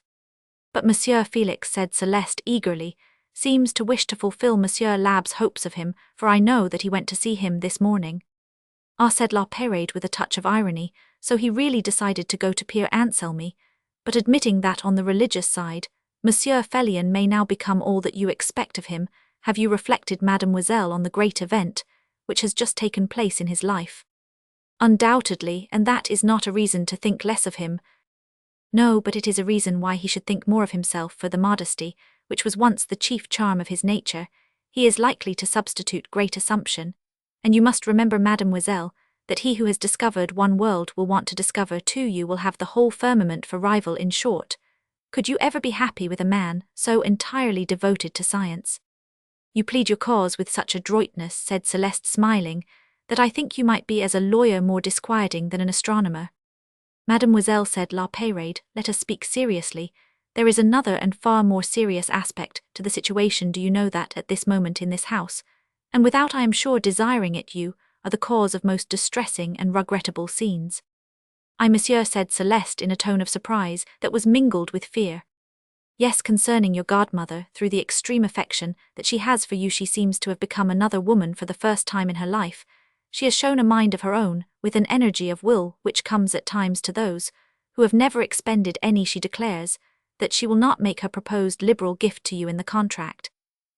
But Monsieur Felix, said Celeste eagerly, seems to wish to fulfill Monsieur Lab's hopes of him, for I know that he went to see him this morning. Ah, said La Peyrade with a touch of irony, so he really decided to go to Pierre Anselmy. But admitting that on the religious side, Monsieur Felion may now become all that you expect of him, have you reflected, mademoiselle, on the great event which has just taken place in his life? Undoubtedly, and that is not a reason to think less of him. No, but it is a reason why he should think more of himself, for the modesty, which was once the chief charm of his nature, he is likely to substitute great assumption. And you must remember, mademoiselle, that he who has discovered one world will want to discover two. You will have the whole firmament for rival. In short, could you ever be happy with a man so entirely devoted to science? You plead your cause with such adroitness, said Celeste smiling, that I think you might be as a lawyer more disquieting than an astronomer. Mademoiselle, said La Peyrade, let us speak seriously. There is another and far more serious aspect to the situation. Do you know that at this moment in this house, and without, I am sure, desiring it, you are the cause of most distressing and regrettable scenes? I, monsieur, said Celeste in a tone of surprise that was mingled with fear. Yes, concerning your godmother. Through the extreme affection that she has for you, she seems to have become another woman for the first time in her life. She has shown a mind of her own, with an energy of will which comes at times to those who have never expended any. She declares that she will not make her proposed liberal gift to you in the contract,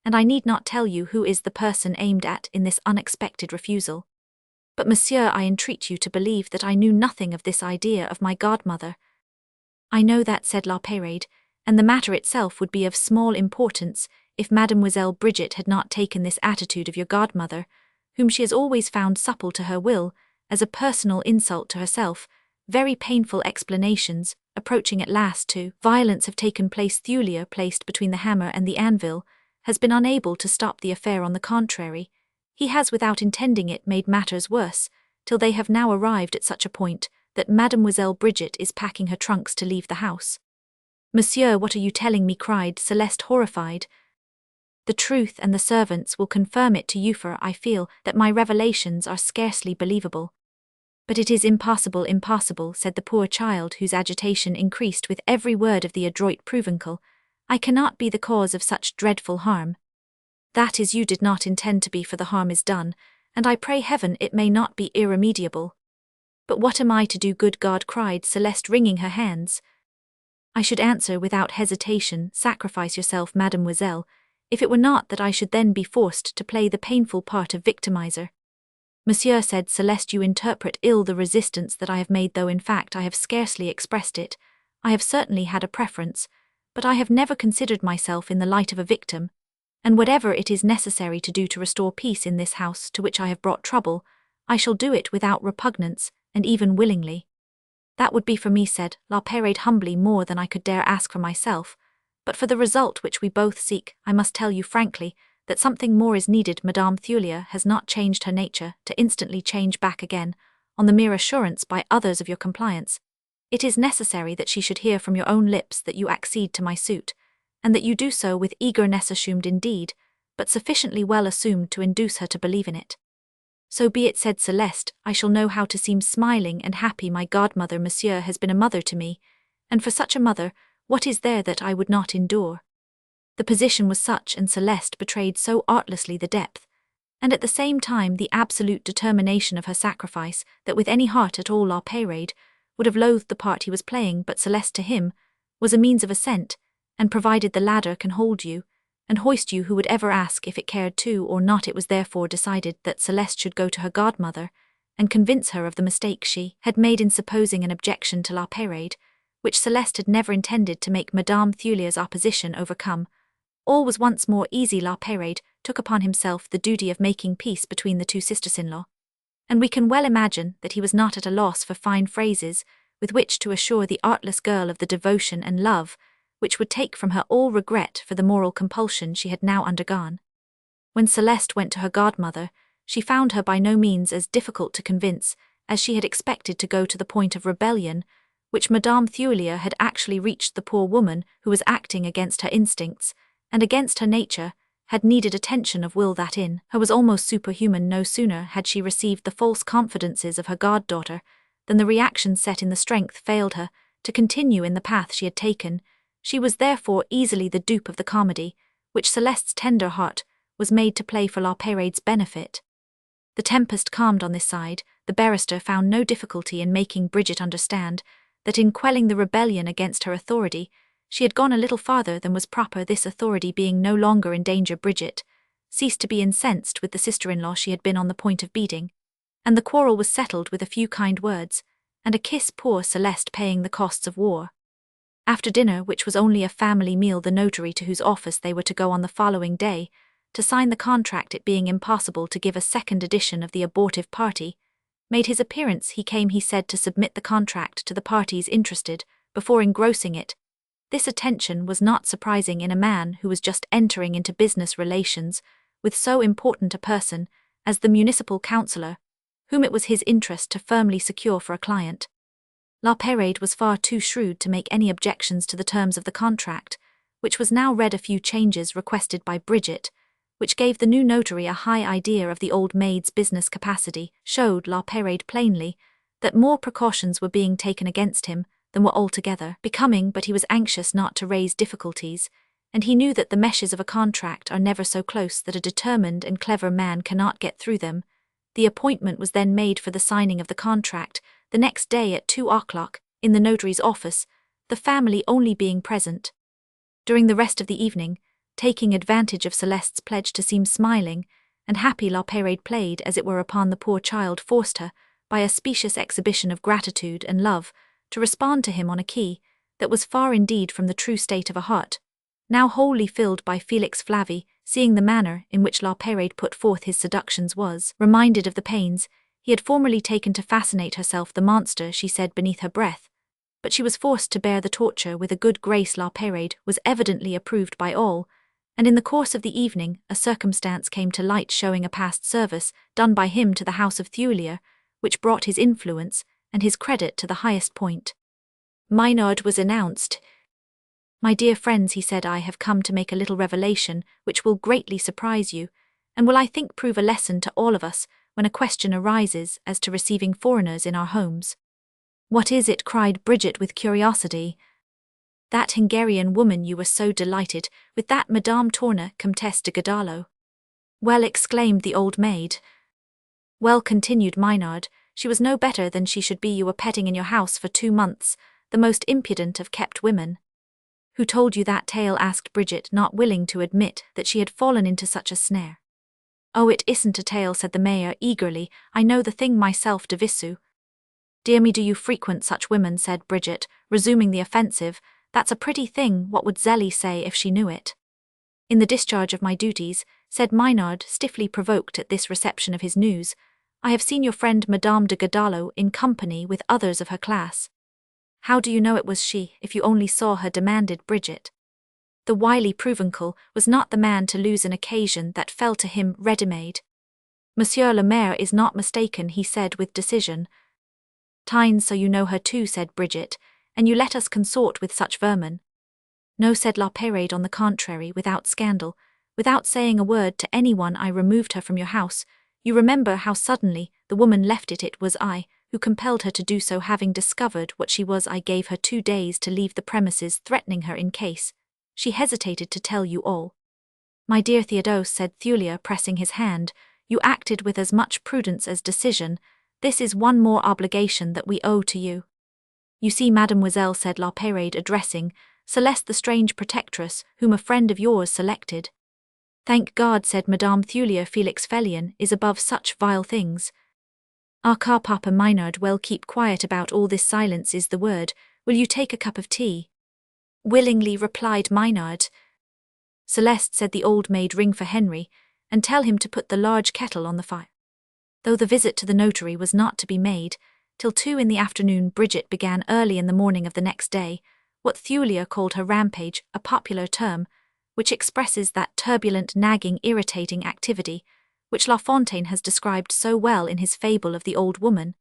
and I need not tell you who is the person aimed at in this unexpected refusal. But, monsieur, I entreat you to believe that I knew nothing of this idea of my godmother. I know that, said La Peyrade, and the matter itself would be of small importance if Mademoiselle Bridget had not taken this attitude of your godmother, whom she has always found supple to her will, as a personal insult to herself. Very painful explanations, approaching at last to violence, have taken place. Thulia, placed between the hammer and the anvil, has been unable to stop the affair. On the contrary, he has, without intending it, made matters worse, till they have now arrived at such a point that Mademoiselle Bridget is packing her trunks to leave the house. Monsieur, what are you telling me? Cried Celeste, horrified. The truth, and the servants will confirm it to you, for I feel that my revelations are scarcely believable. But it is impossible, impossible, said the poor child, whose agitation increased with every word of the adroit Provençal. I cannot be the cause of such dreadful harm. That is, you did not intend to be, for the harm is done, and I pray heaven it may not be irremediable. But what am I to do, good God? Cried Celeste, wringing her hands. I should answer without hesitation, sacrifice yourself, mademoiselle, if it were not that I should then be forced to play the painful part of victimizer. Monsieur, said Celeste, you interpret ill the resistance that I have made, though in fact I have scarcely expressed it. I have certainly had a preference, but I have never considered myself in the light of a victim, and whatever it is necessary to do to restore peace in this house to which I have brought trouble, I shall do it without repugnance, and even willingly. That would be for me, said La Peyrade humbly, more than I could dare ask for myself. But for the result which we both seek, I must tell you frankly that something more is needed. Madame Thulia has not changed her nature to instantly change back again, on the mere assurance by others of your compliance. It is necessary that she should hear from your own lips that you accede to my suit, and that you do so with eagerness assumed indeed, but sufficiently well assumed to induce her to believe in it. So be it, said Celeste, I shall know how to seem smiling and happy. My godmother, monsieur, has been a mother to me, and for such a mother, what is there that I would not endure? The position was such, and Celeste betrayed so artlessly the depth, and at the same time the absolute determination of her sacrifice, that with any heart at all La Peyrade would have loathed the part he was playing, but Celeste to him was a means of ascent, and provided the ladder can hold you, and hoist you, who would ever ask if it cared to or not? It was therefore decided that Celeste should go to her godmother, and convince her of the mistake she had made in supposing an objection to La Peyrade, which Celeste had never intended to make Madame Thulia's opposition overcome All was once more easy. La Peyrade took upon himself the duty of making peace between the two sisters-in-law, and we can well imagine that he was not at a loss for fine phrases with which to assure the artless girl of the devotion and love which would take from her all regret for the moral compulsion she had now undergone. When Celeste went to her godmother, she found her by no means as difficult to convince as she had expected, to go to the point of rebellion, which Madame Thulier had actually reached. The poor woman, who was acting against her instincts and against her nature, had needed a tension of will that in her was almost superhuman. No sooner had she received the false confidences of her goddaughter than the reaction set in the strength failed her to continue in the path she had taken. She was therefore easily the dupe of the comedy, which Celeste's tender heart was made to play for La Peyrade's benefit. The tempest calmed on this side. The barrister found no difficulty in making Bridget understand that in quelling the rebellion against her authority, she had gone a little farther than was proper. This authority being no longer in danger, Bridget ceased to be incensed with the sister-in-law she had been on the point of beating, and the quarrel was settled with a few kind words and a kiss, poor Celeste paying the costs of war. After dinner, which was only a family meal, the notary to whose office they were to go on the following day to sign the contract, it being impossible to give a second edition of the abortive party, made his appearance. He came, he said, to submit the contract to the parties interested before engrossing it. This attention was not surprising in a man who was just entering into business relations with so important a person as the municipal councillor, whom it was his interest to firmly secure for a client. La Peyrade was far too shrewd to make any objections to the terms of the contract, which was now read. A few changes requested by Bridget, which gave the new notary a high idea of the old maid's business capacity, showed La Peyrade plainly that more precautions were being taken against him than were altogether becoming, but he was anxious not to raise difficulties, and he knew that the meshes of a contract are never so close that a determined and clever man cannot get through them. The appointment was then made for the signing of the contract the next day at 2 o'clock in the notary's office, the family only being present. During the rest of the evening, taking advantage of Celeste's pledge to seem smiling and happy, La Peyrade played as it were upon the poor child, forced her, by a specious exhibition of gratitude and love, to respond to him on a key that was far indeed from the true state of a heart, now wholly filled by Felix Flavy. Seeing the manner in which La Peyrade put forth his seductions, was reminded of the pains he had formerly taken to fascinate herself. The monster, she said beneath her breath, but she was forced to bear the torture with a good grace. La Peyrade was evidently approved by all, and in the course of the evening a circumstance came to light showing a past service done by him to the house of Thulier, which brought his influence and his credit to the highest point. Maynard was announced. "My dear friends," he said, "I have come to make a little revelation which will greatly surprise you, and will, I think, prove a lesson to all of us when a question arises as to receiving foreigners in our homes." "What is it?" cried Bridget with curiosity. "That Hungarian woman you were so delighted with, that Madame Tourne, Comtesse de Godallo." "Well," exclaimed the old maid. "Well," continued Maynard, "she was no better than she should be. You were petting in your house for 2 months, the most impudent of kept women." "Who told you that tale?" asked Bridget, not willing to admit that she had fallen into such a snare. "Oh, it isn't a tale," said the mayor eagerly. "I know the thing myself de visu." "Dear me, do you frequent such women?" said Bridget, resuming the offensive. "That's a pretty thing. What would Zélie say if she knew it?" "In the discharge of my duties," said Maynard, stiffly provoked at this reception of his news, "I have seen your friend Madame de Godallo in company with others of her class." "How do you know it was she, if you only saw her?" demanded Bridget. The wily Provencal was not the man to lose an occasion that fell to him ready-made. "Monsieur le Maire is not mistaken," he said with decision. "Tynes, so you know her too," said Bridget, "and you let us consort with such vermin." "No," said La Peyrade, "on the contrary, without scandal, without saying a word to anyone, I removed her from your house. You remember how suddenly the woman left it. It was I who compelled her to do so. Having discovered what she was, I gave her 2 days to leave the premises, threatening her in case she hesitated to tell you all." "My dear Theodose," said Thulier, pressing his hand, "you acted with as much prudence as decision. This is one more obligation that we owe to you." "You see, mademoiselle," said La Peyrade, addressing Celeste, "the strange protectress whom a friend of yours selected." "Thank God," said Madame Thulier, "Felix Felion is above such vile things." "Ah, car Papa Maynard, well, keep quiet about all this. Silence is the word. Will you take a cup of tea?" "Willingly," replied Maynard. Celeste said the old maid ring for Henry, and tell him to put the large kettle on the fire. Though the visit to the notary was not to be made till 2 in the afternoon, Bridget began early in the morning of the next day what Thulia called her rampage, a popular term which expresses that turbulent, nagging, irritating activity which La Fontaine has described so well in his fable of the old woman,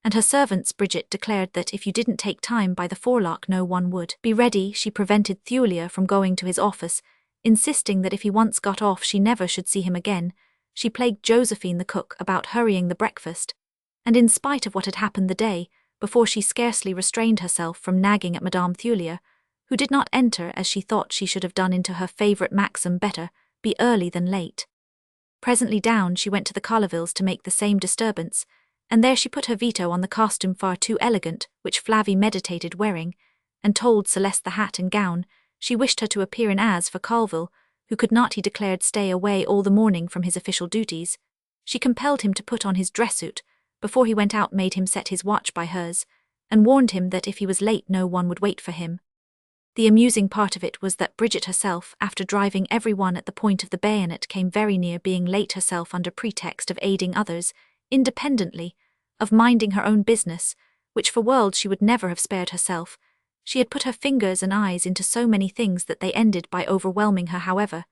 and her servants. Bridget declared that if you didn't take time by the forelock no one would be ready. She prevented Thulia from going to his office, insisting that if he once got off she never should see him again. She plagued Josephine the cook about hurrying the breakfast, and in spite of what had happened the day before, she scarcely restrained herself from nagging at Madame Thulia, who did not enter as she thought she should have done into her favourite maxim, better be early than late. Presently down she went to the Collivilles to make the same disturbance, and there she put her veto on the costume far too elegant which Flavie meditated wearing, and told Celeste the hat and gown she wished her to appear in as for Colville, who could not, he declared, stay away all the morning from his official duties. She compelled him to put on his dress suit before he went out, made him set his watch by hers, and warned him that if he was late no one would wait for him. The amusing part of it was that Bridget herself, after driving every one at the point of the bayonet, came very near being late herself under pretext of aiding others, independently of minding her own business, which for worlds she would never have spared herself. She had put her fingers and eyes into so many things that they ended by overwhelming her. However,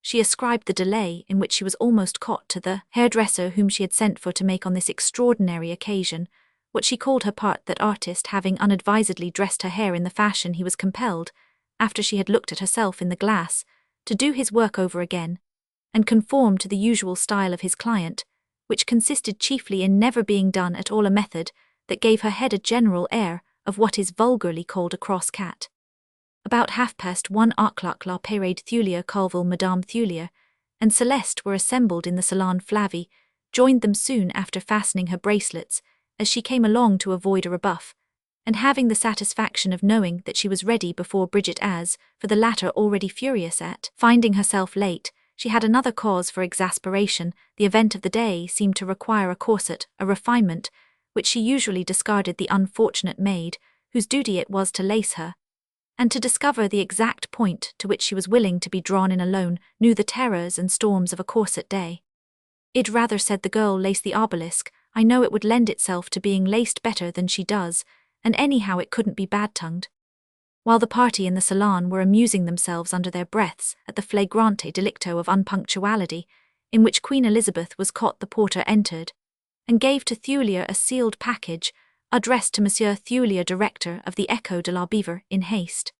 she ascribed the delay in which she was almost caught to the hairdresser whom she had sent for to make on this extraordinary occasion what she called her part, that artist having unadvisedly dressed her hair in the fashion he was compelled, after she had looked at herself in the glass, to do his work over again, and conform to the usual style of his client, which consisted chiefly in never being done at all, a method that gave her head a general air of what is vulgarly called a cross cat. About 1:30 La Peyrade, Thulia, Colville, Madame Thulia, and Celeste were assembled in the salon. Flavie joined them soon after, fastening her bracelets as she came along to avoid a rebuff, and having the satisfaction of knowing that she was ready before Bridget, as, for the latter, already furious at finding herself late, she had another cause for exasperation. The event of the day seemed to require a corset, a refinement which she usually discarded. The unfortunate maid, whose duty it was to lace her, and to discover the exact point to which she was willing to be drawn in alone, knew the terrors and storms of a corset day. "I'd rather," said the girl, "lace the obelisk. I know it would lend itself to being laced better than she does, and anyhow it couldn't be bad-tongued." While the party in the salon were amusing themselves under their breaths at the flagrante delicto of unpunctuality in which Queen Elizabeth was caught, the porter entered, and gave to Thulia a sealed package addressed to Monsieur Thulia, director of the Echo de la Beaver, in haste.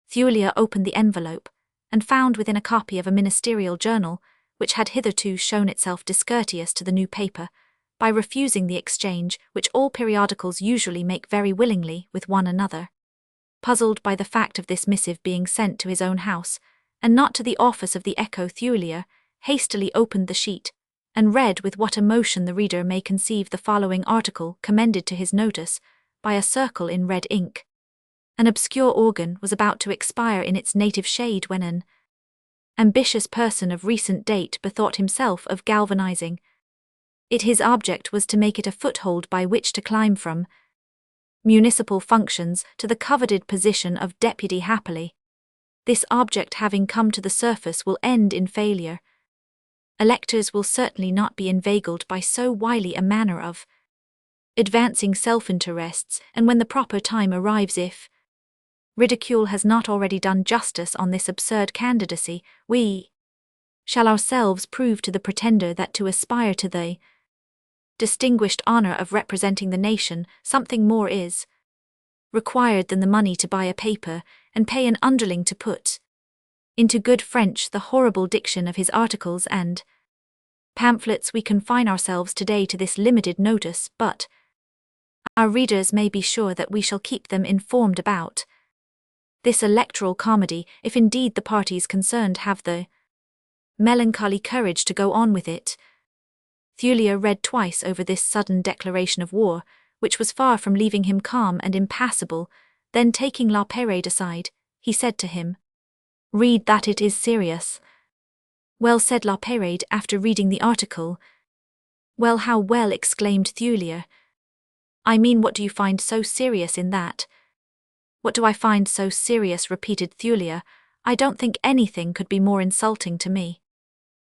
Thulia opened the envelope, and found within a copy of a ministerial journal, which had hitherto shown itself discourteous to the new paper, by refusing the exchange which all periodicals usually make very willingly with one another. Puzzled by the fact of this missive being sent to his own house, and not to the office of the Echo, Thulia hastily opened the sheet, and read with what emotion the reader may conceive the following article, commended to his notice by a circle in red ink. An obscure organ was about to expire in its native shade when an ambitious person of recent date bethought himself of galvanizing it. His object was to make it a foothold by which to climb from municipal functions to the coveted position of deputy. Happily, this object having come to the surface will end in failure. Electors will certainly not be inveigled by so wily a manner of advancing self-interests, and when the proper time arrives, if ridicule has not already done justice on this absurd candidacy, we shall ourselves prove to the pretender that to aspire to the distinguished honor of representing the nation, something more is required than the money to buy a paper and pay an underling to put into good French the horrible diction of his articles and pamphlets. We confine ourselves today to this limited notice, but our readers may be sure that we shall keep them informed about this electoral comedy, if indeed the parties concerned have the melancholy courage to go on with it. Thulia read twice over this sudden declaration of war, which was far from leaving him calm and impassible. Then, taking La Peyrade aside, he said to him, "Read that, it is serious." "Well," said La Peyrade, after reading the article. "Well, how well?" exclaimed Thulia. "I mean, what do you find so serious in that?" "What do I find so serious?" repeated Thulia. I don't think anything could be more insulting to me.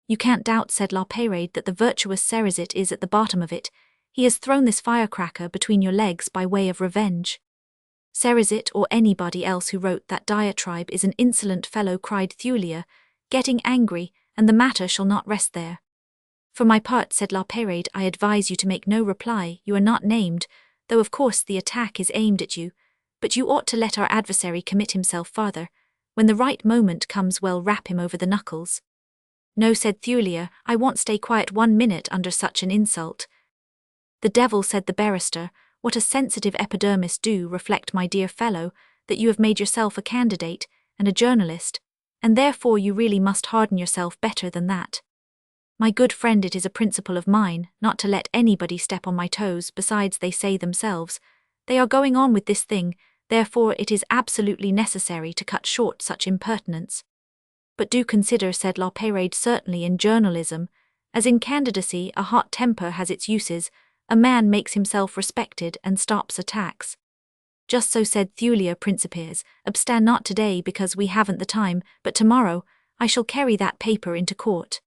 You can't doubt, said La Peyrade, that the virtuous Cerizet is at the bottom of it. He has thrown this firecracker between your legs by way of revenge. Cerizet, or anybody else who wrote that diatribe, is an insolent fellow, cried Thulia, getting angry, and the matter shall not rest there. For my part, said La Peyrade, I advise you to make no reply. You are not named, though of course the attack is aimed at you, but you ought to let our adversary commit himself farther. When the right moment comes, well, rap him over the knuckles. No, said Thulia, I won't stay quiet 1 minute under such an insult. The devil, said the barrister, what a sensitive epidermis do reflect, my dear fellow, that you have made yourself a candidate, and a journalist, and therefore you really must harden yourself better than that. My good friend, it is a principle of mine, not to let anybody step on my toes. Besides, they say themselves, they are going on with this thing, therefore it is absolutely necessary to cut short such impertinence. But do consider, said La Peyrade, certainly in journalism, as in candidacy, a hot temper has its uses. A man makes himself respected and stops attacks. Just so, said Thulia, Principes, abstain not today because we haven't the time, but tomorrow I shall carry that paper into court.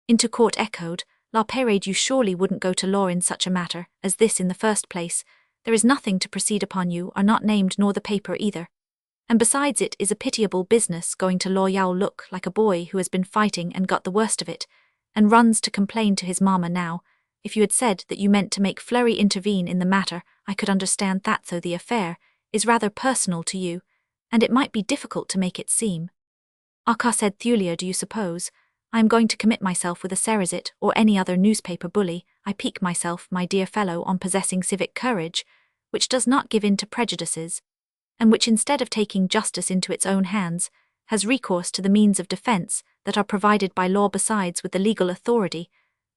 Into court, echoed La Peyrade. You surely wouldn't go to law in such a matter as this in the first place. There is nothing to proceed upon. You are not named, nor the paper either. And besides, it is a pitiable business going to law. You'll look like a boy who has been fighting and got the worst of it, and runs to complain to his mamma now. If you had said that you meant to make Fleury intervene in the matter, I could understand that, though the affair is rather personal to you, and it might be difficult to make it seem. Aka, said Thulia, do you suppose I am going to commit myself with a Cerizet or any other newspaper bully? I pique myself, my dear fellow, on possessing civic courage, which does not give in to prejudices, and which, instead of taking justice into its own hands, has recourse to the means of defence that are provided by law. Besides, with the legal authority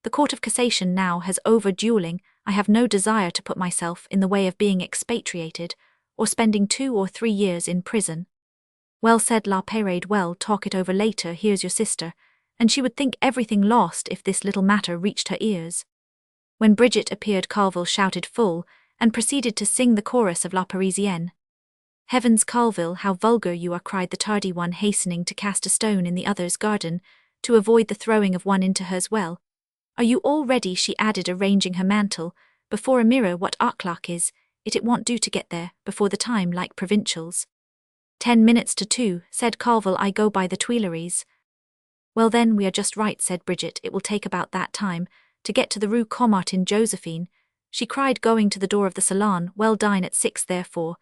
the Court of Cassation now has over duelling, I have no desire to put myself in the way of being expatriated, or spending 2 or 3 years in prison. Well, said La Peyrade, well, talk it over later. Here's your sister, and she would think everything lost if this little matter reached her ears. When Bridget appeared, Colville shouted full, and proceeded to sing the chorus of La Parisienne. Heavens, Colville, how vulgar you are, cried the tardy one, hastening to cast a stone in the other's garden, to avoid the throwing of one into hers. Well, are you all ready? She added, arranging her mantle before a mirror. What o'clock is it? It won't do to get there before the time like provincials. 10 minutes to 2, said Colville. I go by the Tuileries. Well then, we are just right, said Bridget. It will take about that time to get to the Rue Caumartin. Josephine, she cried, going to the door of the salon. Well, dine at 6 therefore.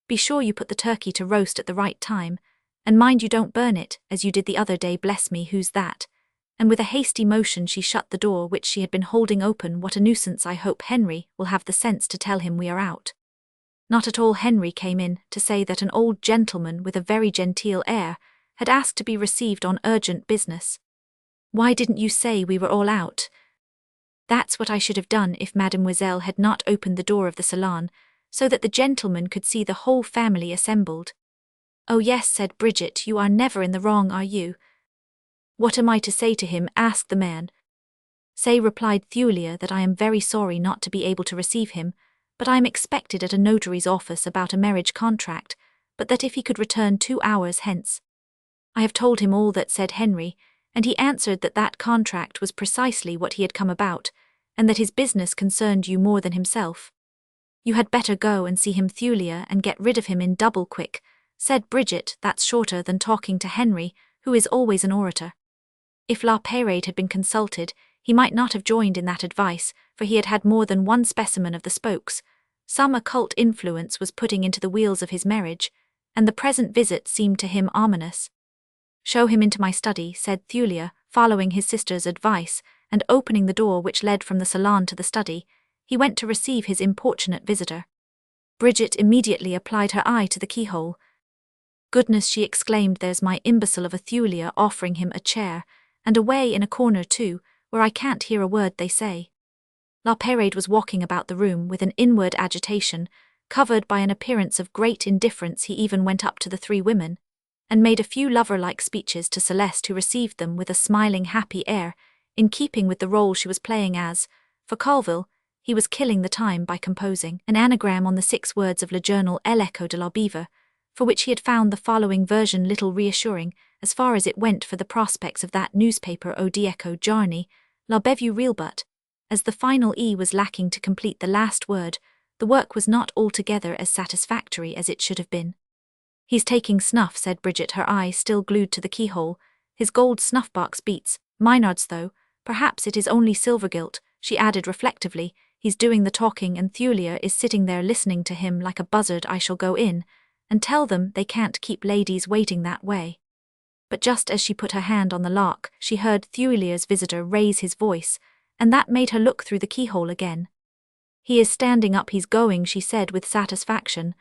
Be sure you put the turkey to roast at the right time, and mind you don't burn it, as you did the other day. Bless me, who's that? And with a hasty motion she shut the door which she had been holding open. What a nuisance! I hope Henry will have the sense to tell him we are out. Not at all. Henry came in to say that an old gentleman with a very genteel air had asked to be received on urgent business. Why didn't you say we were all out? That's what I should have done if Mademoiselle had not opened the door of the salon, so that the gentleman could see the whole family assembled. Oh yes, said Bridget, you are never in the wrong, are you? What am I to say to him? Asked the man. Say, replied Thulia, that I am very sorry not to be able to receive him, but I am expected at a notary's office about a marriage contract, but that if he could return 2 hours hence. I have told him all that, said Henry, and he answered that that contract was precisely what he had come about, and that his business concerned you more than himself. You had better go and see him, Thulia, and get rid of him in double quick, said Bridget. That's shorter than talking to Henry, who is always an orator. If La Peyrade had been consulted, he might not have joined in that advice, for he had had more than one specimen of the spokes. Some occult influence was putting into the wheels of his marriage, and the present visit seemed to him ominous. Show him into my study, said Thulia, following his sister's advice, and opening the door which led from the salon to the study, he went to receive his importunate visitor. Bridget immediately applied her eye to the keyhole. Goodness, she exclaimed, there's my imbecile of a Thulia offering him a chair, and away in a corner too, where I can't hear a word they say. La Peyrade was walking about the room with an inward agitation, covered by an appearance of great indifference. He even went up to the 3 women, and made a few lover-like speeches to Celeste, who received them with a smiling, happy air, in keeping with the role she was playing as, for Colville, he was killing the time by composing an anagram on the 6 words of Le Journal. L'Echo de la Beaver, for which he had found the following version little reassuring, as far as it went for the prospects of that newspaper Odieco Giorni, La Bevue Real, but, as the final E was lacking to complete the last word, the work was not altogether as satisfactory as it should have been. "He's taking snuff," said Bridget, her eye still glued to the keyhole. "His gold snuff-box beats Maynard's though. Perhaps it is only silver gilt," she added reflectively. "He's doing the talking and Thulia is sitting there listening to him like a buzzard. I shall go in and tell them they can't keep ladies waiting that way." But just as she put her hand on the lock, she heard Thulia's visitor raise his voice, and that made her look through the keyhole again. "He is standing up, he's going," she said with satisfaction.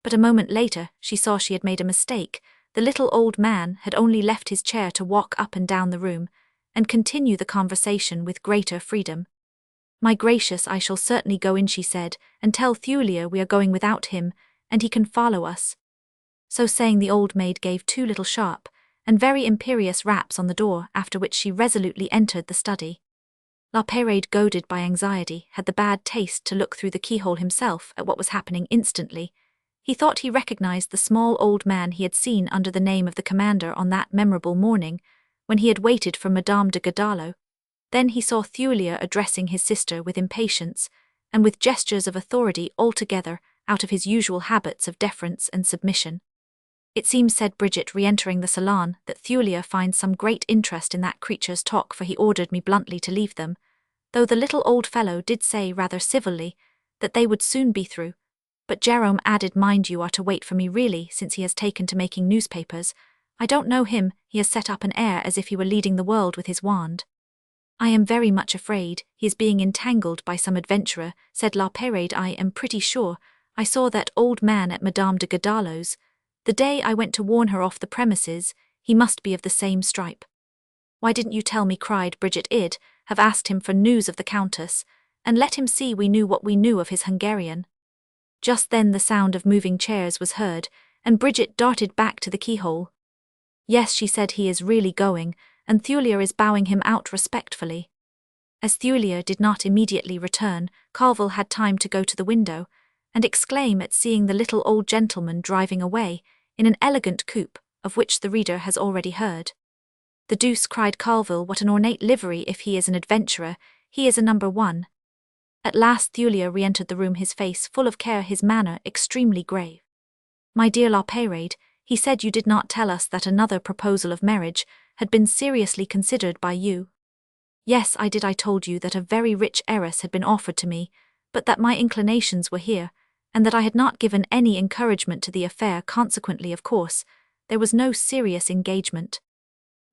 But a moment later, she saw she had made a mistake. The little old man had only left his chair to walk up and down the room, and continue the conversation with greater freedom. "My gracious, I shall certainly go in," she said, "and tell Thulia we are going without him, and he can follow us." So saying, the old maid gave 2 little sharp and very imperious raps on the door, after which she resolutely entered the study. La Peyrade, goaded by anxiety, had the bad taste to look through the keyhole himself at what was happening instantly. He thought he recognized the small old man he had seen under the name of the commander on that memorable morning, when he had waited for Madame de Godallo. Then he saw Thulia addressing his sister with impatience, and with gestures of authority altogether out of his usual habits of deference and submission. "It seems," said Bridget, re-entering the salon, "that Thulia finds some great interest in that creature's talk, for he ordered me bluntly to leave them, though the little old fellow did say rather civilly that they would soon be through. But Jerome added, mind you are to wait for me really, since he has taken to making newspapers. I don't know him, he has set up an air as if he were leading the world with his wand." "I am very much afraid he is being entangled by some adventurer," said La Peyrade. "I am pretty sure I saw that old man at Madame de Godallo's. The day I went to warn her off the premises. He must be of the same stripe." "Why didn't you tell me?" cried Bridget. "I'd have asked him for news of the Countess, and let him see we knew what we knew of his Hungarian." Just then the sound of moving chairs was heard, and Bridget darted back to the keyhole. "Yes," she said, "he is really going, and Thulia is bowing him out respectfully." As Thulia did not immediately return, Carville had time to go to the window and exclaim at seeing the little old gentleman driving away in an elegant coupe, of which the reader has already heard. "The deuce," cried Carville, "what an ornate livery! If he is an adventurer, he is a number 1. At last Thulia re-entered the room, his face full of care, his manner extremely grave. "My dear La Peyrade, he said you did not tell us that another proposal of marriage had been seriously considered by you." "Yes, I did. I told you that a very rich heiress had been offered to me, but that my inclinations were here, and that I had not given any encouragement to the affair. Consequently, of course, there was no serious engagement."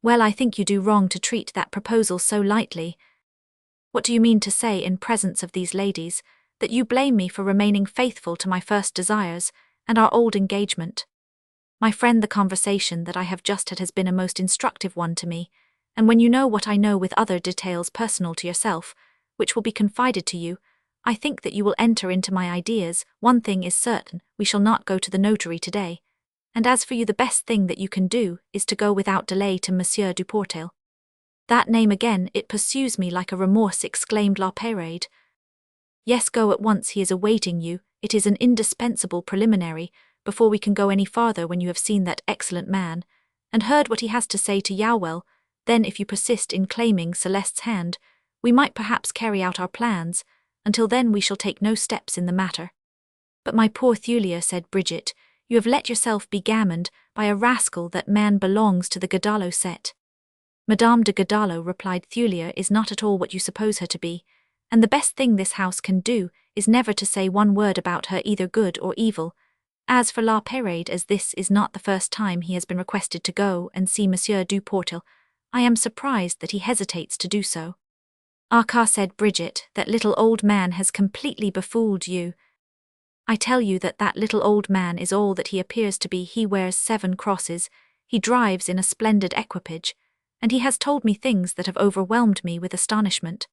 "Well, I think you do wrong to treat that proposal so lightly." "What do you mean to say in presence of these ladies? That you blame me for remaining faithful to my first desires and our old engagement?" "My friend, the conversation that I have just had has been a most instructive one to me, and when you know what I know, with other details personal to yourself, which will be confided to you, I think that you will enter into my ideas. One thing is certain, we shall not go to the notary today, and as for you, the best thing that you can do is to go without delay to Monsieur Duportel." "That name again, it pursues me like a remorse," exclaimed La Peyrade. "Yes, go at once, he is awaiting you. It is an indispensable preliminary, before we can go any farther, when you have seen that excellent man, and heard what he has to say to Yowell. Then if you persist in claiming Celeste's hand, we might perhaps carry out our plans. Until then we shall take no steps in the matter." "But my poor Thulia," said Bridget, "you have let yourself be gammoned by a rascal. That man belongs to the Godallo set." "Madame de Godallo," replied Thulia, "is not at all what you suppose her to be, and the best thing this house can do is never to say one word about her, either good or evil. As for La Peyrade, as this is not the first time he has been requested to go and see Monsieur Duportel, I am surprised that he hesitates to do so." "Ah, car," said Bridget, "that little old man has completely befooled you. I tell you that that little old man is all that he appears to be. He wears 7 crosses, he drives in a splendid equipage, and he has told me things that have overwhelmed me with astonishment.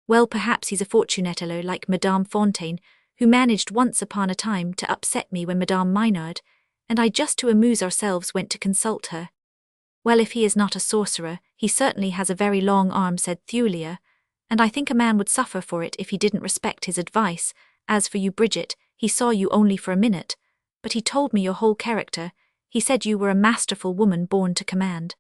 Well, perhaps he's a fortunatello like Madame Fontaine, who managed once upon a time to upset me when Madame Maynard and I, just to amuse ourselves, went to consult her." "Well, if he is not a sorcerer, he certainly has a very long arm," said Thulia, "and I think a man would suffer for it if he didn't respect his advice. As for you, Bridget, he saw you only for a minute, but he told me your whole character. He said you were a masterful woman born to command.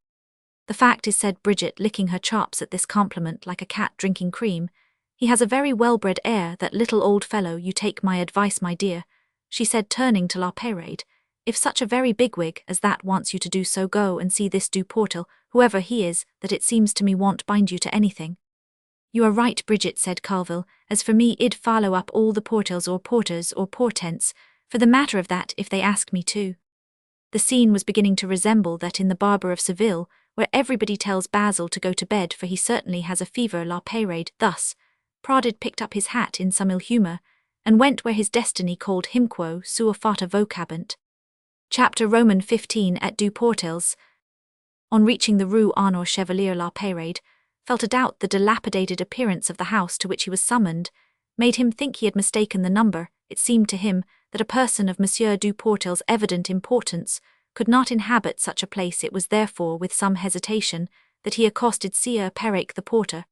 The fact is, said Bridget, licking her chops at this compliment like a cat drinking cream, he has a very well-bred air, that little old fellow. You take my advice, my dear, she said, turning to La Peyrade. If such a very bigwig as that wants you to do so, go and see this Du Portal, whoever he is, that it seems to me won't bind you to anything. You are right, Bridget, said Colville. As for me, I'd follow up all the portals or porters or portents, for the matter of that, if they ask me to. The scene was beginning to resemble that in The Barber of Seville, where everybody tells Basil to go to bed for he certainly has a fever. La Peyrade thus prodded picked up his hat in some ill humour, and went where his destiny called him, quo sua fata vocabant. Chapter Roman 15 At Du Portals. On reaching the Rue Honore, Chevalier La Peyrade felt a doubt. The dilapidated appearance of the house to which he was summoned made him think he had mistaken the number. It seemed to him that a person of Monsieur Du Portal's evident importance could not inhabit such a place. It was therefore with some hesitation that he accosted Sieur Perique the porter,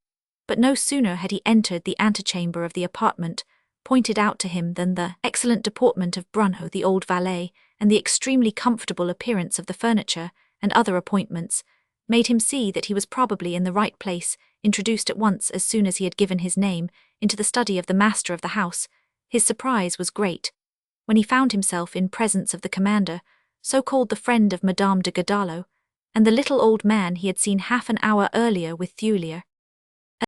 but no sooner had he entered the antechamber of the apartment pointed out to him than the excellent deportment of Bruno the old valet, and the extremely comfortable appearance of the furniture and other appointments, made him see that he was probably in the right place. Introduced at once, as soon as he had given his name, into the study of the master of the house, his surprise was great when he found himself in presence of the commander, so called the friend of Madame de Godallo, and the little old man he had seen half an hour earlier with Thulier.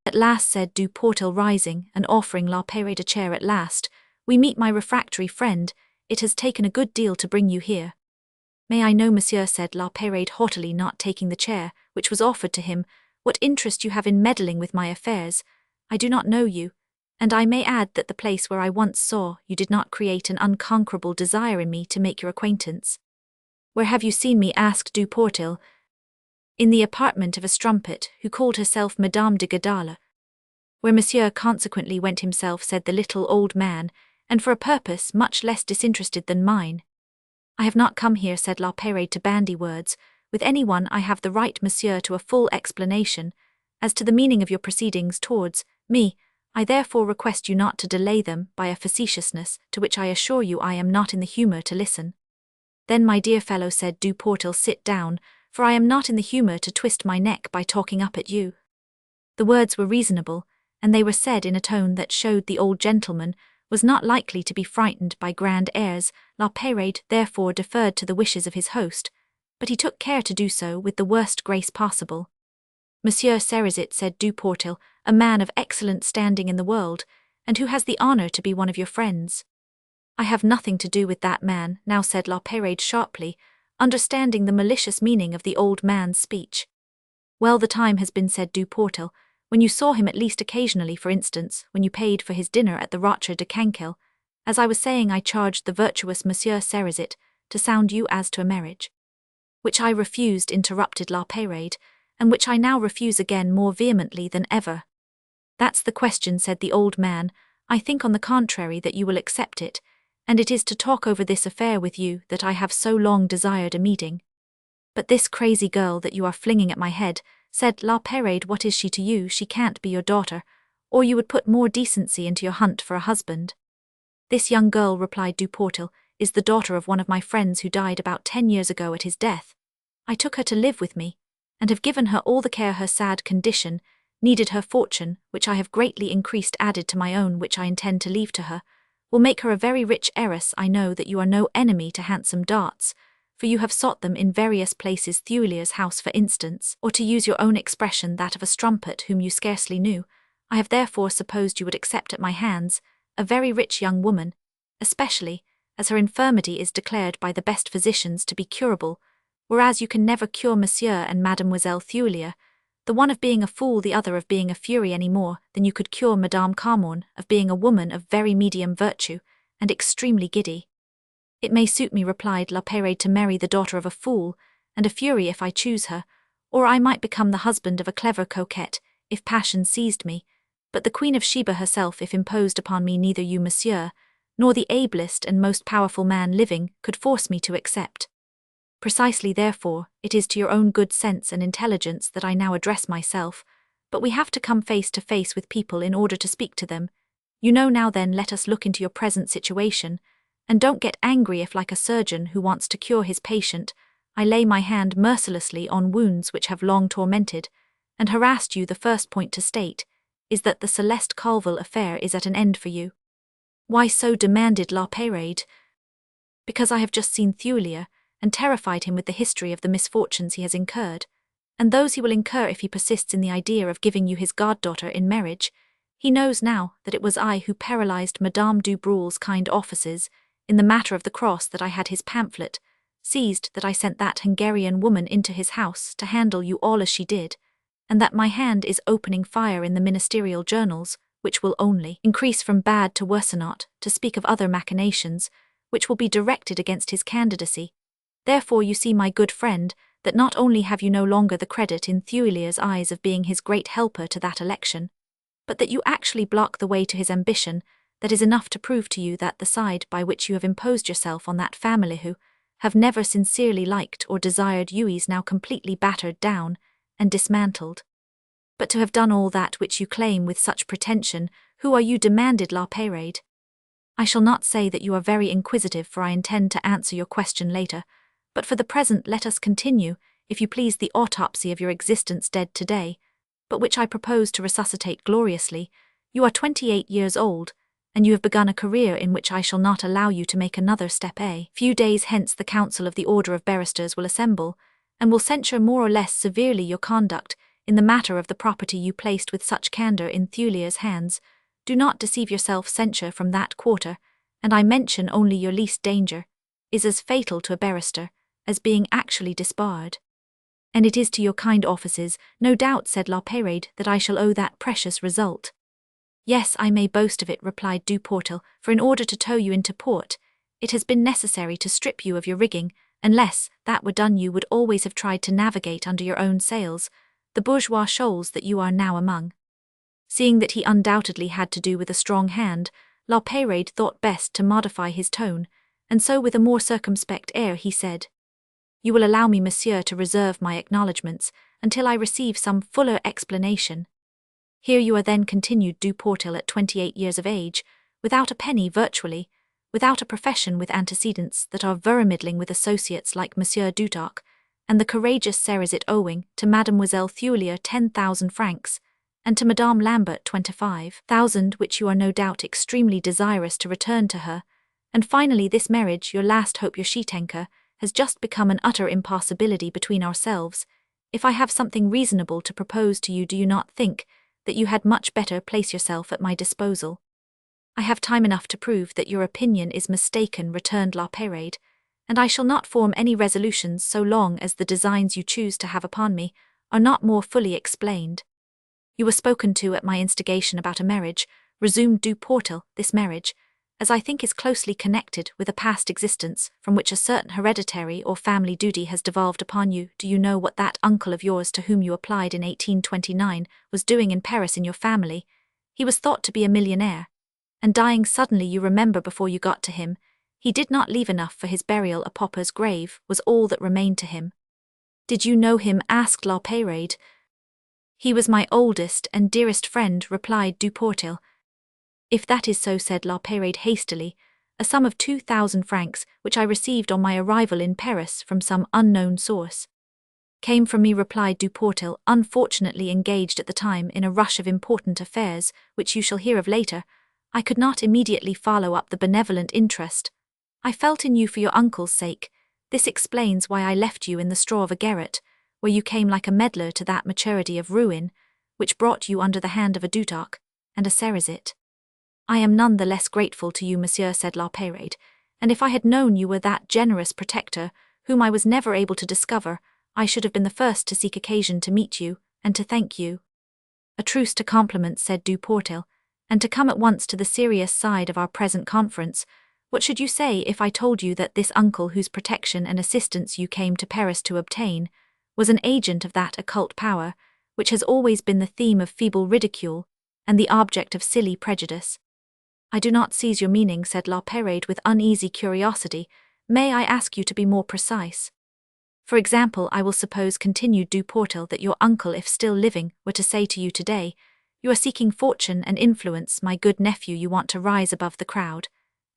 At last, said Du Portal, rising and offering La Peyrade a chair, at last we meet, my refractory friend. It has taken a good deal to bring you here. May I know, monsieur, said La Peyrade haughtily, not taking the chair which was offered to him, what interest you have in meddling with my affairs? I do not know you, and I may add that the place where I once saw you did not create an unconquerable desire in me to make your acquaintance. Where have you seen me? Asked Du Portal. In the apartment of a strumpet who called herself Madame de Godallo, where monsieur consequently went himself, said the little old man, and for a purpose much less disinterested than mine. I have not come here, said La Peyrade, to bandy words with anyone. I have the right, monsieur, to a full explanation as to the meaning of your proceedings towards me. I therefore request you not to delay them by a facetiousness to which I assure you I am not in the humour to listen. Then, my dear fellow, said Du Portal, sit down, for I am not in the humour to twist my neck by talking up at you. The words were reasonable, and they were said in a tone that showed the old gentleman was not likely to be frightened by grand airs. La Peyrade therefore deferred to the wishes of his host, but he took care to do so with the worst grace possible. Monsieur Cerizet, said Du Portal, a man of excellent standing in the world, and who has the honour to be one of your friends. I have nothing to do with that man now, said La Peyrade sharply, understanding the malicious meaning of the old man's speech. Well, the time has been, said Du Portal, when you saw him at least occasionally, for instance, when you paid for his dinner at the Rocher de Canquil. As I was saying, I charged the virtuous Monsieur Cerizet to sound you as to a marriage. Which I refused, interrupted La Peyrade, and which I now refuse again more vehemently than ever. That's the question, said the old man. I think on the contrary that you will accept it, and it is to talk over this affair with you that I have so long desired a meeting. But this crazy girl that you are flinging at my head, said La Peyrade, what is she to you? She can't be your daughter, or you would put more decency into your hunt for a husband. This young girl, replied Du Portal, is the daughter of one of my friends who died about 10 years ago. At his death I took her to live with me, and have given her all the care her sad condition needed. Her fortune, which I have greatly increased, added to my own, which I intend to leave to her, will make her a very rich heiress. I know that you are no enemy to handsome darts, for you have sought them in various places, Thulier's house for instance, or to use your own expression, that of a strumpet whom you scarcely knew. I have therefore supposed you would accept at my hands a very rich young woman, especially as her infirmity is declared by the best physicians to be curable, whereas you can never cure Monsieur and Mademoiselle Thulier, the one of being a fool, the other of being a fury, any more than you could cure Madame Carmorne of being a woman of very medium virtue and extremely giddy. It may suit me, replied La Peyrade, to marry the daughter of a fool and a fury if I choose her, or I might become the husband of a clever coquette if passion seized me, but the Queen of Sheba herself, if imposed upon me, neither you, monsieur, nor the ablest and most powerful man living could force me to accept. Precisely therefore, it is to your own good sense and intelligence that I now address myself, but we have to come face to face with people in order to speak to them. You know now, then, let us look into your present situation, And don't get angry if, like a surgeon who wants to cure his patient, I lay my hand mercilessly on wounds which have long tormented and harassed you. The first point to state is that the Celeste Colville affair is at an end for you. Why so? Demanded La Peyrade. Because I have just seen Thulier, and terrified him with the history of the misfortunes he has incurred, and those he will incur if he persists in the idea of giving you his goddaughter in marriage. He knows now that it was I who paralyzed Madame du Breul's kind offices in the matter of the cross, that I had his pamphlet seized, that I sent that Hungarian woman into his house to handle you all as she did, and that my hand is opening fire in the ministerial journals, which will only increase from bad to worse, not to speak of other machinations, which will be directed against his candidacy. Therefore you see, my good friend, that not only have you no longer the credit in Thulier's eyes of being his great helper to that election, but that you actually block the way to his ambition. That is enough to prove to you that the side by which you have imposed yourself on that family who have never sincerely liked or desired you is now completely battered down and dismantled. But to have done all that which you claim with such pretension, who are you? Demanded La Peyrade. I shall not say that you are very inquisitive, for I intend to answer your question later, but for the present let us continue, if you please, the autopsy of your existence dead today, but which I propose to resuscitate gloriously. You are 28 years old, and you have begun a career in which I shall not allow you to make another step. A few days hence the Council of the Order of Barristers will assemble, and will censure more or less severely your conduct in the matter of the property you placed with such candour in Thulier's hands. Do not deceive yourself. Censure from that quarter, and I mention only your least danger, is as fatal to a barrister as being actually disbarred. And it is to your kind offices, no doubt, said La Peyrade, that I shall owe that precious result. Yes, I may boast of it, replied Du Portel, for in order to tow you into port, it has been necessary to strip you of your rigging. Unless that were done, you would always have tried to navigate under your own sails, the bourgeois shoals that you are now among. Seeing that he undoubtedly had to do with a strong hand, La Peyrade thought best to modify his tone, and so with a more circumspect air he said, You will allow me, monsieur, to reserve my acknowledgments until I receive some fuller explanation. Here you are then, continued Du Portel, at 28 years of age, without a penny virtually, without a profession, with antecedents that are vermidling with associates like Monsieur Dudarc, and the courageous Cerizet owing to Mademoiselle Thulier 10,000 francs, and to Madame Lambert 25,000, which you are no doubt extremely desirous to return to her, and finally this marriage, your last hope, your sheet anchor, has just become an utter impossibility between ourselves. If I have something reasonable to propose to you, do you not think that you had much better place yourself at my disposal? I have time enough to prove that your opinion is mistaken, returned La Peyrade, and I shall not form any resolutions so long as the designs you choose to have upon me are not more fully explained. You were spoken to at my instigation about a marriage, resumed Du Portel. This marriage, as I think, is closely connected with a past existence from which a certain hereditary or family duty has devolved upon you. Do you know what that uncle of yours to whom you applied in 1829 was doing in Paris in your family? He was thought to be a millionaire, and dying suddenly, you remember, before you got to him. He did not leave enough for his burial. A pauper's grave was all that remained to him. Did you know him? Asked La Peyrade. He was my oldest and dearest friend, replied Du Portel. If that is so, said La Peyrade hastily, a sum of 2,000 francs, which I received on my arrival in Paris from some unknown source, came from me, replied Du Portel, unfortunately engaged at the time in a rush of important affairs, which you shall hear of later. I could not immediately follow up the benevolent interest I felt in you for your uncle's sake. This explains why I left you in the straw of a garret, where you came like a meddler to that maturity of ruin, which brought you under the hand of a Dudarc and a Cerizet. I am none the less grateful to you, monsieur, said La Peyrade, and if I had known you were that generous protector, whom I was never able to discover, I should have been the first to seek occasion to meet you, and to thank you. A truce to compliments, said Du Portel, and to come at once to the serious side of our present conference. What should you say if I told you that this uncle whose protection and assistance you came to Paris to obtain was an agent of that occult power which has always been the theme of feeble ridicule and the object of silly prejudice? I do not seize your meaning, said La Peyrade with uneasy curiosity. May I ask you to be more precise? For example, I will suppose, continued Du Portel, that your uncle, if still living, were to say to you today, You are seeking fortune and influence, my good nephew, you want to rise above the crowd,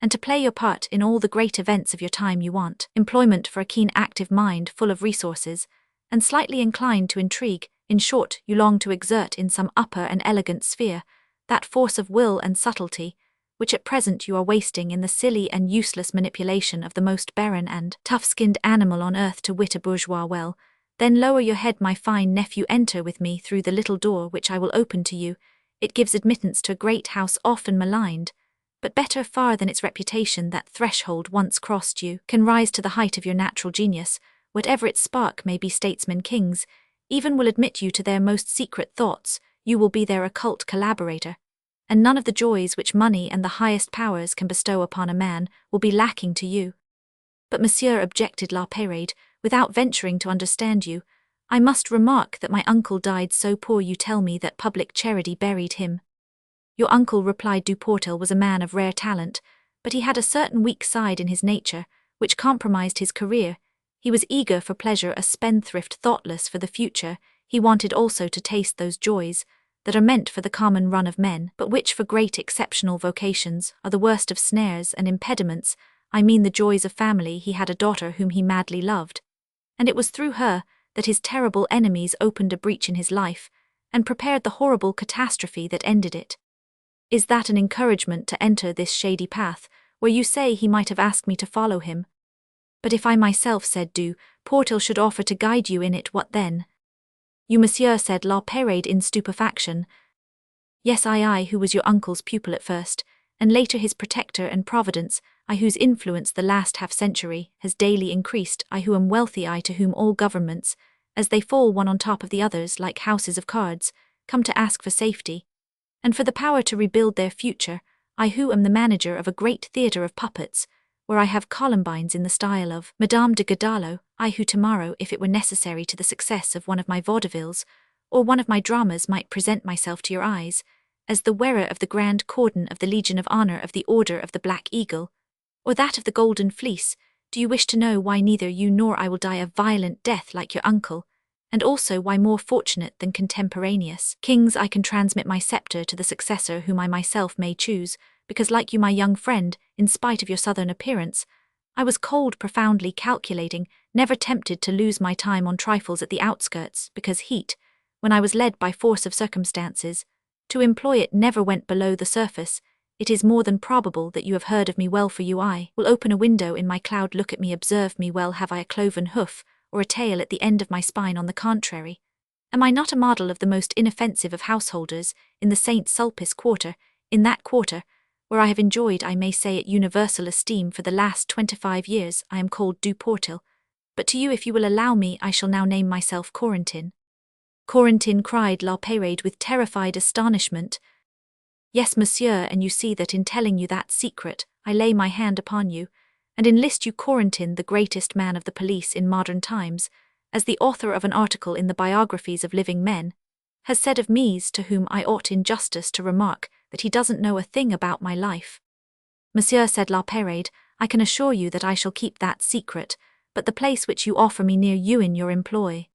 and to play your part in all the great events of your time you want employment for a keen active mind full of resources, and slightly inclined to intrigue. In short, you long to exert in some upper and elegant sphere that force of will and subtlety, which at present you are wasting in the silly and useless manipulation of the most barren and tough-skinned animal on earth, to wit a bourgeois. Well, then lower your head, my fine nephew, enter with me through the little door which I will open to you. It gives admittance to a great house often maligned, but better far than its reputation. That threshold once crossed, you can rise to the height of your natural genius, whatever its spark may be. Statesmen, kings, even will admit you to their most secret thoughts. You will be their occult collaborator, and none of the joys which money and the highest powers can bestow upon a man will be lacking to you. But monsieur, objected La Peyrade, without venturing to understand you, I must remark that my uncle died so poor. You tell me that public charity buried him. Your uncle, replied Duportel, was a man of rare talent, but he had a certain weak side in his nature, which compromised his career. He was eager for pleasure, a spendthrift, thoughtless for the future. He wanted also to taste those joys that are meant for the common run of men, but which for great exceptional vocations are the worst of snares and impediments. I mean the joys of family. He had a daughter whom he madly loved, and it was through her that his terrible enemies opened a breach in his life, and prepared the horrible catastrophe that ended it. Is that an encouragement to enter this shady path, where you say he might have asked me to follow him? But if I myself, said Duportel, should offer to guide you in it, what then? You, monsieur, said La Peyrade in stupefaction. Yes, I who was your uncle's pupil at first, and later his protector and providence, I whose influence the last half-century has daily increased, I who am wealthy, I to whom all governments, as they fall one on top of the others like houses of cards, come to ask for safety, and for the power to rebuild their future, I who am the manager of a great theatre of puppets, where I have columbines in the style of Madame de Godallo, I who tomorrow, if it were necessary to the success of one of my vaudevilles, or one of my dramas, might present myself to your eyes, as the wearer of the grand cordon of the Legion of Honor of the Order of the Black Eagle, or that of the Golden Fleece. Do you wish to know why neither you nor I will die a violent death like your uncle, and also why more fortunate than contemporaneous kings I can transmit my scepter to the successor whom I myself may choose, because like you, my young friend, in spite of your southern appearance, I was cold, profoundly calculating, never tempted to lose my time on trifles at the outskirts, because heat, when I was led by force of circumstances to employ it, never went below the surface. It is more than probable that you have heard of me. Well, for you, I will open a window in my cloud. Look at me, observe me well. Have I a cloven hoof, or a tail at the end of my spine? On the contrary, am I not a model of the most inoffensive of householders in the St. Sulpice quarter, in that quarter where I have enjoyed, I may say it, universal esteem for the last 25 years? I am called Duportel, but to you, if you will allow me, I shall now name myself Corentin. Corentin, cried La Peyrade with terrified astonishment. Yes, monsieur, and you see that in telling you that secret, I lay my hand upon you, and enlist you, Corentin, the greatest man of the police in modern times, as the author of an article in the biographies of living men has said of me, to whom I ought in justice to remark that he doesn't know a thing about my life. Monsieur, said La Peyrade, I can assure you that I shall keep that secret, but the place which you offer me near you in your employ,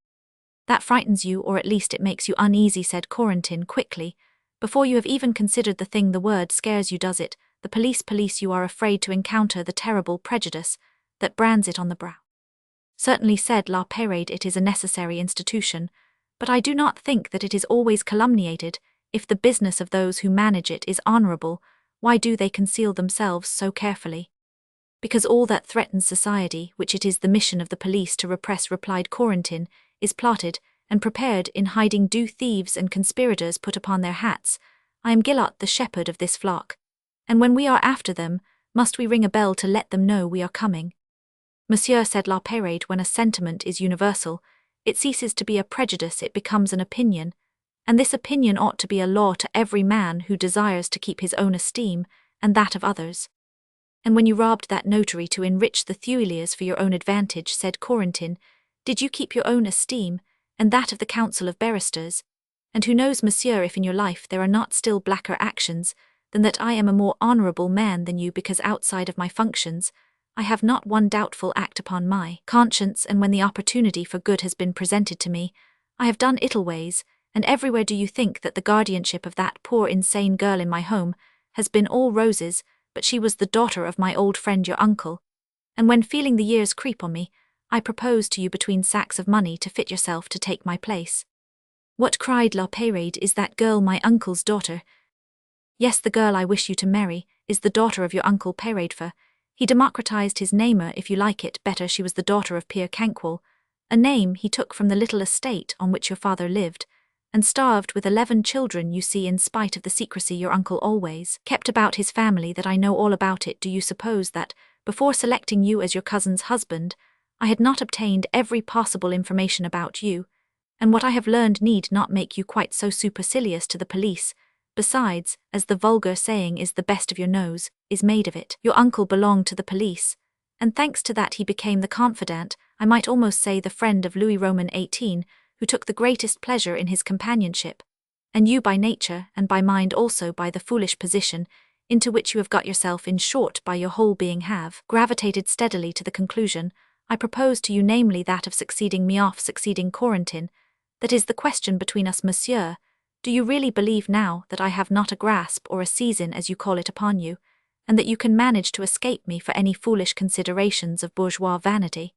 that frightens you, or at least it makes you uneasy, said Corentin quickly. Before you have even considered the thing, the word scares you, does it? The police, you are afraid to encounter the terrible prejudice that brands it on the brow. Certainly, said La Peyrade, it is a necessary institution, but I do not think that it is always calumniated. If the business of those who manage it is honorable, why do they conceal themselves so carefully? Because all that threatens society, which it is the mission of the police to repress, replied Corentin, is plotted and prepared in hiding. Do thieves and conspirators put upon their hats? I am Gillot, the shepherd of this flock, and when we are after them, must we ring a bell to let them know we are coming? Monsieur, said La Peyrade, when a sentiment is universal, it ceases to be a prejudice, it becomes an opinion, and this opinion ought to be a law to every man who desires to keep his own esteem and that of others. And when you robbed that notary to enrich the Thuiliers for your own advantage, said Corentin, did you keep your own esteem and that of the Council of Barristers? And who knows, monsieur, if in your life there are not still blacker actions than that I am a more honorable man than you, because outside of my functions I have not one doubtful act upon my conscience, and when the opportunity for good has been presented to me, I have done ill ways, and everywhere do you think that the guardianship of that poor insane girl in my home has been all roses, but she was the daughter of my old friend your uncle, and when feeling the years creep on me, I proposed to you between sacks of money to fit yourself to take my place. What, cried La Peyrade, is that girl my uncle's daughter? Yes, the girl I wish you to marry is the daughter of your uncle Peyradefer. He democratized his namer, if you like it better. She was the daughter of Pierre Canquois, a name he took from the little estate on which your father lived, and starved with 11 children, you see, in spite of the secrecy your uncle always kept about his family, that I know all about it. Do you suppose that, before selecting you as your cousin's husband, I had not obtained every possible information about you, and what I have learned need not make you quite so supercilious to the police? Besides, as the vulgar saying is, the best of your nose is made of it. Your uncle belonged to the police, and thanks to that he became the confidant, I might almost say the friend of Louis Roman XVIII, who took the greatest pleasure in his companionship. And you by nature, and by mind also, by the foolish position into which you have got yourself, in short, by your whole being, have gravitated steadily to the conclusion I propose to you, namely that of succeeding me, off succeeding Corentin. That is the question between us, monsieur. Do you really believe now that I have not a grasp, or a season as you call it, upon you, and that you can manage to escape me for any foolish considerations of bourgeois vanity?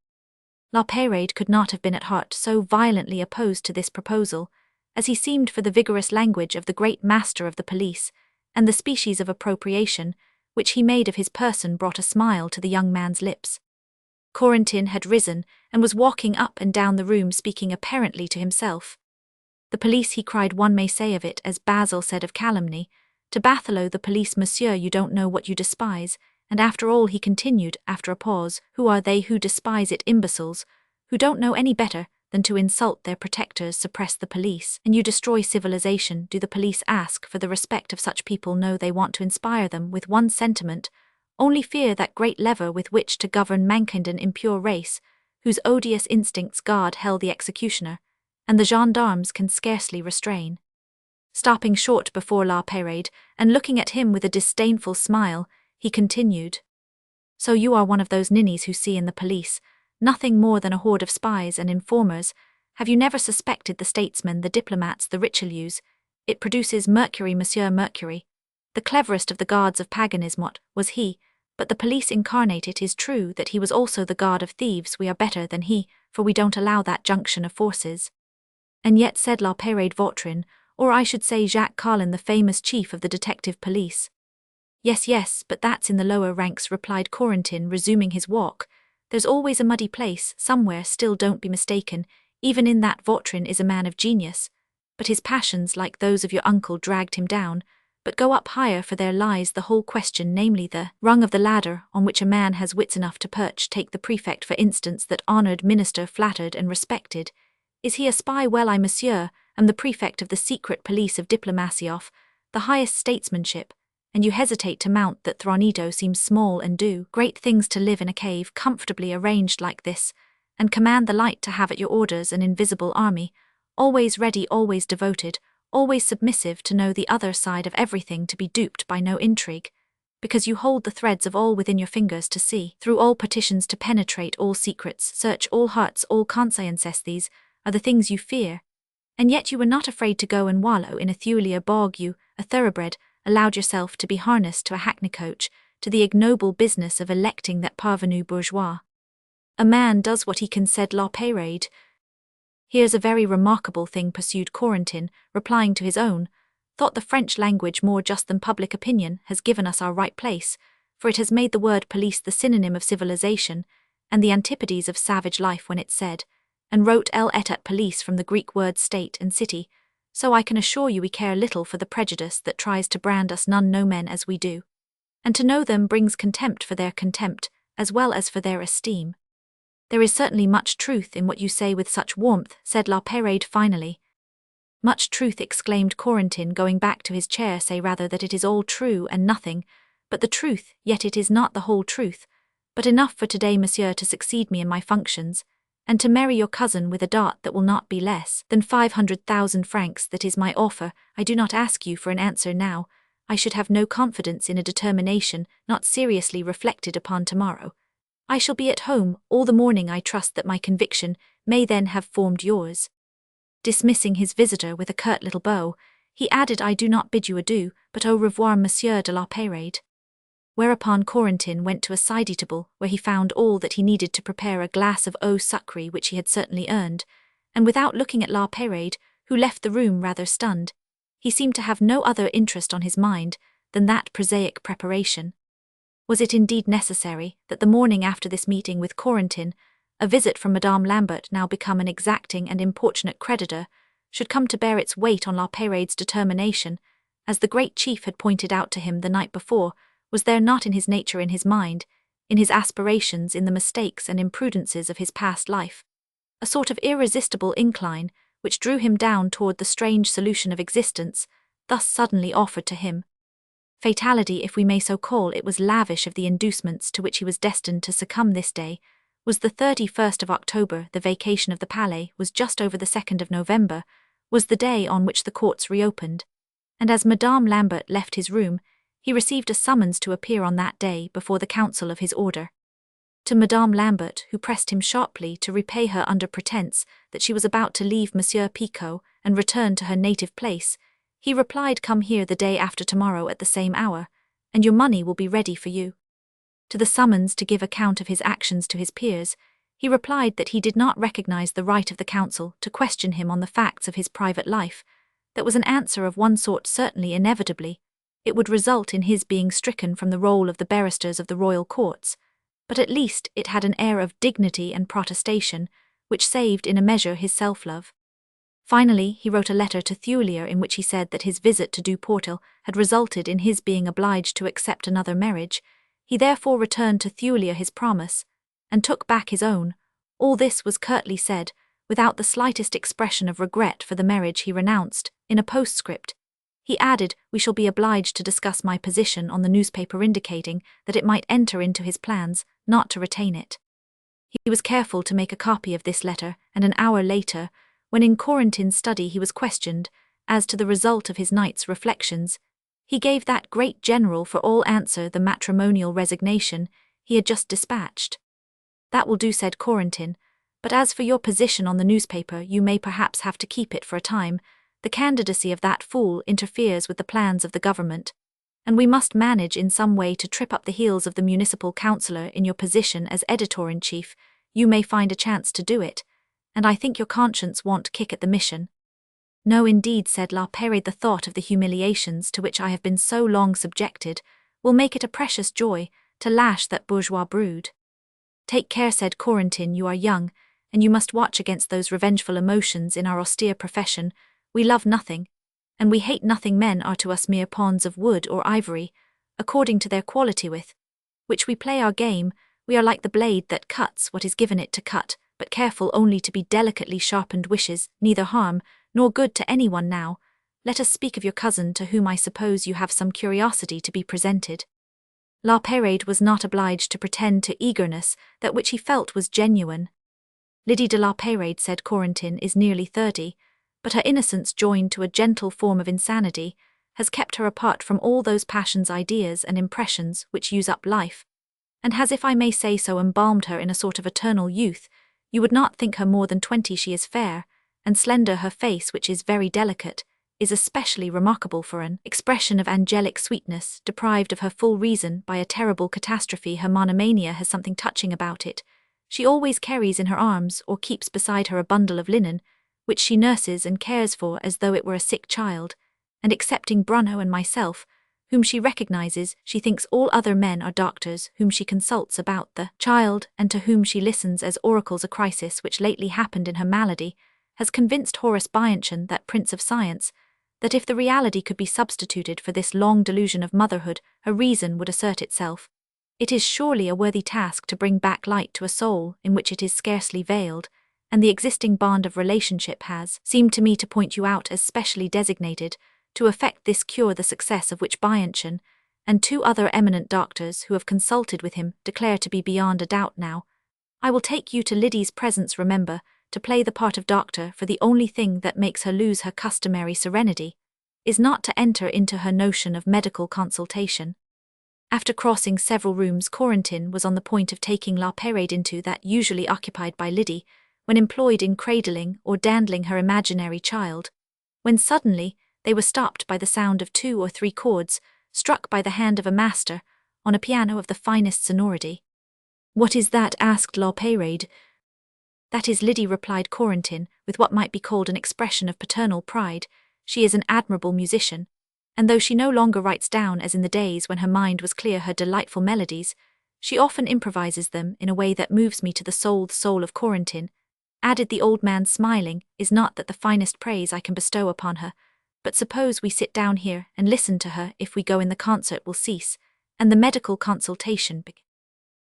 La Peyrade could not have been at heart so violently opposed to this proposal, as he seemed for the vigorous language of the great master of the police, and the species of appropriation which he made of his person brought a smile to the young man's lips. Corentin had risen, and was walking up and down the room, speaking apparently to himself. The police, he cried, one may say of it, as Basil said of calumny, to Bathelo, the police, monsieur, you don't know what you despise, and after all, he continued, after a pause, who are they who despise it? Imbeciles, who don't know any better than to insult their protectors, suppress the police, and you destroy civilization. Do the police ask for the respect of such people? No, they want to inspire them with one sentiment, only fear that great lever with which to govern mankind, an impure race, whose odious instincts guard hell the executioner, and the gendarmes can scarcely restrain. Stopping short before La Peyrade, and looking at him with a disdainful smile, he continued, So you are one of those ninnies who see in the police nothing more than a horde of spies and informers. Have you never suspected the statesmen, the diplomats, the Richelieus? It produces Mercury, Monsieur Mercury. The cleverest of the guards of paganism, what was he? But the police incarnate. It is true that he was also the guard of thieves. We are better than he, for we don't allow that junction of forces. And yet, said La Peyrade, Vautrin, or I should say Jacques Carlin, the famous chief of the detective police. Yes, but that's in the lower ranks, replied Corentin, resuming his walk. There's always a muddy place somewhere, still don't be mistaken, even in that. Vautrin is a man of genius, but his passions, like those of your uncle, dragged him down. But go up higher, for there lies the whole question, namely the rung of the ladder on which a man has wits enough to perch. Take the prefect, for instance, that honoured minister, flattered and respected. Is he a spy? Well, I, monsieur, am the prefect of the secret police of diplomacy, of the highest statesmanship, and you hesitate to mount that Thronito seems small and do great things to live in a cave comfortably arranged like this, and command the light to have at your orders an invisible army, always ready, always devoted, always submissive, to know the other side of everything, to be duped by no intrigue, because you hold the threads of all within your fingers, to see through all partitions, to penetrate all secrets, search all hearts, all consciences. These are the things you fear. And yet you were not afraid to go and wallow in a Thulier bog. You, a thoroughbred, allowed yourself to be harnessed to a hackney coach, to the ignoble business of electing that parvenu bourgeois. A man does what he can, said La Peyrade. Here's a very remarkable thing, pursued Corentin, replying to his own thought. The French language, more just than public opinion, has given us our right place, for it has made the word police the synonym of civilization, and the antipodes of savage life when it said, and wrote L et at police from the Greek words state and city. So I can assure you we care little for the prejudice that tries to brand us none no men as we do. And to know them brings contempt for their contempt, as well as for their esteem. There is certainly much truth in what you say with such warmth, said La Peyrade finally. Much truth, exclaimed Corentin, going back to his chair. Say rather that it is all true and nothing but the truth, yet it is not the whole truth, but enough for today, monsieur, to succeed me in my functions, and to marry your cousin with a dot that will not be less than 500,000 francs. That is my offer. I do not ask you for an answer now. I should have no confidence in a determination not seriously reflected upon tomorrow. I shall be at home all the morning. I trust that my conviction may then have formed yours. Dismissing his visitor with a curt little bow, he added, I do not bid you adieu, but au revoir, Monsieur de la Peyrade. whereupon Corentin went to a side table where he found all that he needed to prepare a glass of eau sucrée which he had certainly earned, and without looking at La Peyrade, who left the room rather stunned, he seemed to have no other interest on his mind than that prosaic preparation. Was it indeed necessary that the morning after this meeting with Corentin, a visit from Madame Lambert, now become an exacting and importunate creditor, should come to bear its weight on La Peyrade's determination, as the great chief had pointed out to him the night before? Was there not in his nature, in his mind, in his aspirations, in the mistakes and imprudences of his past life, a sort of irresistible incline which drew him down toward the strange solution of existence, thus suddenly offered to him? Fatality, if we may so call it, was lavish of the inducements to which he was destined to succumb. This day was the 31st of October, the vacation of the Palais was just over the 2nd of November, was the day on which the courts reopened, and as Madame Lambert left his room, he received a summons to appear on that day before the council of his order. To Madame Lambert, who pressed him sharply to repay her under pretence that she was about to leave Monsieur Picot and return to her native place, he replied, "Come here the day after tomorrow at the same hour, and your money will be ready for you." To the summons to give account of his actions to his peers, he replied that he did not recognize the right of the council to question him on the facts of his private life. That was an answer of one sort certainly. Inevitably, it would result in his being stricken from the role of the barristers of the royal courts, but at least it had an air of dignity and protestation, which saved in a measure his self-love. Finally, he wrote a letter to Thulier in which he said that his visit to Duportel had resulted in his being obliged to accept another marriage. He therefore returned to Thulier his promise, and took back his own. All this was curtly said, without the slightest expression of regret for the marriage he renounced. In a postscript, he added, "We shall be obliged to discuss my position on the newspaper," indicating that it might enter into his plans not to retain it. He was careful to make a copy of this letter, and an hour later, when in Corentin's study he was questioned as to the result of his night's reflections, he gave that great general for all answer the matrimonial resignation he had just dispatched. "That will do," said Corentin, "but as for your position on the newspaper, you may perhaps have to keep it for a time. The candidacy of that fool interferes with the plans of the government, and we must manage in some way to trip up the heels of the municipal councillor. In your position as editor-in-chief, you may find a chance to do it, and I think your conscience won't kick at the mission." "No, indeed," said La Peyrade, "the thought of the humiliations to which I have been so long subjected will make it a precious joy to lash that bourgeois brood." "Take care," said Corentin, "you are young, and you must watch against those revengeful emotions in our austere profession. We love nothing, and we hate nothing. Men are to us mere pawns of wood or ivory, according to their quality with which we play our game. We are like the blade that cuts what is given it to cut, but careful only to be delicately sharpened, wishes neither harm nor good to anyone. Now, let us speak of your cousin, to whom I suppose you have some curiosity to be presented." La Peyrade was not obliged to pretend to eagerness that which he felt was genuine. "Lydie de La Peyrade," said Corentin, "is nearly 30, but her innocence, joined to a gentle form of insanity, has kept her apart from all those passions, ideas, and impressions which use up life, and has, if I may say so, embalmed her in a sort of eternal youth. You would not think her more than 20. She is fair and slender. Her face, which is very delicate, is especially remarkable for an expression of angelic sweetness. Deprived of her full reason by a terrible catastrophe, her monomania has something touching about it. She always carries in her arms or keeps beside her a bundle of linen, which she nurses and cares for as though it were a sick child, and excepting Bruno and myself, whom she recognizes, she thinks all other men are doctors whom she consults about the child, and to whom she listens as oracles. A crisis which lately happened in her malady has convinced Horace Bianchon, that prince of science, that if the reality could be substituted for this long delusion of motherhood, her reason would assert itself. It is surely a worthy task to bring back light to a soul in which it is scarcely veiled, and the existing bond of relationship has seemed to me to point you out as specially designated to effect this cure, the success of which Bianchon and 2 other eminent doctors who have consulted with him declare to be beyond a doubt. Now, I will take you to Lydie's presence. Remember to play the part of doctor, for the only thing that makes her lose her customary serenity is not to enter into her notion of medical consultation." After crossing several rooms, Corentin was on the point of taking La Peyrade into that usually occupied by Lydie when employed in cradling or dandling her imaginary child, when suddenly they were stopped by the sound of 2 or 3 chords, struck by the hand of a master, on a piano of the finest sonority. "What is that?" asked La Peyrade. "That is Lydie," replied Corentin, with what might be called an expression of paternal pride. "She is an admirable musician, and though she no longer writes down as in the days when her mind was clear her delightful melodies, she often improvises them in a way that moves me to the soul of Corentin," added the old man smiling, "is not that the finest praise I can bestow upon her, but suppose we sit down here and listen to her. If we go in, the concert will cease, and the medical consultation begin."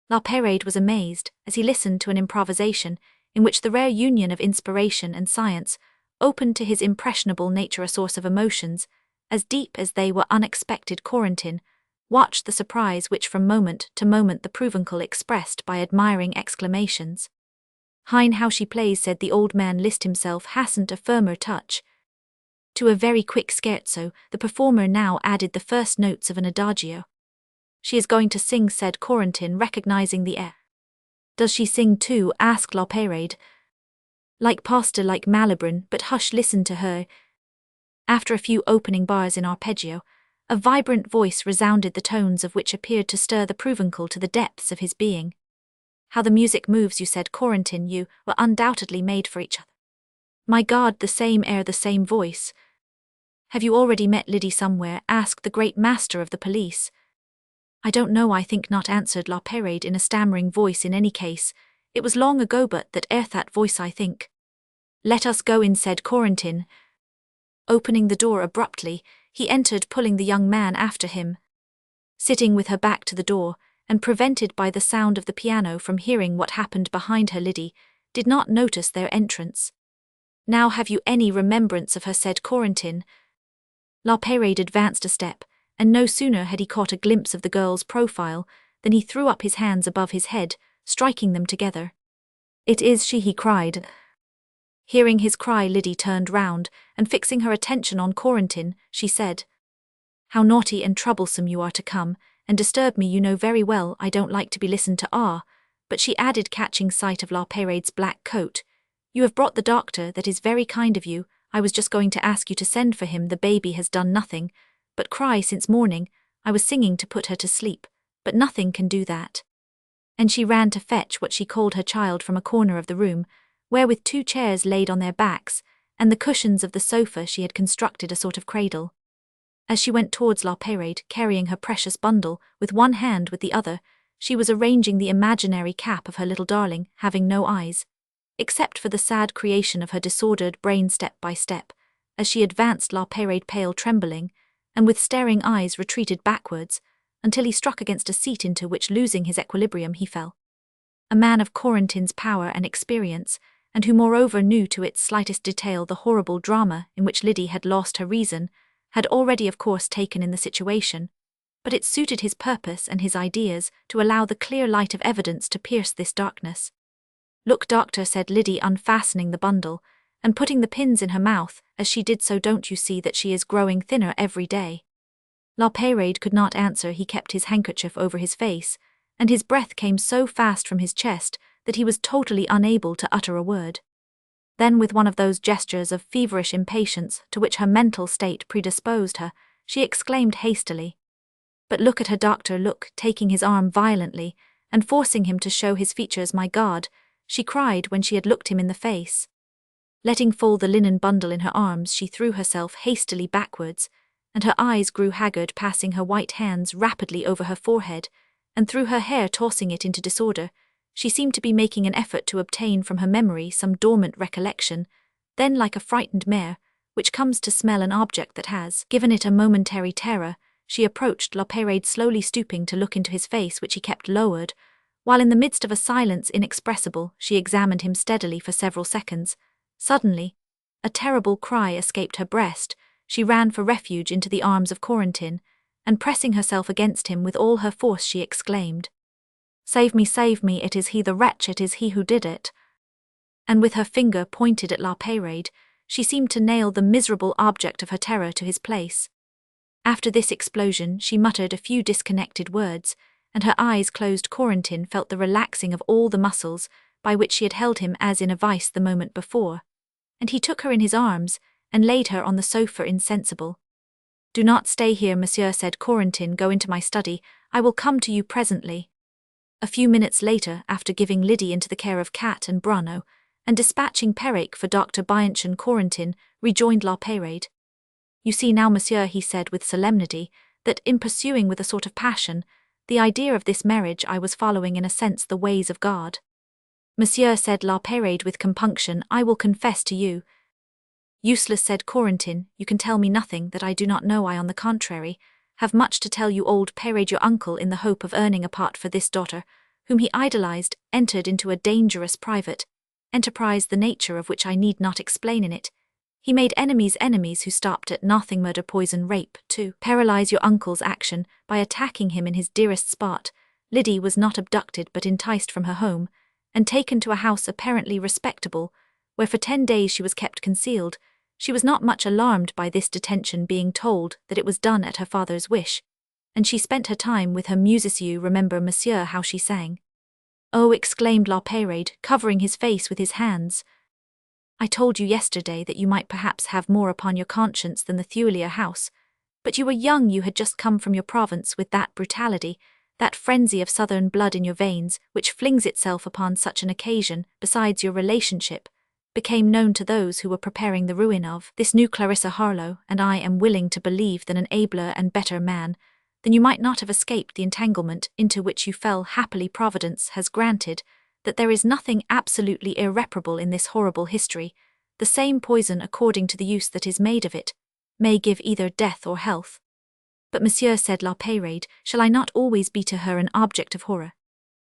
La Peyrade was amazed as he listened to an improvisation in which the rare union of inspiration and science opened to his impressionable nature a source of emotions as deep as they were unexpected. Corentin watched the surprise which from moment to moment the provencal expressed by admiring exclamations. "Hein, how she plays," said the old man. Liszt himself hasn't a firmer touch. To a very quick scherzo, the performer now added the first notes of an adagio. "She is going to sing," said Corentin, recognizing the air. "Does she sing too?" asked La Peyrade. "Like Pasta, like Malibran, but hush, listen to her." After a few opening bars in arpeggio, a vibrant voice resounded, the tones of which appeared to stir the provencal to the depths of his being. "How the music moves you," said Corentin. "You were undoubtedly made for each other." "My God, the same air, the same voice." "Have you already met Lydie somewhere?" asked the great master of the police. "I don't know, I think not," answered La Peyrade in a stammering voice. "In any case, it was long ago, but that voice, I think." "Let us go in," said Corentin. Opening the door abruptly, he entered, pulling the young man after him. Sitting with her back to the door, and prevented by the sound of the piano from hearing what happened behind her, Lydie did not notice their entrance. "Now have you any remembrance of her?" said Corentin. La Peyrade advanced a step, and no sooner had he caught a glimpse of the girl's profile than he threw up his hands above his head, striking them together. "It is she," he cried. Hearing his cry, Lydie turned round, and fixing her attention on Corentin, she said, "How naughty and troublesome you are to come and disturb me. You know very well I don't like to be listened to." But she added, catching sight of La Peyrade's black coat, "You have brought the doctor. That is very kind of you. I was just going to ask you to send for him. The baby has done nothing but cry since morning. I was singing to put her to sleep, but nothing can do that." And she ran to fetch what she called her child from a corner of the room, where with 2 chairs laid on their backs, and the cushions of the sofa she had constructed a sort of cradle. As she went towards La Peyrade, carrying her precious bundle, with one hand with the other, she was arranging the imaginary cap of her little darling, having no eyes, except for the sad creation of her disordered brain. Step by step, as she advanced, La Peyrade, pale, trembling, and with staring eyes, retreated backwards, until he struck against a seat into which, losing his equilibrium, he fell. A man of Corentin's power and experience, and who moreover knew to its slightest detail the horrible drama in which Lydie had lost her reason, had already of course taken in the situation, but it suited his purpose and his ideas to allow the clear light of evidence to pierce this darkness. "Look, doctor," said Lydie, unfastening the bundle, and putting the pins in her mouth as she did so, "don't you see that she is growing thinner every day?" La Peyrade could not answer. He kept his handkerchief over his face, and his breath came so fast from his chest that he was totally unable to utter a word. Then, with one of those gestures of feverish impatience to which her mental state predisposed her, she exclaimed hastily, "But look at her, doctor, look," taking his arm violently and forcing him to show his features. "My God," she cried when she had looked him in the face. Letting fall the linen bundle in her arms, she threw herself hastily backwards, and her eyes grew haggard, passing her white hands rapidly over her forehead, and through her hair, tossing it into disorder. She seemed to be making an effort to obtain from her memory some dormant recollection. Then, like a frightened mare, which comes to smell an object that has given it a momentary terror, she approached La Peyrade, slowly stooping to look into his face, which he kept lowered, while in the midst of a silence inexpressible, she examined him steadily for several seconds. Suddenly, a terrible cry escaped her breast. She ran for refuge into the arms of Corentin, and pressing herself against him with all her force, she exclaimed, save me, it is he, the wretch, it is he who did it." And with her finger pointed at La Peyrade, she seemed to nail the miserable object of her terror to his place. After this explosion, she muttered a few disconnected words, and her eyes closed. Corentin felt the relaxing of all the muscles by which she had held him as in a vice the moment before, and he took her in his arms and laid her on the sofa insensible. "Do not stay here, monsieur," said Corentin. "Go into my study. I will come to you presently. A few minutes later, after giving Lydie into the care of Cat and Bruno, and dispatching Perrick for Dr. Bianchon Corentin, rejoined La Peyrade. You see now, monsieur, he said with solemnity, that in pursuing with a sort of passion the idea of this marriage I was following in a sense the ways of God. Monsieur, said La Peyrade with compunction, I will confess to you. Useless, said Corentin, you can tell me nothing that I do not know. I, on the contrary, have much to tell you. Old Peyrade, your uncle, in the hope of earning a part for this daughter, whom he idolized, entered into a dangerous private enterprise, the nature of which I need not explain in it. He made enemies who stopped at nothing, murder, poison, rape, to paralyze your uncle's action by attacking him in his dearest spot. Lydie was not abducted but enticed from her home, and taken to a house apparently respectable, where for 10 days she was kept concealed. She was not much alarmed by this detention, being told that it was done at her father's wish, and she spent her time with her muses. You remember, monsieur, how she sang? Oh, exclaimed La Peyrade, covering his face with his hands. I told you yesterday that you might perhaps have more upon your conscience than the Thulier house, but you were young, you had just come from your province with that brutality, that frenzy of southern blood in your veins, which flings itself upon such an occasion. Besides, your relationship became known to those who were preparing the ruin of this new Clarissa Harlowe, and I am willing to believe that an abler and better man than you might not have escaped the entanglement into which you fell. Happily Providence has granted that there is nothing absolutely irreparable in this horrible history. The same poison, according to the use that is made of it, may give either death or health. But monsieur, said La Peyrade, shall I not always be to her an object of horror?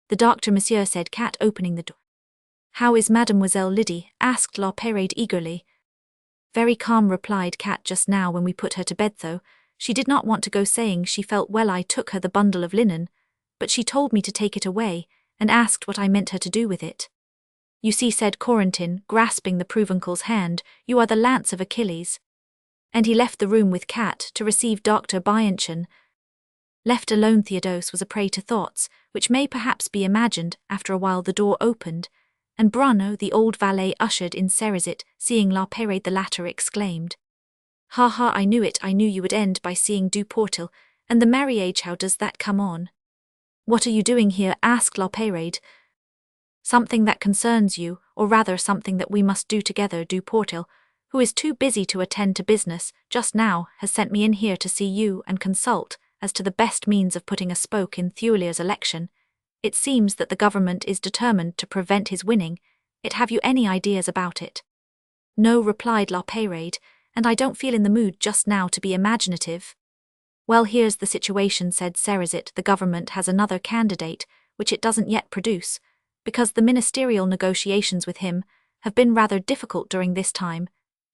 The doctor, monsieur, said Cat, opening the door. How is Mademoiselle Lydie? Asked La Peyrade eagerly. Very calm, replied Cat. Just now when we put her to bed, though she did not want to go, saying she felt well, I took her the bundle of linen, but she told me to take it away, and asked what I meant her to do with it. You see, said Corentin, grasping the Provencal's hand, you are the lance of Achilles. And he left the room with Cat to receive Dr. Bianchon. Left alone, Theodose was a prey to thoughts, which may perhaps be imagined. After a while the door opened, and Bruno, the old valet, ushered in Cerizet. Seeing La Peyrade, the latter exclaimed, Ha ha, I knew it, I knew you would end by seeing Du Portel, and the marriage. How does that come on? What are you doing here? Asked La Peyrade. Something that concerns you, or rather something that we must do together. Du Portel, who is too busy to attend to business just now, has sent me in here to see you and consult as to the best means of putting a spoke in Thulier's election. It seems that the government is determined to prevent his winning. Have you any ideas about it? No, replied La Peyrade, and I don't feel in the mood just now to be imaginative. Well, here's the situation, said Cerizet. The government has another candidate, which it doesn't yet produce, because the ministerial negotiations with him have been rather difficult during this time.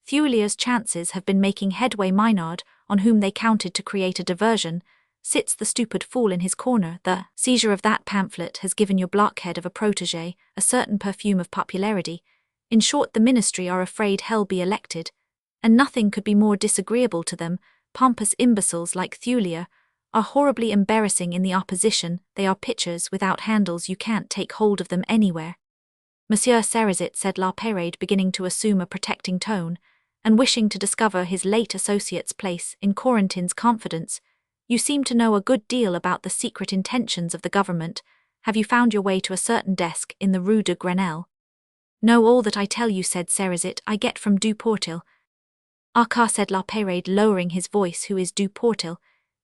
Thulier's chances have been making headway. Maynard, on whom they counted to create a diversion, sits the stupid fool in his corner. The seizure of that pamphlet has given your blockhead of a protégé a certain perfume of popularity. In short, the ministry are afraid he'll be elected, and nothing could be more disagreeable to them. Pompous imbeciles like Thulier are horribly embarrassing in the opposition. They are pitchers without handles, you can't take hold of them anywhere. Monsieur Cerizet, said La Peyrade, beginning to assume a protecting tone, and wishing to discover his late associate's place in Corentin's confidence, you seem to know a good deal about the secret intentions of the government. Have you found your way to a certain desk in the Rue de Grenelle? No, all that I tell you, said Cerizet, I get from Du Portel. Ah, said La Peyrade, lowering his voice, who is Du Portel?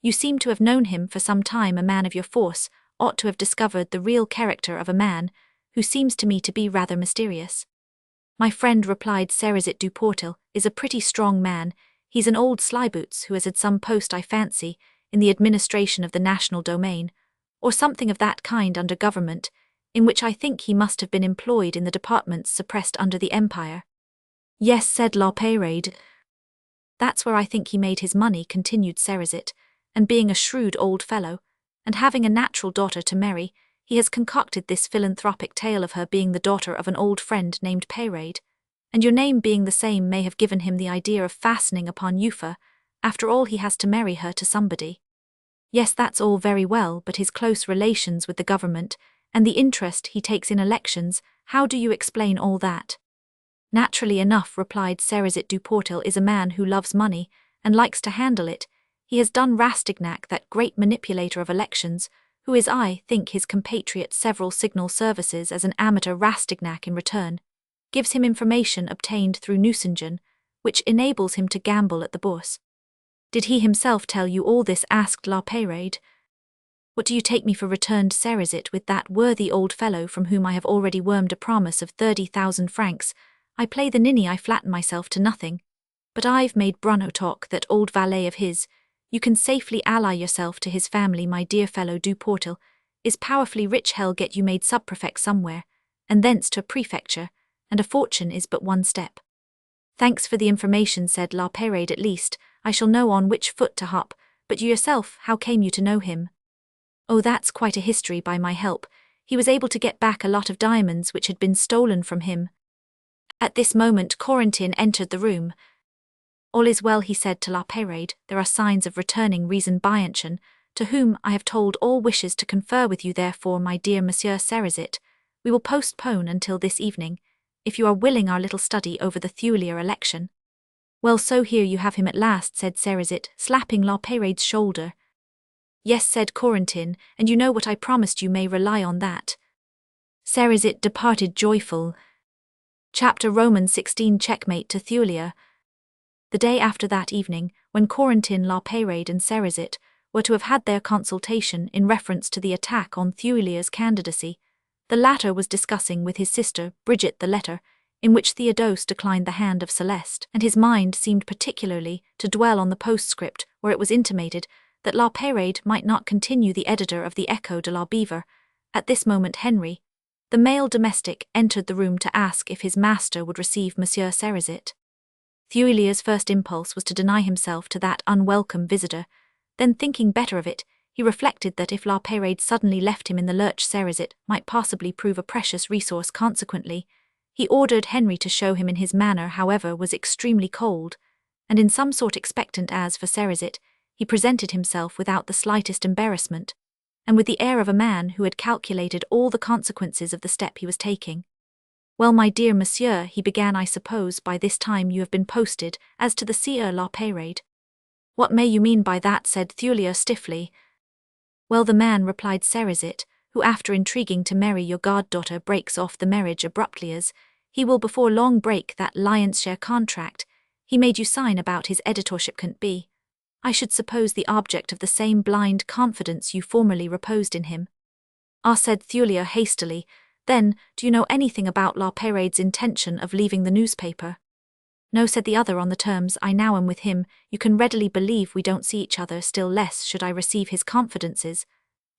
You seem to have known him for some time. A man of your force ought to have discovered the real character of a man who seems to me to be rather mysterious. My friend, replied Cerizet, Du Portel is a pretty strong man. He's an old slyboots who has had some post, I fancy, in the administration of the national domain, or something of that kind under government, in which I think he must have been employed in the departments suppressed under the Empire. Yes, said La Peyrade. That's where I think he made his money, continued Cerizet, and being a shrewd old fellow, and having a natural daughter to marry, he has concocted this philanthropic tale of her being the daughter of an old friend named Peyrade, and your name being the same may have given him the idea of fastening upon Eupha. After all, he has to marry her to somebody. Yes, that's all very well, but his close relations with the government, and the interest he takes in elections, how do you explain all that? Naturally enough, replied Cerizet. Du Portel is a man who loves money, and likes to handle it. He has done Rastignac, that great manipulator of elections, who is, I think, his compatriot, several signal services as an amateur Rastignac in return, gives him information obtained through Nucingen, which enables him to gamble at the Bourse. Did he himself tell you all this? Asked La Peyrade. What do you take me for? Returned Cerizet, with that worthy old fellow from whom I have already wormed a promise of 30,000 francs. I play the ninny, I flatten myself to nothing. But I've made Bruno talk, that old valet of his. You can safely ally yourself to his family, my dear fellow. Du Portal is powerfully rich. Hell get you made sub-prefect somewhere, and thence to a prefecture, and a fortune is but one step. Thanks for the information, said La Peyrade. At least, I shall know on which foot to hop. But you yourself, how came you to know him? Oh, that's quite a history. By my help, he was able to get back a lot of diamonds which had been stolen from him. At this moment Corentin entered the room. All is well, he said to La Peyrade. There are signs of returning reason. Bianchon, to whom I have told all, wishes to confer with you. Therefore, my dear Monsieur Cerizet, we will postpone until this evening, if you are willing, our little study over the Thulier election. Well, so here you have him at last, said Cerizet, slapping La Peyrade's shoulder. Yes, said Corentin, and you know what I promised you. May rely on that. Cerizet departed joyful. Chapter Roman 16. Checkmate to Thulier. The day after that evening, when Corentin, La Peyrade and Cerizet were to have had their consultation in reference to the attack on Thulier's candidacy, the latter was discussing with his sister Brigitte the letter in which Theodose declined the hand of Celeste, and his mind seemed particularly to dwell on the postscript where it was intimated that La Peyrade might not continue the editor of the Echo de la Beaver. At this moment Henry, the male domestic, entered the room to ask if his master would receive Monsieur Cerizet. Thulier's first impulse was to deny himself to that unwelcome visitor. Then, thinking better of it, he reflected that if La Peyrade suddenly left him in the lurch, Cerizet might possibly prove a precious resource. Consequently, he ordered Henry to show him in. His manner, however, was extremely cold, and in some sort expectant. As for Cerizet, he presented himself without the slightest embarrassment, and with the air of a man who had calculated all the consequences of the step he was taking. Well, my dear monsieur, he began, I suppose by this time you have been posted as to the Sieur La Peyrade. What may you mean by that? Said Thulier stiffly. Well, the man, replied Cerizet, who after intriguing to marry your goddaughter breaks off the marriage abruptly, as he will before long break that lion's share contract he made you sign about his editorship, can't be, I should suppose, the object of the same blind confidence you formerly reposed in him. Ah, said Thulier hastily. Then, do you know anything about La Peyrade's intention of leaving the newspaper? No, said the other. On the terms I now am with him, you can readily believe we don't see each other, still less should I receive his confidences.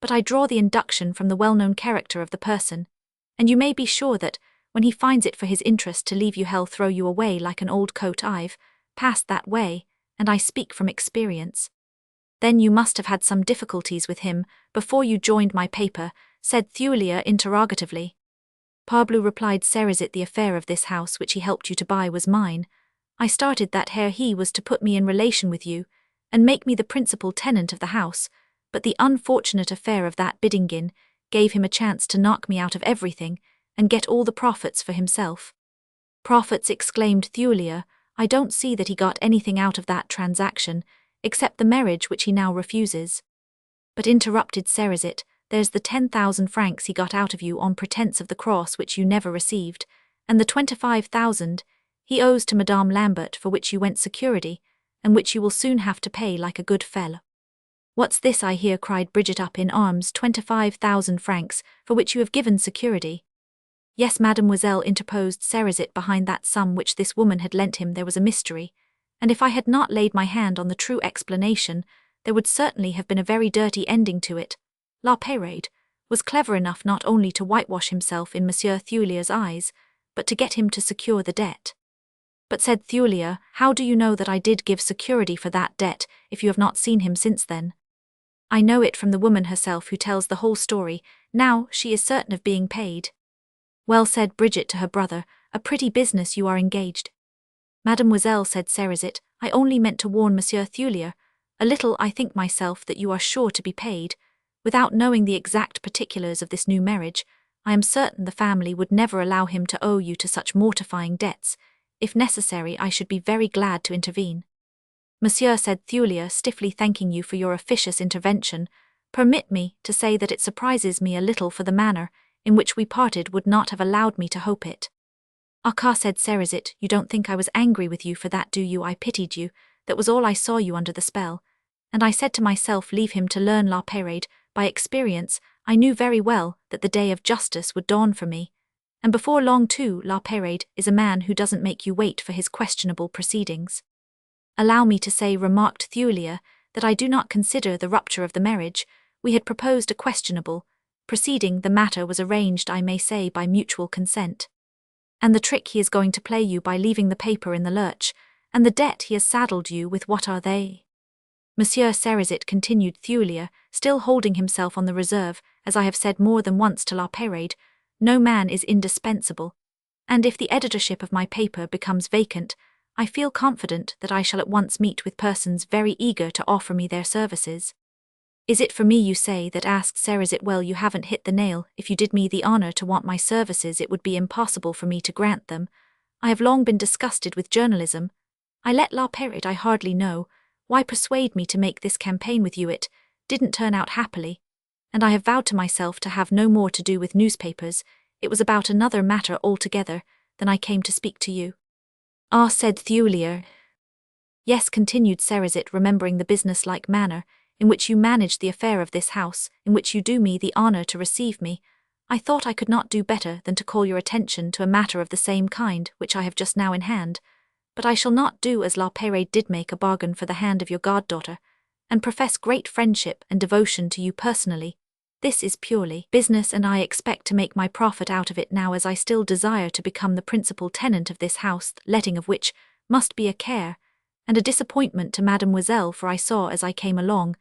But I draw the induction from the well-known character of the person, and you may be sure that, when he finds it for his interest to leave you, he'll throw you away like an old coat. I've passed that way, and I speak from experience. Then you must have had some difficulties with him before you joined my paper, said Thulier interrogatively. Parbleu, replied Cerizet, the affair of this house which he helped you to buy was mine. I started that he was to put me in relation with you, and make me the principal tenant of the house, but the unfortunate affair of that Biddingin gave him a chance to knock me out of everything, and get all the profits for himself. Profits, exclaimed Thulier. I don't see that he got anything out of that transaction, except the marriage which he now refuses. But, interrupted Cerizet, there's the 10,000 francs he got out of you on pretence of the cross which you never received, and the 25,000 he owes to Madame Lambert, for which you went security, and which you will soon have to pay like a good fellow. What's this I hear? Cried Brigitte up in arms. 25,000 francs, for which you have given security. Yes, mademoiselle, interposed Cerizet. Behind that sum which this woman had lent him there was a mystery, and if I had not laid my hand on the true explanation, there would certainly have been a very dirty ending to it. La Peyrade was clever enough not only to whitewash himself in Monsieur Thulier's eyes, but to get him to secure the debt. But, said Thulier, how do you know that I did give security for that debt, if you have not seen him since then? I know it from the woman herself, who tells the whole story. Now she is certain of being paid. Well, said Brigitte to her brother, a pretty business you are engaged. Mademoiselle, said Cerizet, I only meant to warn Monsieur Thulier a little. I think myself that you are sure to be paid. Without knowing the exact particulars of this new marriage, I am certain the family would never allow him to owe you to such mortifying debts. If necessary, I should be very glad to intervene. Monsieur, said Thulia, stiffly thanking you for your officious intervention, permit me to say that it surprises me a little, for the manner in which we parted would not have allowed me to hope it. Aka, said Cerizet, you don't think I was angry with you for that, do you? I pitied you, that was all. I saw you under the spell, and I said to myself, leave him to learn la parade. By experience, I knew very well that the day of justice would dawn for me, and before long too. La parade is a man who doesn't make you wait for his questionable proceedings. Allow me to say, remarked Thulia, that I do not consider the rupture of the marriage. We had proposed a questionable proceeding. The matter was arranged, I may say, by mutual consent. And the trick he is going to play you by leaving the paper in the lurch, and the debt he has saddled you with, what are they? Monsieur Cerizet, continued Thulia, still holding himself on the reserve, as I have said more than once to la parade, no man is indispensable, and if the editorship of my paper becomes vacant, I feel confident that I shall at once meet with persons very eager to offer me their services. Is it for me, you say, that asked Cerizet? Well, you haven't hit the nail. If you did me the honor to want my services, it would be impossible for me to grant them. I have long been disgusted with journalism. I let la parade, I hardly know. Why persuade me to make this campaign with you? It didn't turn out happily, and I have vowed to myself to have no more to do with newspapers. It was about another matter altogether than I came to speak to you. Ah, said Thulia. Yes, continued Cerizet, remembering the business-like manner in which you managed the affair of this house, in which you do me the honor to receive me, I thought I could not do better than to call your attention to a matter of the same kind which I have just now in hand. But I shall not do as la parade did, make a bargain for the hand of your goddaughter, and profess great friendship and devotion to you personally. This is purely business, and I expect to make my profit out of it now, as I still desire to become the principal tenant of this house, the letting of which must be a care and a disappointment to mademoiselle, for I saw as I came along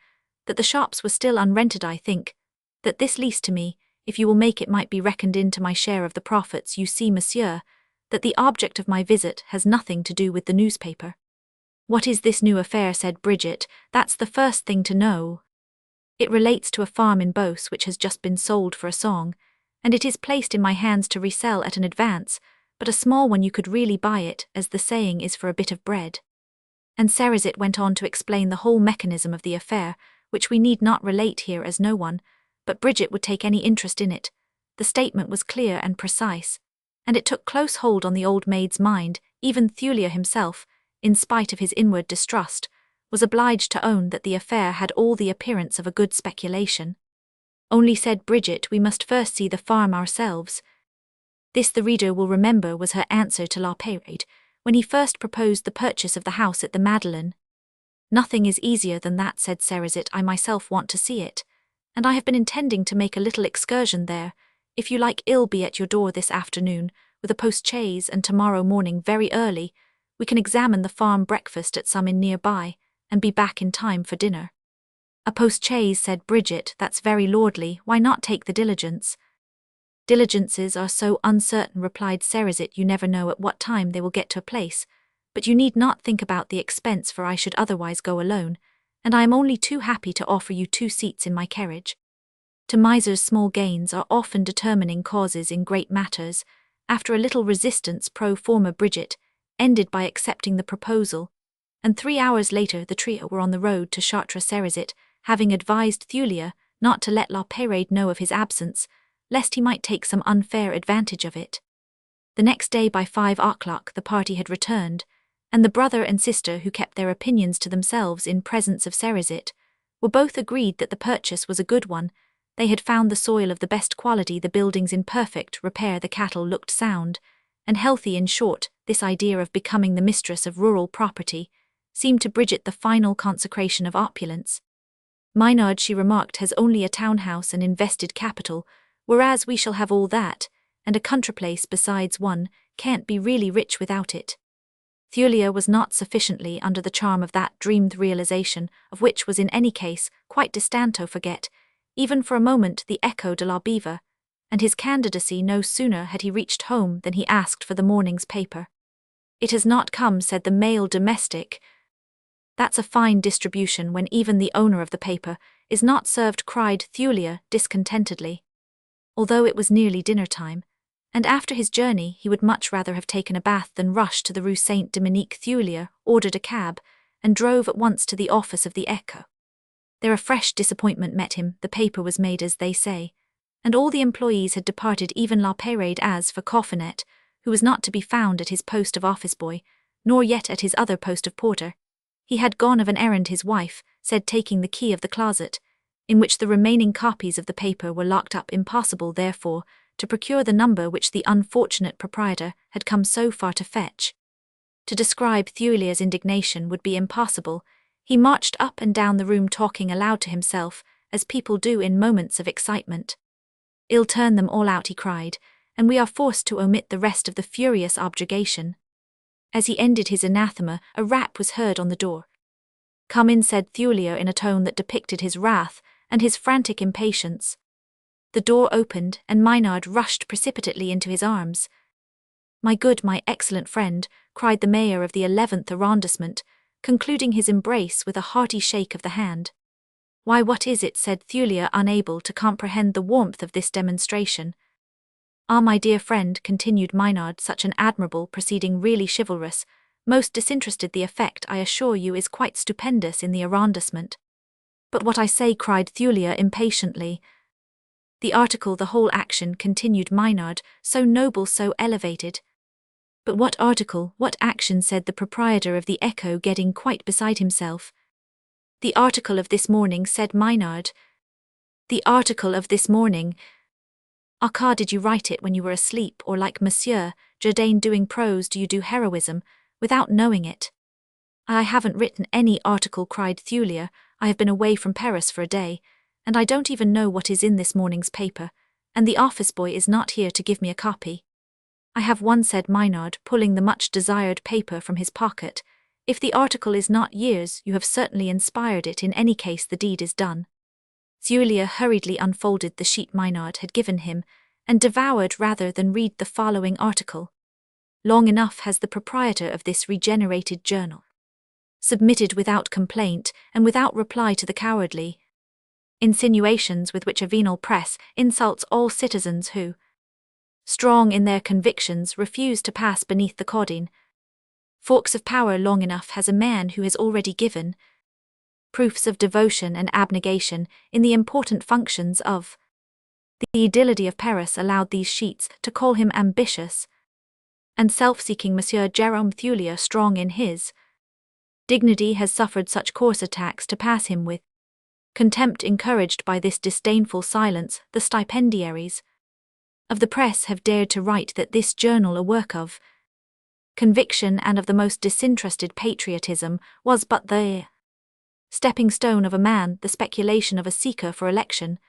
that the shops were still unrented. I think that this lease to me, if you will make it, might be reckoned into my share of the profits. You see, monsieur, that the object of my visit has nothing to do with the newspaper. What is this new affair? Said Bridget. That's the first thing to know. It relates to a farm in Beauce which has just been sold for a song, and it is placed in my hands to resell at an advance, but a small one. You could really buy it, as the saying is, for a bit of bread. And Cerizet went on to explain the whole mechanism of the affair, which we need not relate here, as no one but Bridget would take any interest in it. The statement was clear and precise, and it took close hold on the old maid's mind. Even Thulia himself, in spite of his inward distrust, was obliged to own that the affair had all the appearance of a good speculation. Only, said Bridget, we must first see the farm ourselves. This, the reader will remember, was her answer to la parade when he first proposed the purchase of the house at the Madeleine. Nothing is easier than that, said Cerizet. I myself want to see it, and I have been intending to make a little excursion there. If you like, I'll be at your door this afternoon with a post-chaise, and tomorrow morning very early we can examine the farm, breakfast at some inn nearby, and be back in time for dinner. A post-chaise, said Bridget, that's very lordly. Why not take the diligence? Diligences are so uncertain, replied Cerizet. You never know at what time they will get to a place, but you need not think about the expense, for I should otherwise go alone, and I am only too happy to offer you 2 seats in my carriage. To misers small gains are often determining causes in great matters. After a little resistance, pro forma Bridget ended by accepting the proposal, and 3 hours later the trio were on the road to Chartres. Cerizet, having advised Thulia not to let la parade know of his absence, lest he might take some unfair advantage of it. The next day by 5 o'clock the party had returned, and the brother and sister, who kept their opinions to themselves in presence of Cerizet, were both agreed that the purchase was a good one. They had found the soil of the best quality, the buildings in perfect repair, the cattle looked sound and healthy. In short, this idea of becoming the mistress of rural property seemed to Bridget the final consecration of opulence. Maynard, she remarked, has only a townhouse and invested capital, whereas we shall have all that, and a country place besides. One can't be really rich without it. Thulia was not sufficiently under the charm of that dreamed realization, of which was in any case quite distant to forget, even for a moment, the Echo de la Beaver, and his candidacy. No sooner had he reached home than he asked for the morning's paper. It has not come, said the male domestic. That's a fine distribution when even the owner of the paper is not served, cried Thulia discontentedly. Although it was nearly dinner time, and after his journey he would much rather have taken a bath than rush to the Rue Saint-Dominique, Thulia ordered a cab, and drove at once to the office of the Echo. There a fresh disappointment met him. The paper was made as they say, and all the employees had departed, even La Peyrade. As for Coffinet, who was not to be found at his post of office boy, nor yet at his other post of porter, he had gone of an errand, his wife said, taking the key of the closet, in which the remaining copies of the paper were locked up. Impossible, therefore, to procure the number which the unfortunate proprietor had come so far to fetch. To describe Thulia's indignation would be impossible. He marched up and down the room talking aloud to himself, as people do in moments of excitement. "I'll turn them all out," he cried, "and we are forced to omit the rest of the furious objurgation." As he ended his anathema, a rap was heard on the door. "Come in," said Thulia in a tone that depicted his wrath and his frantic impatience. The door opened, and Maynard rushed precipitately into his arms. "My good, my excellent friend," cried the mayor of the 11th arrondissement, concluding his embrace with a hearty shake of the hand. "Why, what is it?" said Thulia, unable to comprehend the warmth of this demonstration. "Ah, my dear friend," continued Maynard, "such an admirable proceeding, really chivalrous, most disinterested. The effect, I assure you, is quite stupendous in the arrondissement." "But what I say," cried Thulia impatiently. "The article, the whole action," continued Maynard, "so noble, so elevated." "But what article, what action?" said the proprietor of the Echo, getting quite beside himself. "The article of this morning," said Maynard. "The article of this morning. Ah, did you write it when you were asleep, or like Monsieur Jourdain doing prose, do you do heroism, without knowing it?" "I haven't written any article," cried Thulia. "I have been away from Paris for a day, and I don't even know what is in this morning's paper, and the office boy is not here to give me a copy." "I have one," said Maynard, pulling the much-desired paper from his pocket. "If the article is not yours, you have certainly inspired it. In any case, the deed is done." Thulia hurriedly unfolded the sheet Maynard had given him, and devoured rather than read the following article. "Long enough has the proprietor of this regenerated journal submitted without complaint and without reply to the cowardly insinuations with which a venal press insults all citizens who, strong in their convictions, refuse to pass beneath the cordon forks of power. Long enough has a man who has already given proofs of devotion and abnegation in the important functions of the edility of Paris allowed these sheets to call him ambitious and self-seeking. Monsieur Jerome Thulia, strong in his dignity, has suffered such coarse attacks to pass him with contempt. Encouraged by this disdainful silence, the stipendiaries of the press have dared to write that this journal, a work of conviction and of the most disinterested patriotism, was but the stepping stone of a man, the speculation of a seeker for election.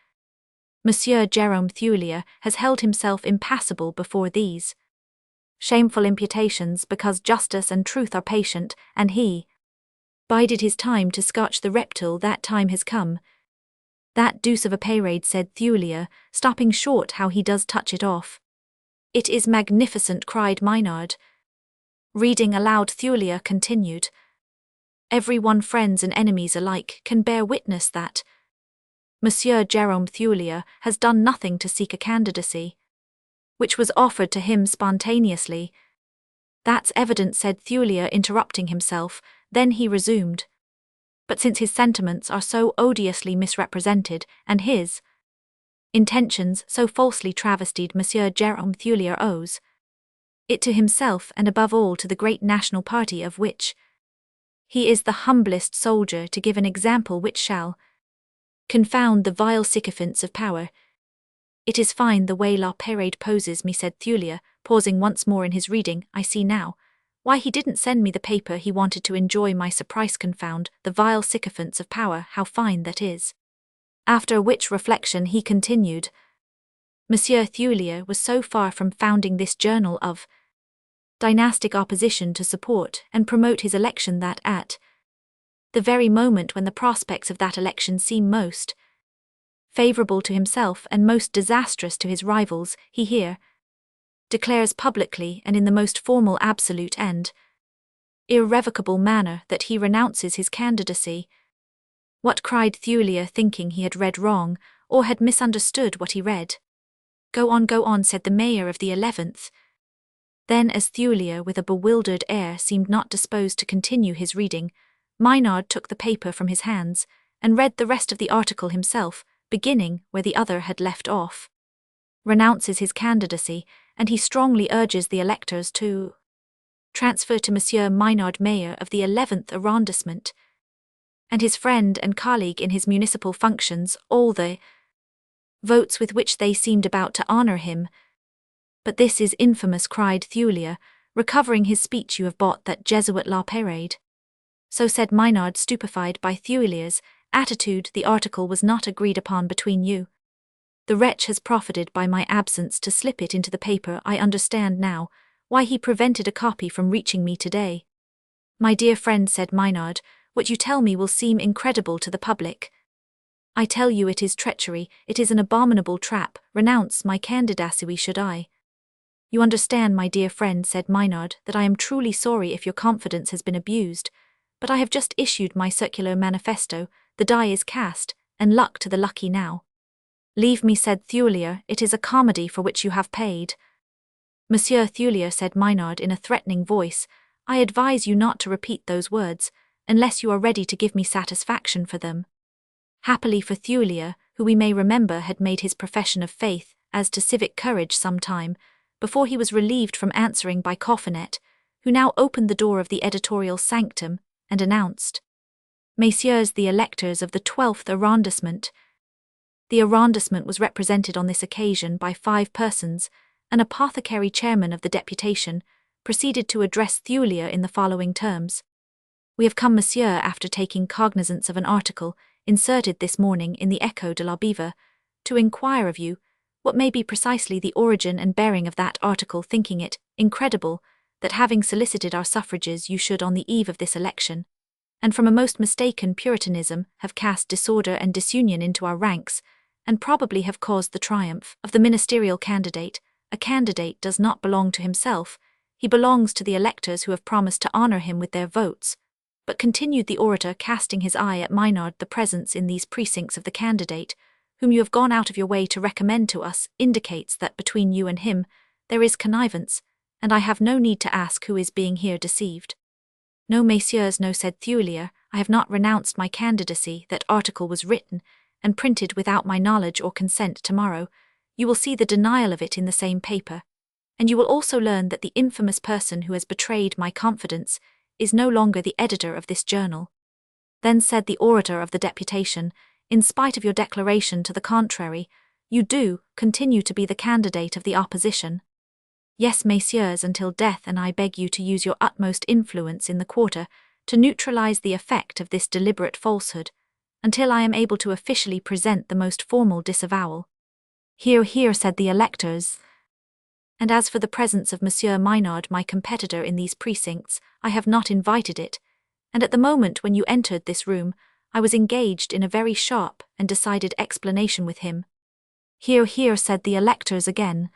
Monsieur Jerome Thulia has held himself impassible before these shameful imputations, because justice and truth are patient, and he bided his time to scotch the reptile. That time has come." "That deuce of a Peyrade," said Thulia, stopping short. "How he does touch it off." "It is magnificent," cried Maynard. Reading aloud, Thulia continued, "Every one, friends and enemies alike, can bear witness that Monsieur Jerome Thulia has done nothing to seek a candidacy which was offered to him spontaneously." "That's evident," said Thulia, interrupting himself. Then he resumed, "But since his sentiments are so odiously misrepresented, and his intentions so falsely travestied, Monsieur Jerome Thulia owes it to himself, and above all to the great national party of which he is the humblest soldier, to give an example which shall confound the vile sycophants of power." "It is fine the way La Peyrade poses me," said Thulia, pausing once more in his reading. "I see now why he didn't send me the paper. He wanted to enjoy my surprise. Confound the vile sycophants of power, how fine that is." After which reflection he continued, "Monsieur Thulia was so far from founding this journal of dynastic opposition to support and promote his election that at the very moment when the prospects of that election seem most favourable to himself and most disastrous to his rivals, he here declares publicly and in the most formal, absolute, and irrevocable manner that he renounces his candidacy." "What?" cried Thulia, thinking he had read wrong, or had misunderstood what he read. Go on," said the mayor of the 11th. Then, as Thulia, with a bewildered air, seemed not disposed to continue his reading, Maynard took the paper from his hands and read the rest of the article himself, beginning where the other had left off. Renounces his candidacy, and he strongly urges the electors to transfer to Monsieur Maynard, mayor of the 11th arrondissement, and his friend and colleague in his municipal functions, all the votes with which they seemed about to honor him. But this is infamous, cried Thulier, recovering his speech. You have bought that Jesuit La Parade. So said Maynard, stupefied by Thulier's attitude. The article was not agreed upon between you. The wretch has profited by my absence to slip it into the paper. I understand now why he prevented a copy from reaching me today. My dear friend, said Maynard, what you tell me will seem incredible to the public. I tell you it is treachery, it is an abominable trap. Renounce my candidacy should I. You understand, my dear friend, said Maynard, that I am truly sorry if your confidence has been abused, but I have just issued my circular manifesto, the die is cast, and luck to the lucky now. Leave me, said Thulier, it is a comedy for which you have paid. Monsieur Thulier, said Maynard in a threatening voice, I advise you not to repeat those words, unless you are ready to give me satisfaction for them. Happily for Thulier, who we may remember had made his profession of faith as to civic courage some time, before he was relieved from answering by Coffinet, who now opened the door of the editorial sanctum and announced, Messieurs the electors of the 12th arrondissement. The arrondissement was represented on this occasion by 5 persons. An apothecary, chairman of the deputation, proceeded to address Thulier in the following terms. We have come, monsieur, after taking cognizance of an article inserted this morning in the Echo de la Beaver, to inquire of you what may be precisely the origin and bearing of that article, thinking it incredible that having solicited our suffrages you should on the eve of this election, and from a most mistaken puritanism have cast disorder and disunion into our ranks, and probably have caused the triumph of the ministerial candidate. A candidate does not belong to himself, he belongs to the electors who have promised to honor him with their votes. But continued the orator, casting his eye at Maynard, the presence in these precincts of the candidate, whom you have gone out of your way to recommend to us, indicates that between you and him there is connivance, and I have no need to ask who is being here deceived. No, messieurs, no, said Thulier, I have not renounced my candidacy. That article was written and printed without my knowledge or consent. Tomorrow you will see the denial of it in the same paper, and you will also learn that the infamous person who has betrayed my confidence is no longer the editor of this journal. Then said the orator of the deputation, in spite of your declaration to the contrary, you do continue to be the candidate of the opposition. Yes, messieurs, until death, and I beg you to use your utmost influence in the quarter to neutralize the effect of this deliberate falsehood, until I am able to officially present the most formal disavowal. Hear, hear, said the electors. And as for the presence of Monsieur Maynard, my competitor in these precincts, I have not invited it, and at the moment when you entered this room, I was engaged in a very sharp and decided explanation with him. Hear, hear, said the electors again.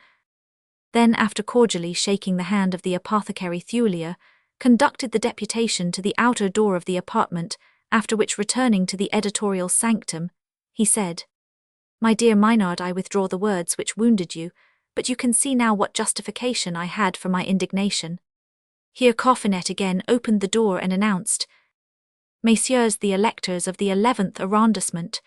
Then, after cordially shaking the hand of the apothecary, Thulier conducted the deputation to the outer door of the apartment, after which, returning to the editorial sanctum, he said, My dear Maynard, I withdraw the words which wounded you, but you can see now what justification I had for my indignation. Here Coffinet again opened the door and announced, Messieurs the electors of the 11th arrondissement.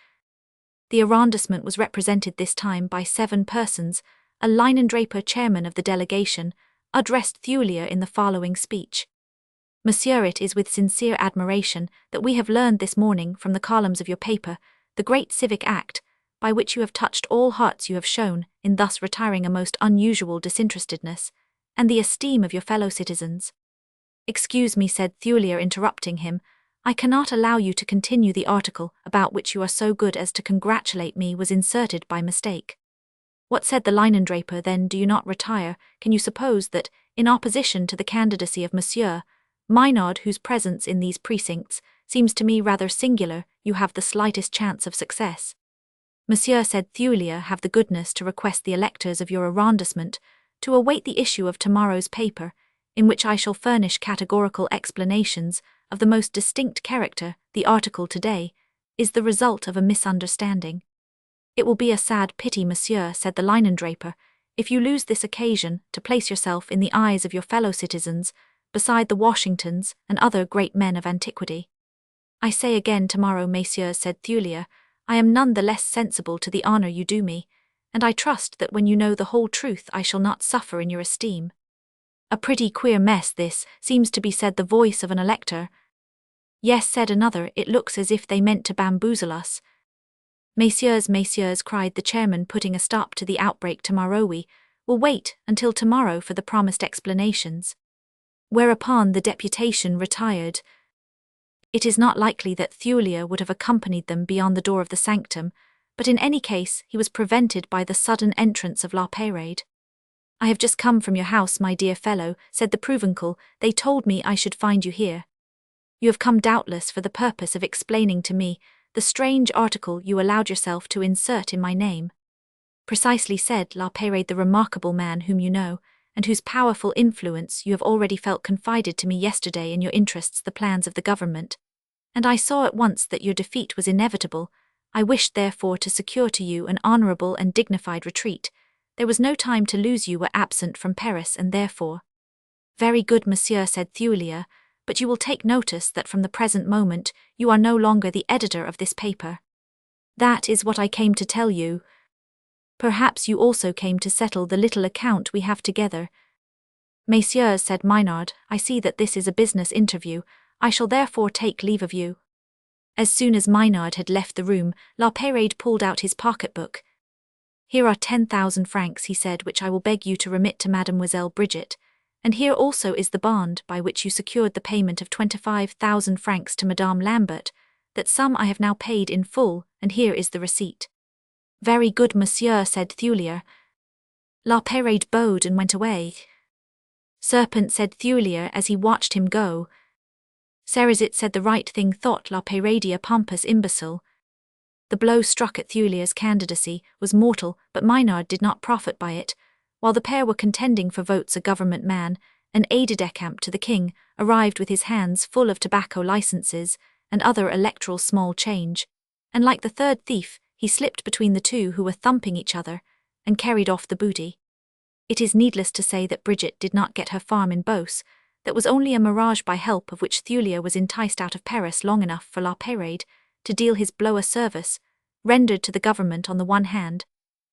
The arrondissement was represented this time by 7 persons. A linendraper, chairman of the delegation, addressed Thulier in the following speech. Monsieur, it is with sincere admiration that we have learned this morning from the columns of your paper the great civic act by which you have touched all hearts. You have shown, in thus retiring, a most unusual disinterestedness, and the esteem of your fellow citizens. Excuse me, said Thulier, interrupting him, I cannot allow you to continue. The article about which you are so good as to congratulate me was inserted by mistake. What, said the linendraper, then do you not retire? Can you suppose that, in opposition to the candidacy of Monsieur Maynard, whose presence in these precincts seems to me rather singular, you have the slightest chance of success? Monsieur, said Thulier, have the goodness to request the electors of your arrondissement to await the issue of tomorrow's paper, in which I shall furnish categorical explanations of the most distinct character. The article today is the result of a misunderstanding. It will be a sad pity, monsieur, said the linendraper, if you lose this occasion to place yourself in the eyes of your fellow citizens beside the Washingtons and other great men of antiquity. I say again tomorrow, messieurs, said Thulia, I am none the less sensible to the honor you do me, and I trust that when you know the whole truth I shall not suffer in your esteem. A pretty queer mess this, seems to be, said the voice of an elector. Yes, said another, it looks as if they meant to bamboozle us. Messieurs, messieurs, cried the chairman, putting a stop to the outbreak. Tomorrow we will wait until tomorrow for the promised explanations. Whereupon the deputation retired. It is not likely that Thulia would have accompanied them beyond the door of the sanctum, but in any case he was prevented by the sudden entrance of La Peyrade. I have just come from your house, my dear fellow, said the provincial. They told me I should find you here. You have come doubtless for the purpose of explaining to me the strange article you allowed yourself to insert in my name. Precisely, said La Peyrade, the remarkable man whom you know, and whose powerful influence you have already felt confided to me yesterday in your interests, the plans of the government. And I saw at once that your defeat was inevitable. I wished therefore to secure to you an honorable and dignified retreat. There was no time to lose. You were absent from Paris, and therefore— Very good, monsieur, said Thulia, but you will take notice that from the present moment you are no longer the editor of this paper. That is what I came to tell you. Perhaps you also came to settle the little account we have together. Messieurs, said Maynard, I see that this is a business interview. I shall therefore take leave of you. As soon as Maynard had left the room, La Peyrade pulled out his pocketbook. Here are 10,000 francs, he said, which I will beg you to remit to Mademoiselle Brigitte, and here also is the bond by which you secured the payment of 25,000 francs to Madame Lambert. That sum I have now paid in full, and here is the receipt. Very good, monsieur, said Thulia. La Peyrade bowed and went away. Serpent, said Thulia as he watched him go. Cerizet said the right thing, thought La Peyrade, a pompous imbecile. The blow struck at Thulia's candidacy was mortal, but Maynard did not profit by it. While the pair were contending for votes, a government man, an aide-de-camp to the king, arrived with his hands full of tobacco licenses and other electoral small change, and like the third thief, he slipped between the two who were thumping each other, and carried off the booty. It is needless to say that Brigitte did not get her farm in Beauce. That was only a mirage, by help of which Thulia was enticed out of Paris long enough for La Peyrade to deal his blow a service, rendered to the government on the one hand,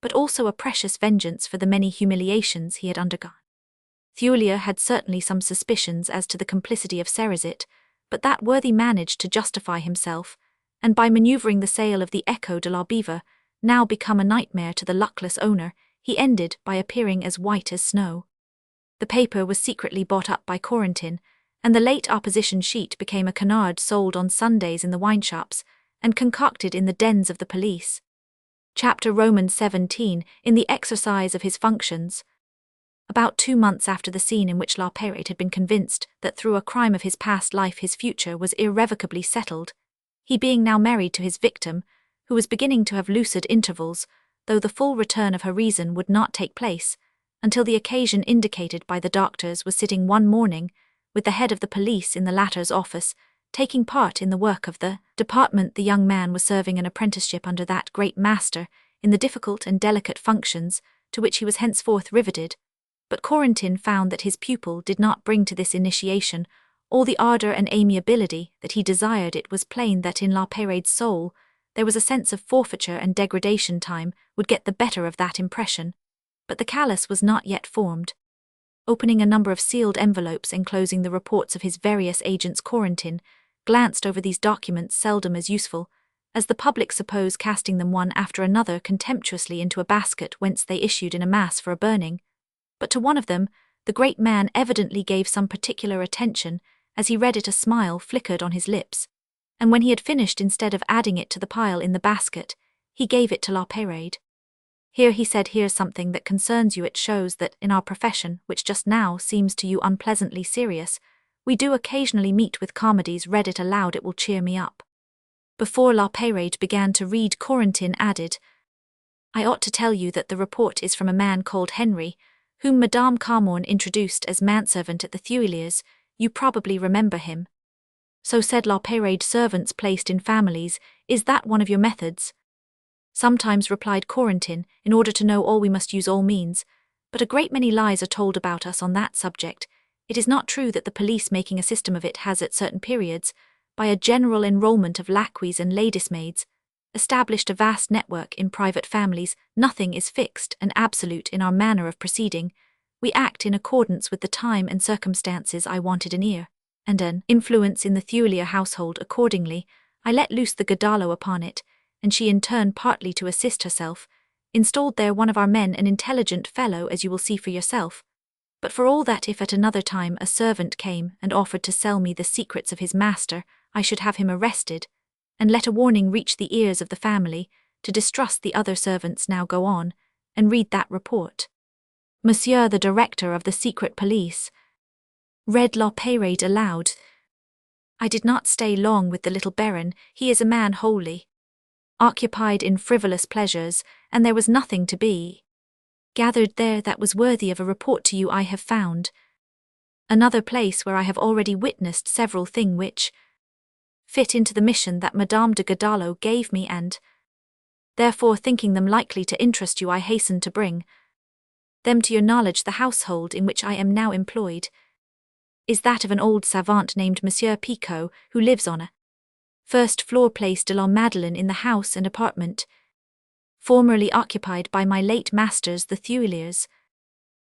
but also a precious vengeance for the many humiliations he had undergone. Thulia had certainly some suspicions as to the complicity of Cerizet, but that worthy managed to justify himself, and by manoeuvring the sale of the Echo de la Bive, now become a nightmare to the luckless owner, he ended by appearing as white as snow. The paper was secretly bought up by Corentin, and the late opposition sheet became a canard sold on Sundays in the wine-shops, and concocted in the dens of the police. Chapter Romans 17, in the exercise of his functions. About 2 months after the scene in which La Peyrade had been convinced that through a crime of his past life his future was irrevocably settled, he being now married to his victim, who was beginning to have lucid intervals, though the full return of her reason would not take place, until the occasion indicated by the doctors was sitting one morning, with the head of the police in the latter's office, taking part in the work of the department. The young man was serving an apprenticeship under that great master in the difficult and delicate functions to which he was henceforth riveted, but Corentin found that his pupil did not bring to this initiation all the ardour and amiability that he desired. It was plain that in La Peyrade's soul there was a sense of forfeiture, and degradation time would get the better of that impression, but the callous was not yet formed. Opening a number of sealed envelopes enclosing the reports of his various agents, Corentin glanced over these documents, seldom as useful, as the public suppose, casting them one after another contemptuously into a basket whence they issued in a mass for a burning. But to one of them the great man evidently gave some particular attention. As he read it, a smile flickered on his lips, and when he had finished, instead of adding it to the pile in the basket, he gave it to La Peyrade. Here, he said, here's something that concerns you. It shows that in our profession, which just now seems to you unpleasantly serious, we do occasionally meet with comedies. Read it aloud, it will cheer me up. Before La Peyrade began to read, Corentin added, I ought to tell you that the report is from a man called Henry, whom Madame Carmorne introduced as manservant at the Thuiliers. You probably remember him. So, said La Peyrade, servants placed in families, is that one of your methods? Sometimes, replied Corentin, in order to know all we must use all means, but a great many lies are told about us on that subject. It is not true that the police, making a system of it, has at certain periods, by a general enrollment of lacqueys and ladysmaids, established a vast network in private families. Nothing is fixed and absolute in our manner of proceeding. We act in accordance with the time and circumstances. I wanted an ear and an influence in the Thulier household. Accordingly, I let loose the Godalo upon it, and she in turn, partly to assist herself, installed there one of our men, an intelligent fellow, as you will see for yourself. But for all that, if at another time a servant came and offered to sell me the secrets of his master, I should have him arrested, and let a warning reach the ears of the family, to distrust the other servants. Now go on, and read that report. Monsieur the Director of the Secret Police read La Peyrade aloud. I did not stay long with the little Baron. He is a man wholly occupied in frivolous pleasures, and there was nothing to be gathered there that was worthy of a report to you. I have found another place where I have already witnessed several things which fit into the mission that Madame de Godalo gave me, and therefore, thinking them likely to interest you, I hasten to bring them to your knowledge. The household in which I am now employed is that of an old savant named Monsieur Picot, who lives on a first-floor place de la Madeleine in the house and apartment formerly occupied by my late masters the Thuiliers.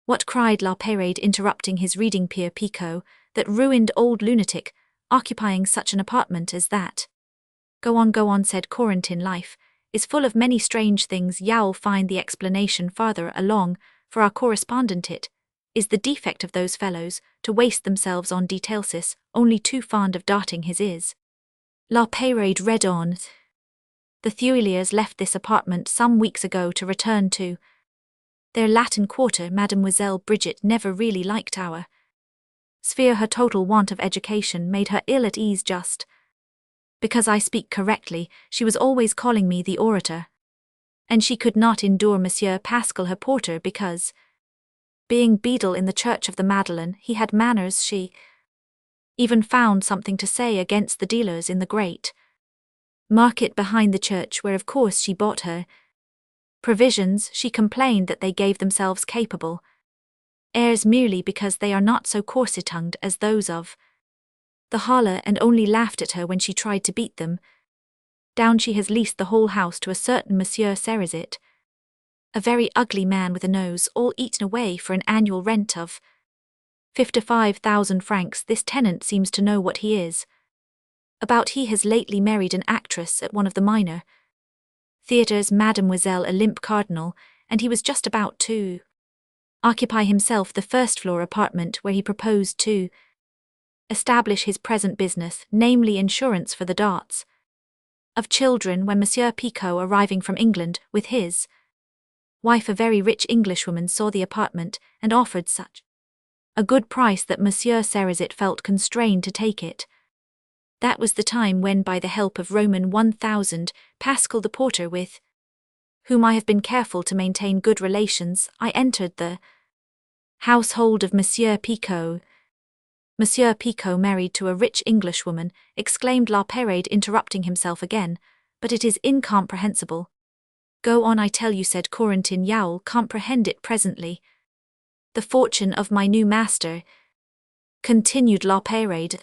What, cried La Peyrade, interrupting his reading, Pierre Picot, that ruined old lunatic, occupying such an apartment as that? Go on, said Corentin. Life is full of many strange things. You'll find the explanation farther along, for our correspondent. It is the defect of those fellows to waste themselves on details, only too fond of darting his is. La Peyrade read on. The Thuiliers left this apartment some weeks ago to return to their Latin quarter. Mademoiselle Brigitte never really liked our sphere. Her total want of education made her ill at ease. Just because I speak correctly, she was always calling me the orator, and she could not endure Monsieur Pascal, her porter, because, being beadle in the Church of the Madeleine, he had manners. She even found something to say against the dealers in the great market behind the church, where of course she bought her provisions. She complained that they gave themselves capable airs merely because they are not so coarse-tongued as those of the Halle, and only laughed at her when she tried to beat them down. She has leased the whole house to a certain Monsieur Cerizet, a very ugly man with a nose all eaten away, for an annual rent of 55,000 francs. This tenant seems to know what he is about. He has lately married an actress at one of the minor theatres, Mademoiselle Olympe Cardinal, and he was just about to occupy himself the first-floor apartment, where he proposed to establish his present business, namely insurance for the darts of children, when Monsieur Picot, arriving from England with his wife, a very rich Englishwoman, saw the apartment and offered such a good price that Monsieur Cerizet felt constrained to take it. That was the time when, by the help of Roman 1000, Pascal the porter, with whom I have been careful to maintain good relations, I entered the household of Monsieur Picot. Monsieur Picot married to a rich Englishwoman, exclaimed La Peyrade, interrupting himself again, but it is incomprehensible. Go on, I tell you, said Corentin. You'll comprehend it presently. The fortune of my new master, continued La Peyrade,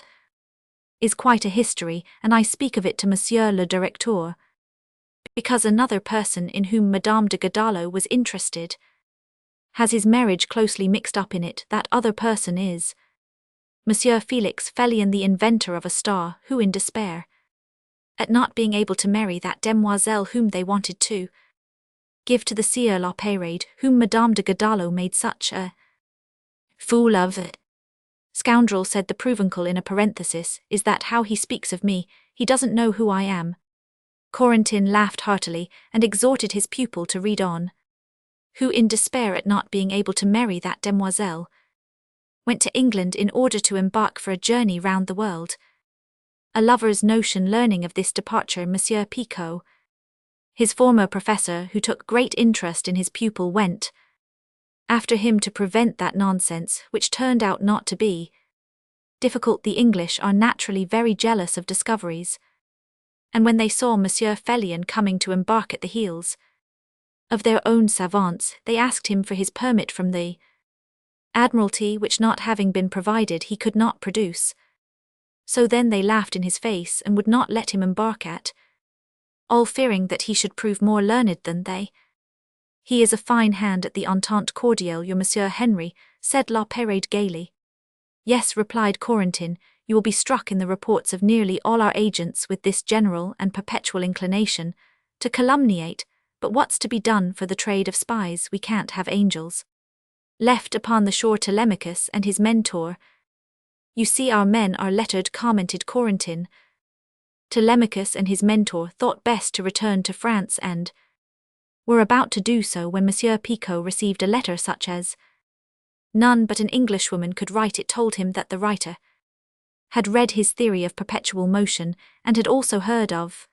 is quite a history, and I speak of it to Monsieur le Directeur, because another person in whom Madame de Godalo was interested has his marriage closely mixed up in it. That other person is Monsieur Felix Felion, the inventor of a star, who, in despair at not being able to marry that demoiselle whom they wanted to give to the Sieur La Peyrade, whom Madame de Godalo made such a fool of. Scoundrel, said the Provençal in a parenthesis. Is that how he speaks of me? He doesn't know who I am. Corentin laughed heartily, and exhorted his pupil to read on. Who, in despair at not being able to marry that demoiselle, went to England in order to embark for a journey round the world. A lover's notion. Learning of this departure, Monsieur Picot, his former professor, who took great interest in his pupil, went after him to prevent that nonsense, which turned out not to be difficult. The English are naturally very jealous of discoveries, and when they saw Monsieur Felion coming to embark at the heels of their own savants, they asked him for his permit from the Admiralty, which, not having been provided, he could not produce. So then they laughed in his face and would not let him embark at all, fearing that he should prove more learned than they. He is a fine hand at the entente cordiale, your Monsieur Henry, said La Pérade gaily. Yes, replied Corentin, you will be struck in the reports of nearly all our agents with this general and perpetual inclination to calumniate, but what's to be done for the trade of spies? We can't have angels left upon the shore. Telemachus and his mentor. You see our men are lettered, commented Corentin. Telemachus and his mentor thought best to return to France and were about to do so when Monsieur Picot received a letter such as none but an Englishwoman could write. It told him that the writer had read his theory of perpetual motion and had also heard of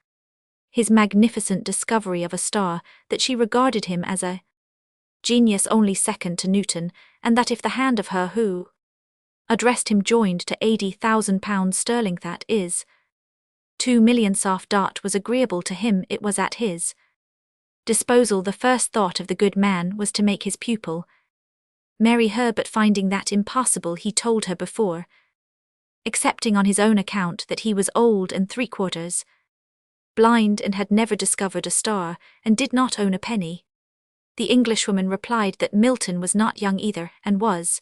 his magnificent discovery of a star, that she regarded him as a genius only second to Newton, and that if the hand of her who addressed him joined to £80,000 sterling, that is, 2,000,000 soft dot, was agreeable to him, it was at his disposal. The first thought of the good man was to make his pupil marry her, but finding that impossible, he told her before, excepting on his own account, that he was old and three-quarters blind and had never discovered a star, and did not own a penny. The Englishwoman replied that Milton was not young either, and was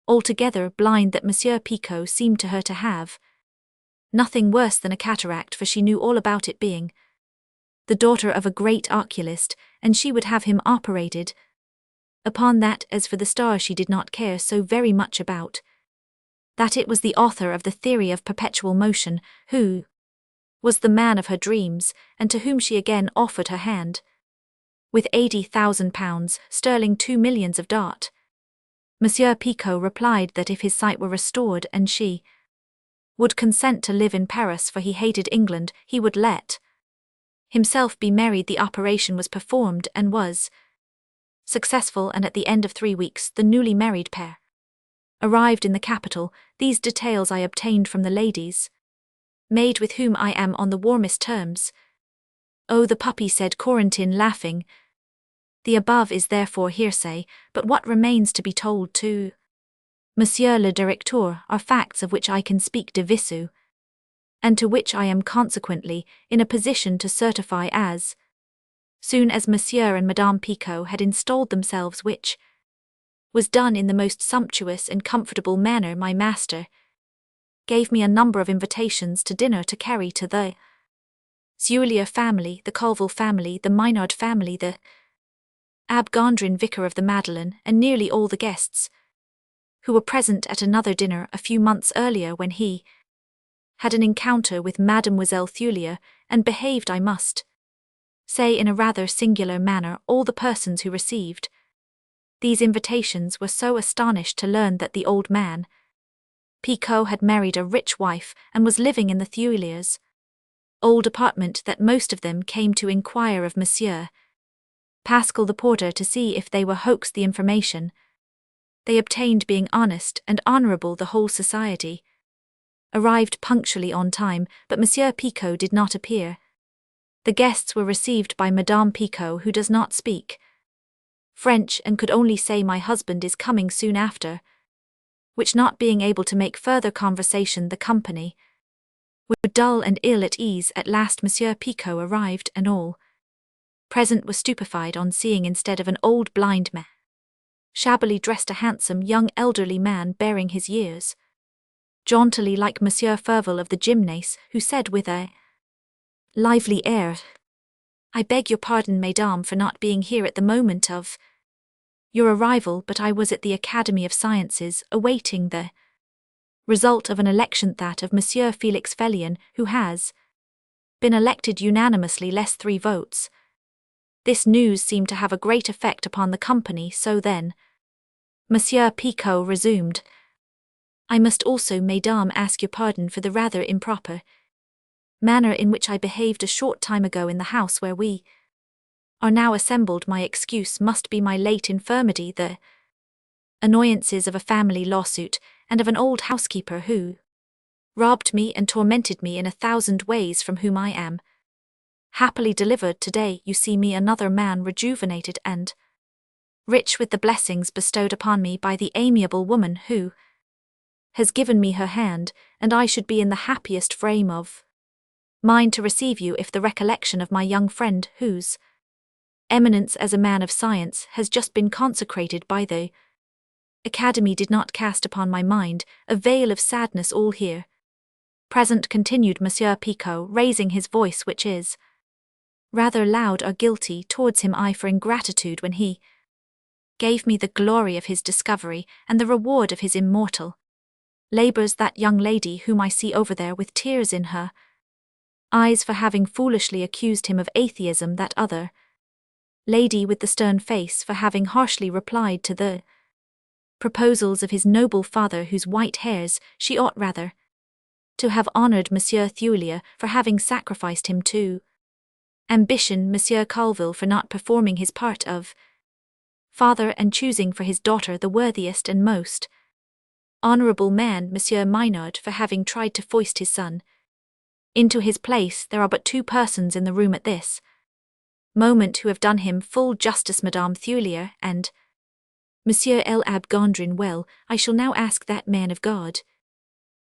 altogether blind, that Monsieur Picot seemed to her to have nothing worse than a cataract, for she knew all about it, being the daughter of a great oculist, and she would have him operated upon that. As for the star, she did not care so very much about that. It was the author of the theory of perpetual motion who was the man of her dreams, and to whom she again offered her hand with £80,000 sterling, 2,000,000 of dot. Monsieur Picot replied that if his sight were restored and she would consent to live in Paris, for he hated England, he would let himself be married. The operation was performed and was successful, and at the end of 3 weeks the newly married pair arrived in the capital. These details I obtained from the ladies maid with whom I am on the warmest terms. Oh, the puppy, said Corentin, laughing. The above is therefore hearsay, but what remains to be told to Monsieur le Directeur are facts of which I can speak de visu, and to which I am consequently in a position to certify as soon as Monsieur and Madame Picot had installed themselves, which was done in the most sumptuous and comfortable manner. My master gave me a number of invitations to dinner to carry to the Zeulier family, the Colville family, the Maynard family, the Abbe Gondrin, vicar of the Madeleine, and nearly all the guests who were present at another dinner a few months earlier, when he had an encounter with Mademoiselle Thulier, and behaved, I must say, in a rather singular manner. All the persons who received these invitations were so astonished to learn that the old man Picot had married a rich wife and was living in the Thuliers' old apartment, that most of them came to inquire of Monsieur Pascal the porter to see if they were hoaxed. The information they obtained being honest and honourable, the whole society arrived punctually on time, but Monsieur Picot did not appear. The guests were received by Madame Picot, who does not speak French and could only say, my husband is coming soon after, which, not being able to make further conversation, the company were dull and ill at ease. At last Monsieur Picot arrived, and all present were stupefied on seeing, instead of an old blind man, shabbily dressed, a handsome young elderly man bearing his years, jauntily like Monsieur Ferville of the Gymnase, who said with a lively air, I beg your pardon, mesdames, for not being here at the moment of your arrival, but I was at the Academy of Sciences, awaiting the result of an election, that of Monsieur Felix Felion, who has been elected unanimously, less 3 votes. This news seemed to have a great effect upon the company, so then Monsieur Picot resumed, I must also, mesdames, ask your pardon for the rather improper manner in which I behaved a short time ago in the house where we are now assembled. My excuse must be my late infirmity, the annoyances of a family lawsuit, and of an old housekeeper who robbed me and tormented me in 1,000 ways, from whom I am happily delivered today. You see me another man, rejuvenated and rich with the blessings bestowed upon me by the amiable woman who has given me her hand, and I should be in the happiest frame of mind to receive you if the recollection of my young friend, whose eminence as a man of science has just been consecrated by the Academy, did not cast upon my mind a veil of sadness all here present, continued Monsieur Picot, raising his voice, which is rather loud, or guilty towards him I for ingratitude when he gave me the glory of his discovery and the reward of his immortal labours, that young lady whom I see over there with tears in her eyes for having foolishly accused him of atheism, that other lady with the stern face for having harshly replied to the proposals of his noble father, whose white hairs she ought rather to have honoured, Monsieur Thulier for having sacrificed him to ambition, Monsieur Colville for not performing his part of father and choosing for his daughter the worthiest and most honourable man, Monsieur Maynard for having tried to foist his son into his place. There are but two persons in the room at this moment who have done him full justice, Madame Thulier and Monsieur l'Abbé Gondrin. Well, I shall now ask that man of God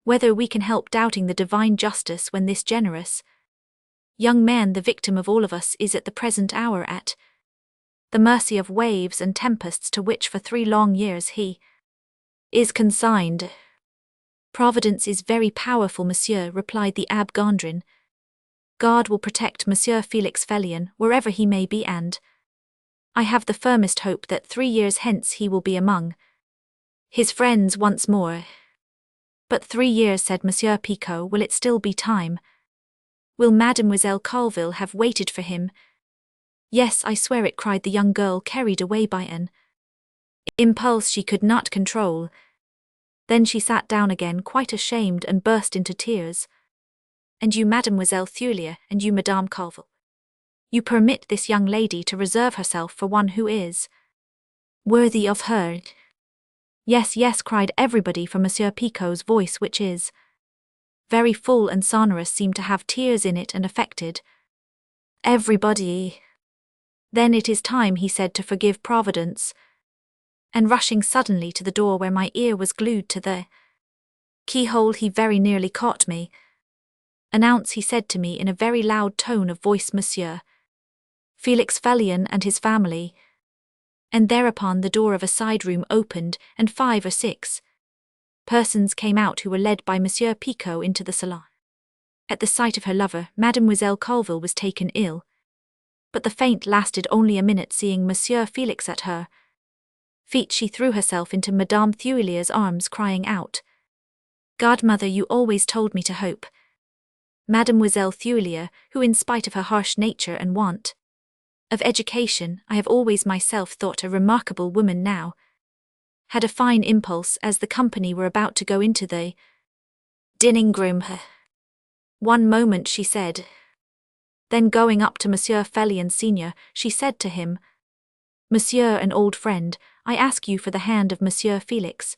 whether we can help doubting the divine justice when this generous young man, the victim of all of us, is at the present hour at the mercy of waves and tempests to which for 3 long years he is consigned. Providence is very powerful, monsieur, replied the Abbé Gondrin. God will protect Monsieur Felix Felion wherever he may be, and I have the firmest hope that 3 years hence he will be among his friends once more. But 3 years, said Monsieur Picot, will it still be time? Will Mademoiselle Colville have waited for him? Yes, I swear it, cried the young girl, carried away by an impulse she could not control. Then she sat down again, quite ashamed, and burst into tears. And you, Mademoiselle Thulier, and you, Madame Colville, you permit this young lady to reserve herself for one who is worthy of her? Yes, yes, cried everybody, for Monsieur Picot's voice, which is very full and sonorous, seemed to have tears in it and affected everybody. Then it is time, he said, to forgive Providence. And rushing suddenly to the door where my ear was glued to the keyhole, he very nearly caught me. Announce, he said to me in a very loud tone of voice, Monsieur Felix Felion and his family. And thereupon the door of a side room opened, and 5 or 6 persons came out who were led by Monsieur Picot into the salon. At the sight of her lover, Mademoiselle Colville was taken ill. But the faint lasted only a minute. Seeing Monsieur Felix at her feet, she threw herself into Madame Thulier's arms, crying out, Godmother, you always told me to hope. Mademoiselle Thulier, who in spite of her harsh nature and want of education, I have always myself thought a remarkable woman, now had a fine impulse as the company were about to go into the dining room. One moment, she said. Then going up to Monsieur Felion Senior, she said to him, Monsieur, an old friend, I ask you for the hand of Monsieur Felix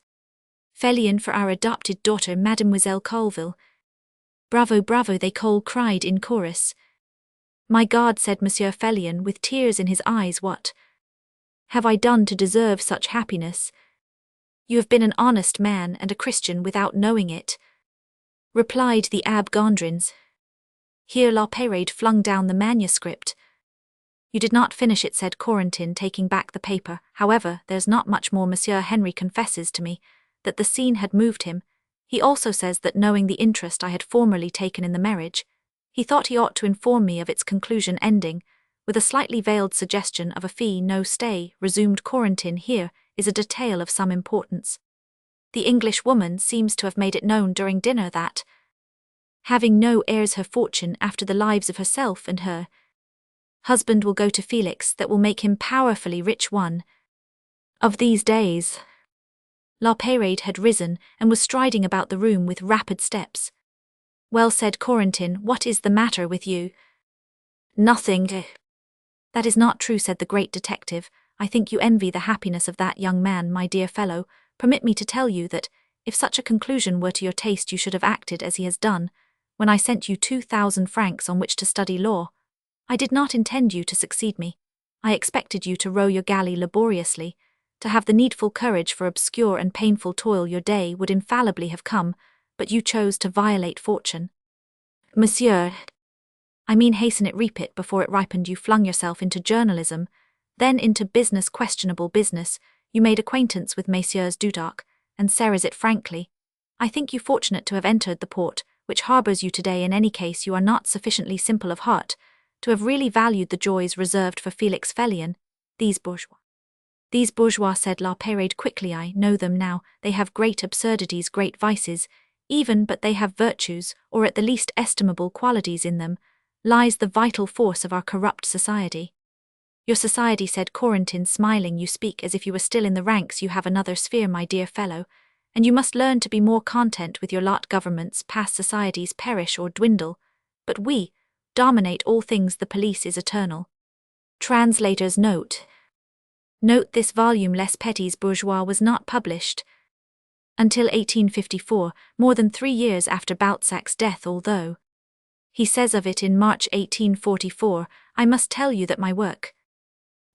Felion for our adopted daughter, Mademoiselle Colville. Bravo, bravo, they all cried in chorus. My God, said Monsieur Felion with tears in his eyes, what have I done to deserve such happiness? You have been an honest man and a Christian without knowing it, replied the Abbé Gondrins. Here La Peyrade flung down the manuscript. You did not finish it, said Corentin, taking back the paper. However, there's not much more. Monsieur Henry confesses to me that the scene had moved him. He also says that, knowing the interest I had formerly taken in the marriage, he thought he ought to inform me of its conclusion, ending with a slightly veiled suggestion of a fee. No, stay, resumed Corentin, here is a detail of some importance. The English woman seems to have made it known during dinner that, having no heirs, her fortune after the lives of herself and her husband will go to Felix, that will make him powerfully rich one of these days. La Peyrade had risen and was striding about the room with rapid steps. Well, said Corentin, what is the matter with you? Nothing. That is not true, said the great detective. I think you envy the happiness of that young man, my dear fellow. Permit me to tell you that, if such a conclusion were to your taste, you should have acted as he has done. When I sent you 2,000 francs on which to study law, I did not intend you to succeed me. I expected you to row your galley laboriously, to have the needful courage for obscure and painful toil, your day would infallibly have come, but you chose to violate fortune. Monsieur, I mean hasten it, reap it before it ripened. You flung yourself into journalism, then into business, questionable business. You made acquaintance with Messieurs Dudok, and serres it frankly. I think you fortunate to have entered the port, which harbours you today. In any case, you are not sufficiently simple of heart to have really valued the joys reserved for Felix Felion. These bourgeois, said La Peyrade quickly. I know them now. They have great absurdities, great vices, even, but they have virtues, or at the least estimable qualities. In them lies the vital force of our corrupt society. Your society, said Corentin, smiling. You speak as if you were still in the ranks. You have another sphere, my dear fellow, and you must learn to be more content with your lot. Governments, past societies perish or dwindle, but we dominate all things. The police is eternal. Translator's note. Note: this volume Les Petits Bourgeois was not published until 1854, more than 3 years after Balzac's death, although he says of it in March 1844, I must tell you that my work,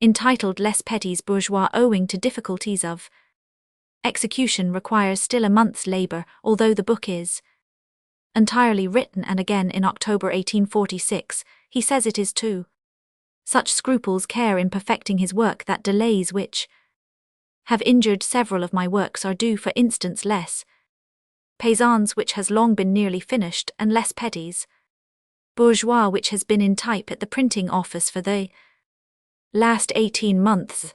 entitled Les Petits Bourgeois, owing to difficulties of execution, requires still a month's labour, although the book is entirely written. And again in October 1846, he says it is too such scruples, care in perfecting his work, that delays which have injured several of my works are due. For instance, Les Paysans, which has long been nearly finished, and Les Petits Bourgeois, which has been in type at the printing office for the last 18 months.